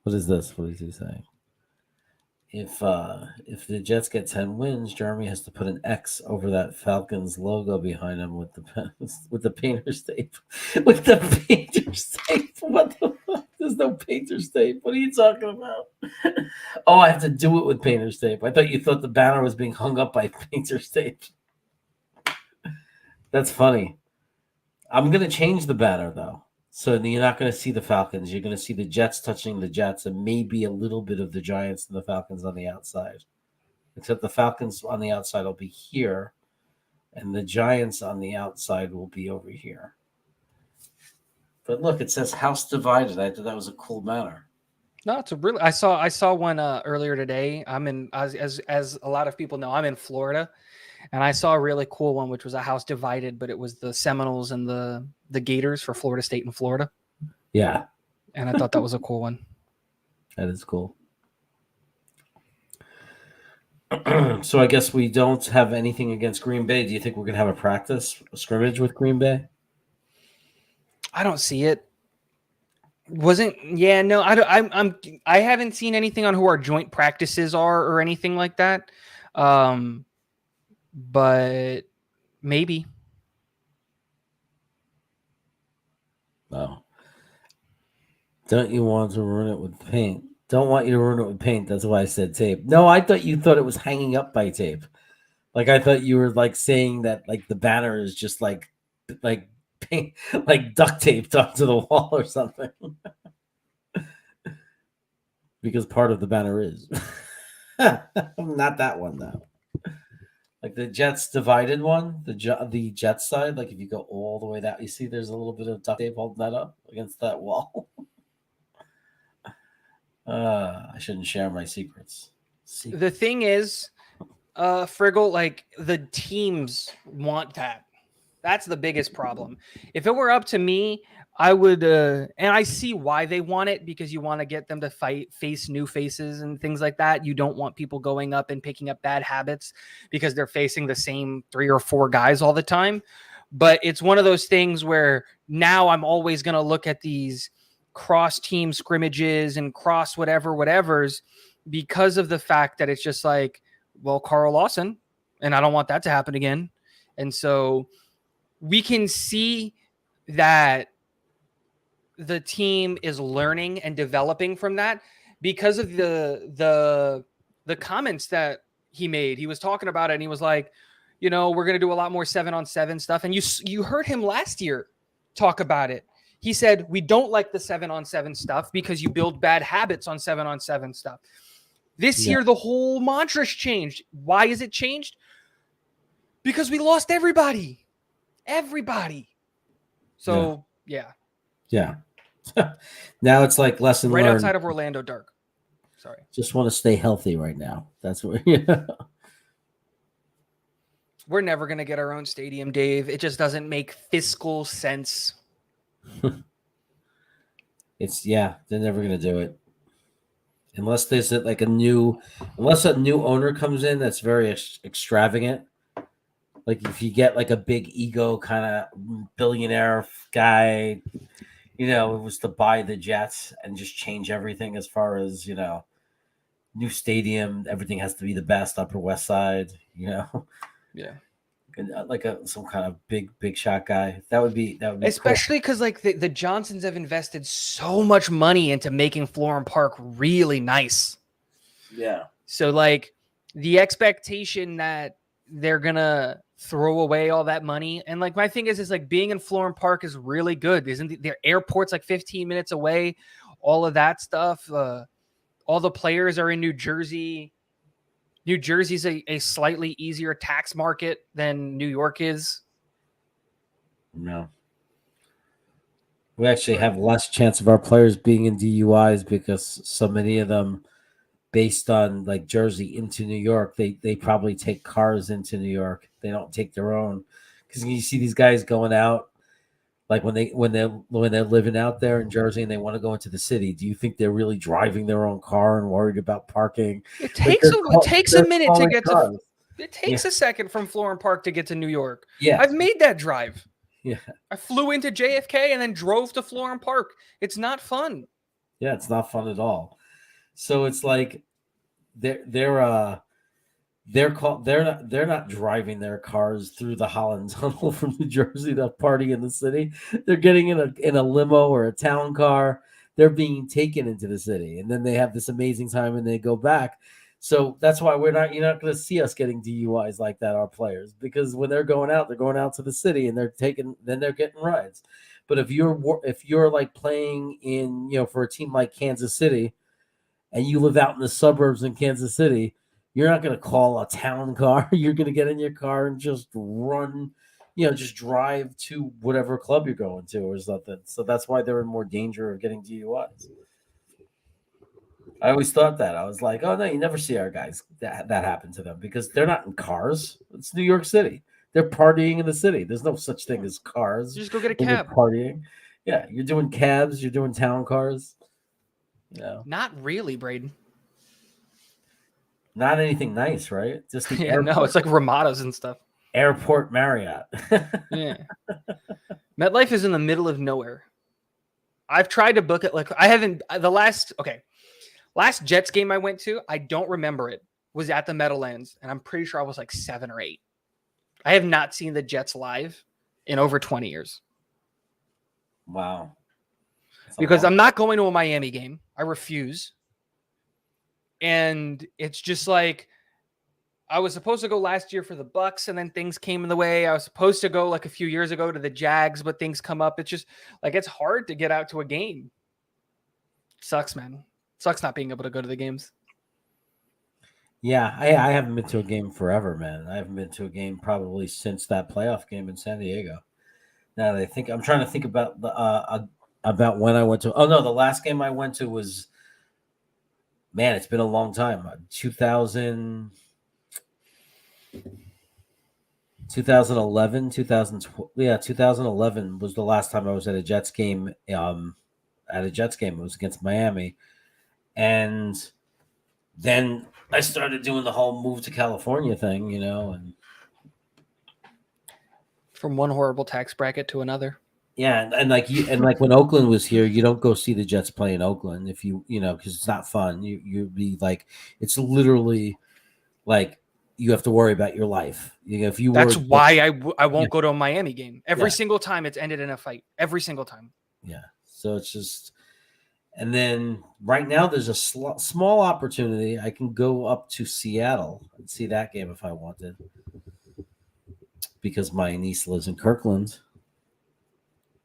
what is this? What is he saying? If the Jets get 10 wins, Jeremy has to put an X over that Falcons logo behind him with the painter's tape. With the painter's tape. What the fuck? There's no painter's tape. What are you talking about? Oh, I have to do it with painter's tape. I thought you thought the banner was being hung up by painter's tape. That's funny. I'm going to change the banner, though. So you're not going to see the Falcons. You're going to see the Jets touching the Jets and maybe a little bit of the Giants and the Falcons on the outside. Except the Falcons on the outside will be here, and the Giants on the outside will be over here. But look, it says House Divided. I thought that was a cool banner. No, it's a really. I saw one earlier today. I'm in as a lot of people know, I'm in Florida, and I saw a really cool one, which was a House Divided, but it was the Seminoles and the Gators for Florida State and Florida. Yeah, and I thought that was a cool one. That is cool. So I guess we don't have anything against Green Bay. Do you think we're going to have a scrimmage with Green Bay? I don't see it. I haven't seen anything on who our joint practices are or anything like that. But maybe. No. Don't you want to ruin it with paint? Don't want you to ruin it with paint. That's why I said tape. No, I thought you thought it was hanging up by tape. Like I thought you were like saying that like the banner is just like paint, like duct taped onto the wall or something. Because part of the banner is. Not that one though. Like the Jets divided one, the Jets side. Like if you go all the way that you see, there's a little bit of duct tape holding that up against that wall. I shouldn't share my secrets. The thing is, Friggle, like the teams want that. That's the biggest problem. If it were up to me, I would, and I see why they want it, because you want to get them to face new faces and things like that. You don't want people going up and picking up bad habits because they're facing the same 3 or 4 guys all the time. But it's one of those things where now I'm always going to look at these cross team scrimmages and cross whatever's because of the fact that it's just like, well, Carl Lawson, and I don't want that to happen again. And so we can see that the team is learning and developing from that because of the comments that he made. He was talking about it and he was like, we're going to do a lot more 7-on-7 stuff. And you heard him last year talk about it. He said, we don't like the 7-on-7 stuff because you build bad habits on 7-on-7 stuff. This year, the whole mantra's changed. Why is it changed? Because we lost everybody. So, yeah. Now it's like lesson right learned. Outside of Orlando Dark. Sorry. Just want to stay healthy right now. That's what. We're never going to get our own stadium, Dave. It just doesn't make fiscal sense. They're never going to do it. Unless there's like a new owner comes in that's very extravagant. Like if you get like a big ego kind of billionaire guy, it was to buy the Jets and just change everything as far as, new stadium, everything has to be the best, Upper West Side, Yeah. Like some kind of big shot guy. That would be especially because cool. Like the Johnsons have invested so much money into making Florham Park really nice. Yeah. So like the expectation that they're gonna throw away all that money, and like my thing is like being in Florham Park is really good. Isn't their airport's like 15 minutes away? All of that stuff. All the players are in New Jersey. New Jersey's a slightly easier tax market than New York is. No. We actually have less chance of our players being in DUIs because so many of them, based on like Jersey into New York, they probably take cars into New York. They don't take their own. Because you see these guys going out, like when they're living out there in Jersey and they want to go into the city, do you think they're really driving their own car and worried about parking? It takes a minute to get to. It takes a second from Florham Park to get to New York. Yeah, I've made that drive. Yeah, I flew into JFK and then drove to Florham Park. It's not fun. Yeah, it's not fun at all. So it's like they're not driving their cars through the Holland Tunnel from New Jersey to party in the city. They're getting in a limo or a town car. they're being taken into the city, and then they have this amazing time and they go back. So that's why you're not going to see us getting DUIs like that, our players, because when they're going out to the city and they're getting rides. But if you're like playing in, for a team like Kansas City and you live out in the suburbs in Kansas City, you're not going to call a town car. You're going to get in your car and just run, just drive to whatever club you're going to or something. So that's why they're in more danger of getting DUIs. I always thought that. I was like, oh, no, you never see our guys that happen to them because they're not in cars. It's New York City. They're partying in the city. There's no such thing as cars. You just go get a cab. Partying. Yeah, you're doing cabs. You're doing town cars. Not really, Braden. Not anything nice, right? Just the airport. No, it's like Ramadas and stuff. Airport Marriott. Yeah. MetLife is in the middle of nowhere. I've tried to book it. Like I haven't. Last Jets game I went to, I don't remember it, was at the Meadowlands, and I'm pretty sure I was like 7 or 8. I have not seen the Jets live in over 20 years. Wow. Because I'm not going to a Miami game. I refuse. And it's just like, I was supposed to go last year for the Bucks, and then things came in the way. I was supposed to go like a few years ago to the Jags, but things come up. It's just like, it's hard to get out to a game. Sucks, man. Sucks not being able to go to the games. Yeah, I haven't been to a game forever, man. I haven't been to a game probably since that playoff game in San Diego. Now that I think, I'm trying to think about about when I went to. Oh no, the last game I went to was, man, it's been a long time. 2011, 2012. Yeah, 2011 was the last time I was at a Jets game. It was against Miami, and then I started doing the whole move to California thing, and from one horrible tax bracket to another. Yeah, and like when Oakland was here, you don't go see the Jets play in Oakland if because it's not fun. You'd be like, it's literally like you have to worry about your life. If you that's why I won't go to a Miami game. Every single time it's ended in a fight. Every single time. Yeah, so it's just. And then right now there's a small opportunity. I can go up to Seattle and see that game if I wanted, because my niece lives in Kirkland.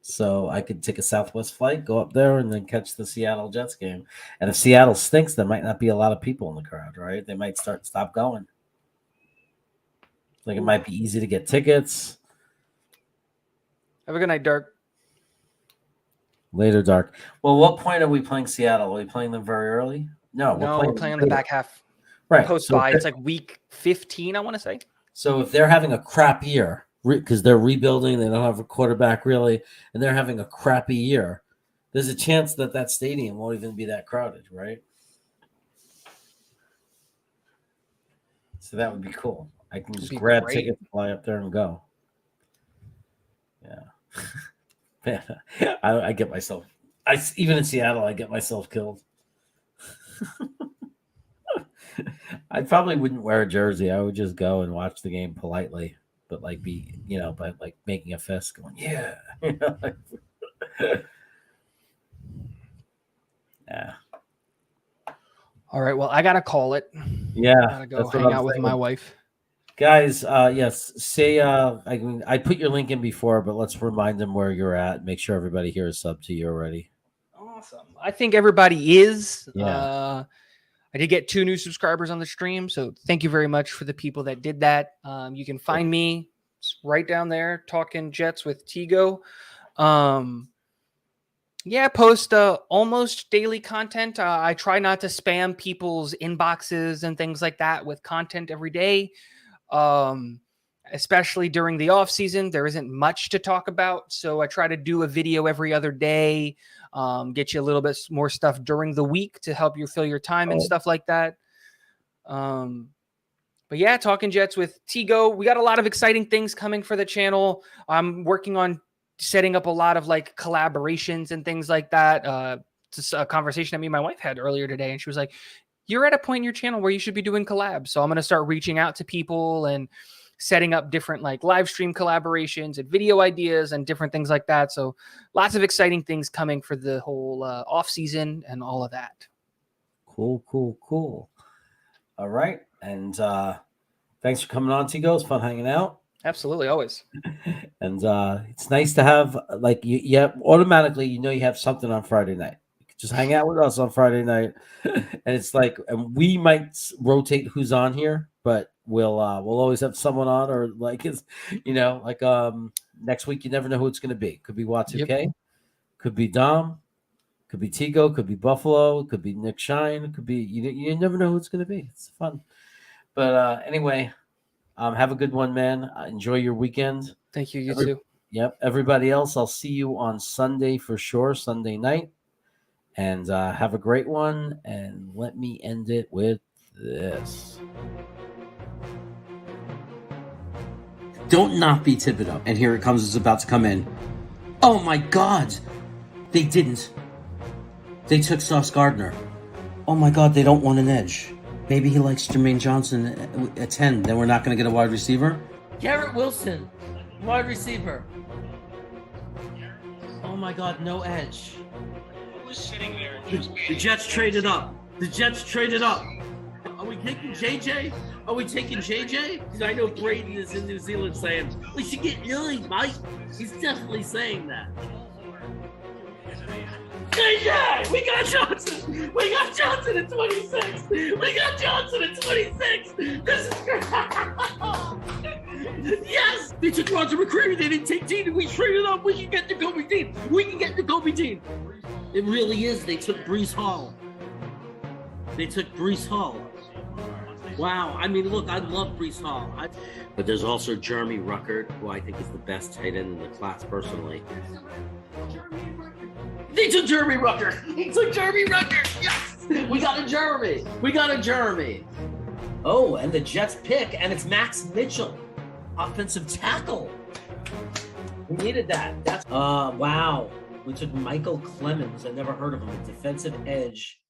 So I could take a Southwest flight, go up there, and then catch the Seattle Jets game. And if Seattle stinks, there might not be a lot of people in the crowd, right? They might stop going. Like it might be easy to get tickets. Have a good night, Dirk. Later, Dark. Well, what point are we playing Seattle? Are we playing them very early? No, we're playing in the back half. Right. Post-bye. It's like week 15, I want to say. So if they're having a crap year, because they're rebuilding, they don't have a quarterback really, and they're having a crappy year, there's a chance that stadium won't even be that crowded, right? So that would be cool. I can just grab tickets, fly up there, and go. Yeah. Man, I get myself. Even in Seattle, I get myself killed. I probably wouldn't wear a jersey. I would just go and watch the game politely, but like by like making a fist, going, yeah, yeah. All right. Well, I gotta call it. Yeah, I gotta go hang out with my wife. Guys, yes, say I put your link in before, but let's remind them where you're at. Make sure everybody here is sub to you already. Awesome. I think everybody is. Yeah. I did get 2 new subscribers on the stream, so thank you very much for the people that did that. You can find me right down there, Talking Jets with Tigo. Post almost daily content. I try not to spam people's inboxes and things like that with content every day. Especially during the off season, there isn't much to talk about. So I try to do a video every other day, get you a little bit more stuff during the week to help you fill your time and stuff like that. But yeah, Talking Jets with Tigo. We got a lot of exciting things coming for the channel. I'm working on setting up a lot of like collaborations and things like that. It's a conversation that me and my wife had earlier today. And she was like, you're at a point in your channel where you should be doing collabs. So I'm going to start reaching out to people and setting up different like live stream collaborations and video ideas and different things like that. So lots of exciting things coming for the whole off season and all of that. Cool. All right. And thanks for coming on, Tigo. It's fun hanging out. Absolutely. Always. And it's nice to have, like, you automatically, you have something on Friday night. You can just hang out with us on Friday night. And it's like, and we might rotate who's on here, but we'll always have someone on, or like, it's, next week, you never know who it's going to be. Could be Y2K, could be Dom, could be Tigo, could be Buffalo, could be Nick Shine, could be, you never know who it's going to be. It's fun. But anyway, have a good one, man. Enjoy your weekend. Thank you. You too. Yep. Everybody else, I'll see you on Sunday for sure, Sunday night. And have a great one. And let me end it with this. Don't not be Thibodeau. And here it comes. It's about to come in. Oh, my God. They didn't. They took Sauce Gardner. Oh, my God. They don't want an edge. Maybe he likes Jermaine Johnson at 10. Then we're not going to get a wide receiver? Garrett Wilson, wide receiver. Oh, my God. No edge. The Jets traded up. Are we taking JJ? Because I know Braden is in New Zealand saying, we should get Lily, Mike. He's definitely saying that. JJ! We got Johnson at 26! This is great! Yes! They took Roger McCreary, they didn't take Dean, and we traded up. We can get to Kobe Dean. It really is. They took Breece Hall. Wow. I mean, look, I love Breece Hall. But there's also Jeremy Ruckert, who I think is the best tight end in the class personally. They took Jeremy Ruckert. Yes! We got a Jeremy. Oh, and the Jets pick, and it's Max Mitchell, offensive tackle. We needed that. Wow. We took Michael Clemons. I never heard of him. A defensive edge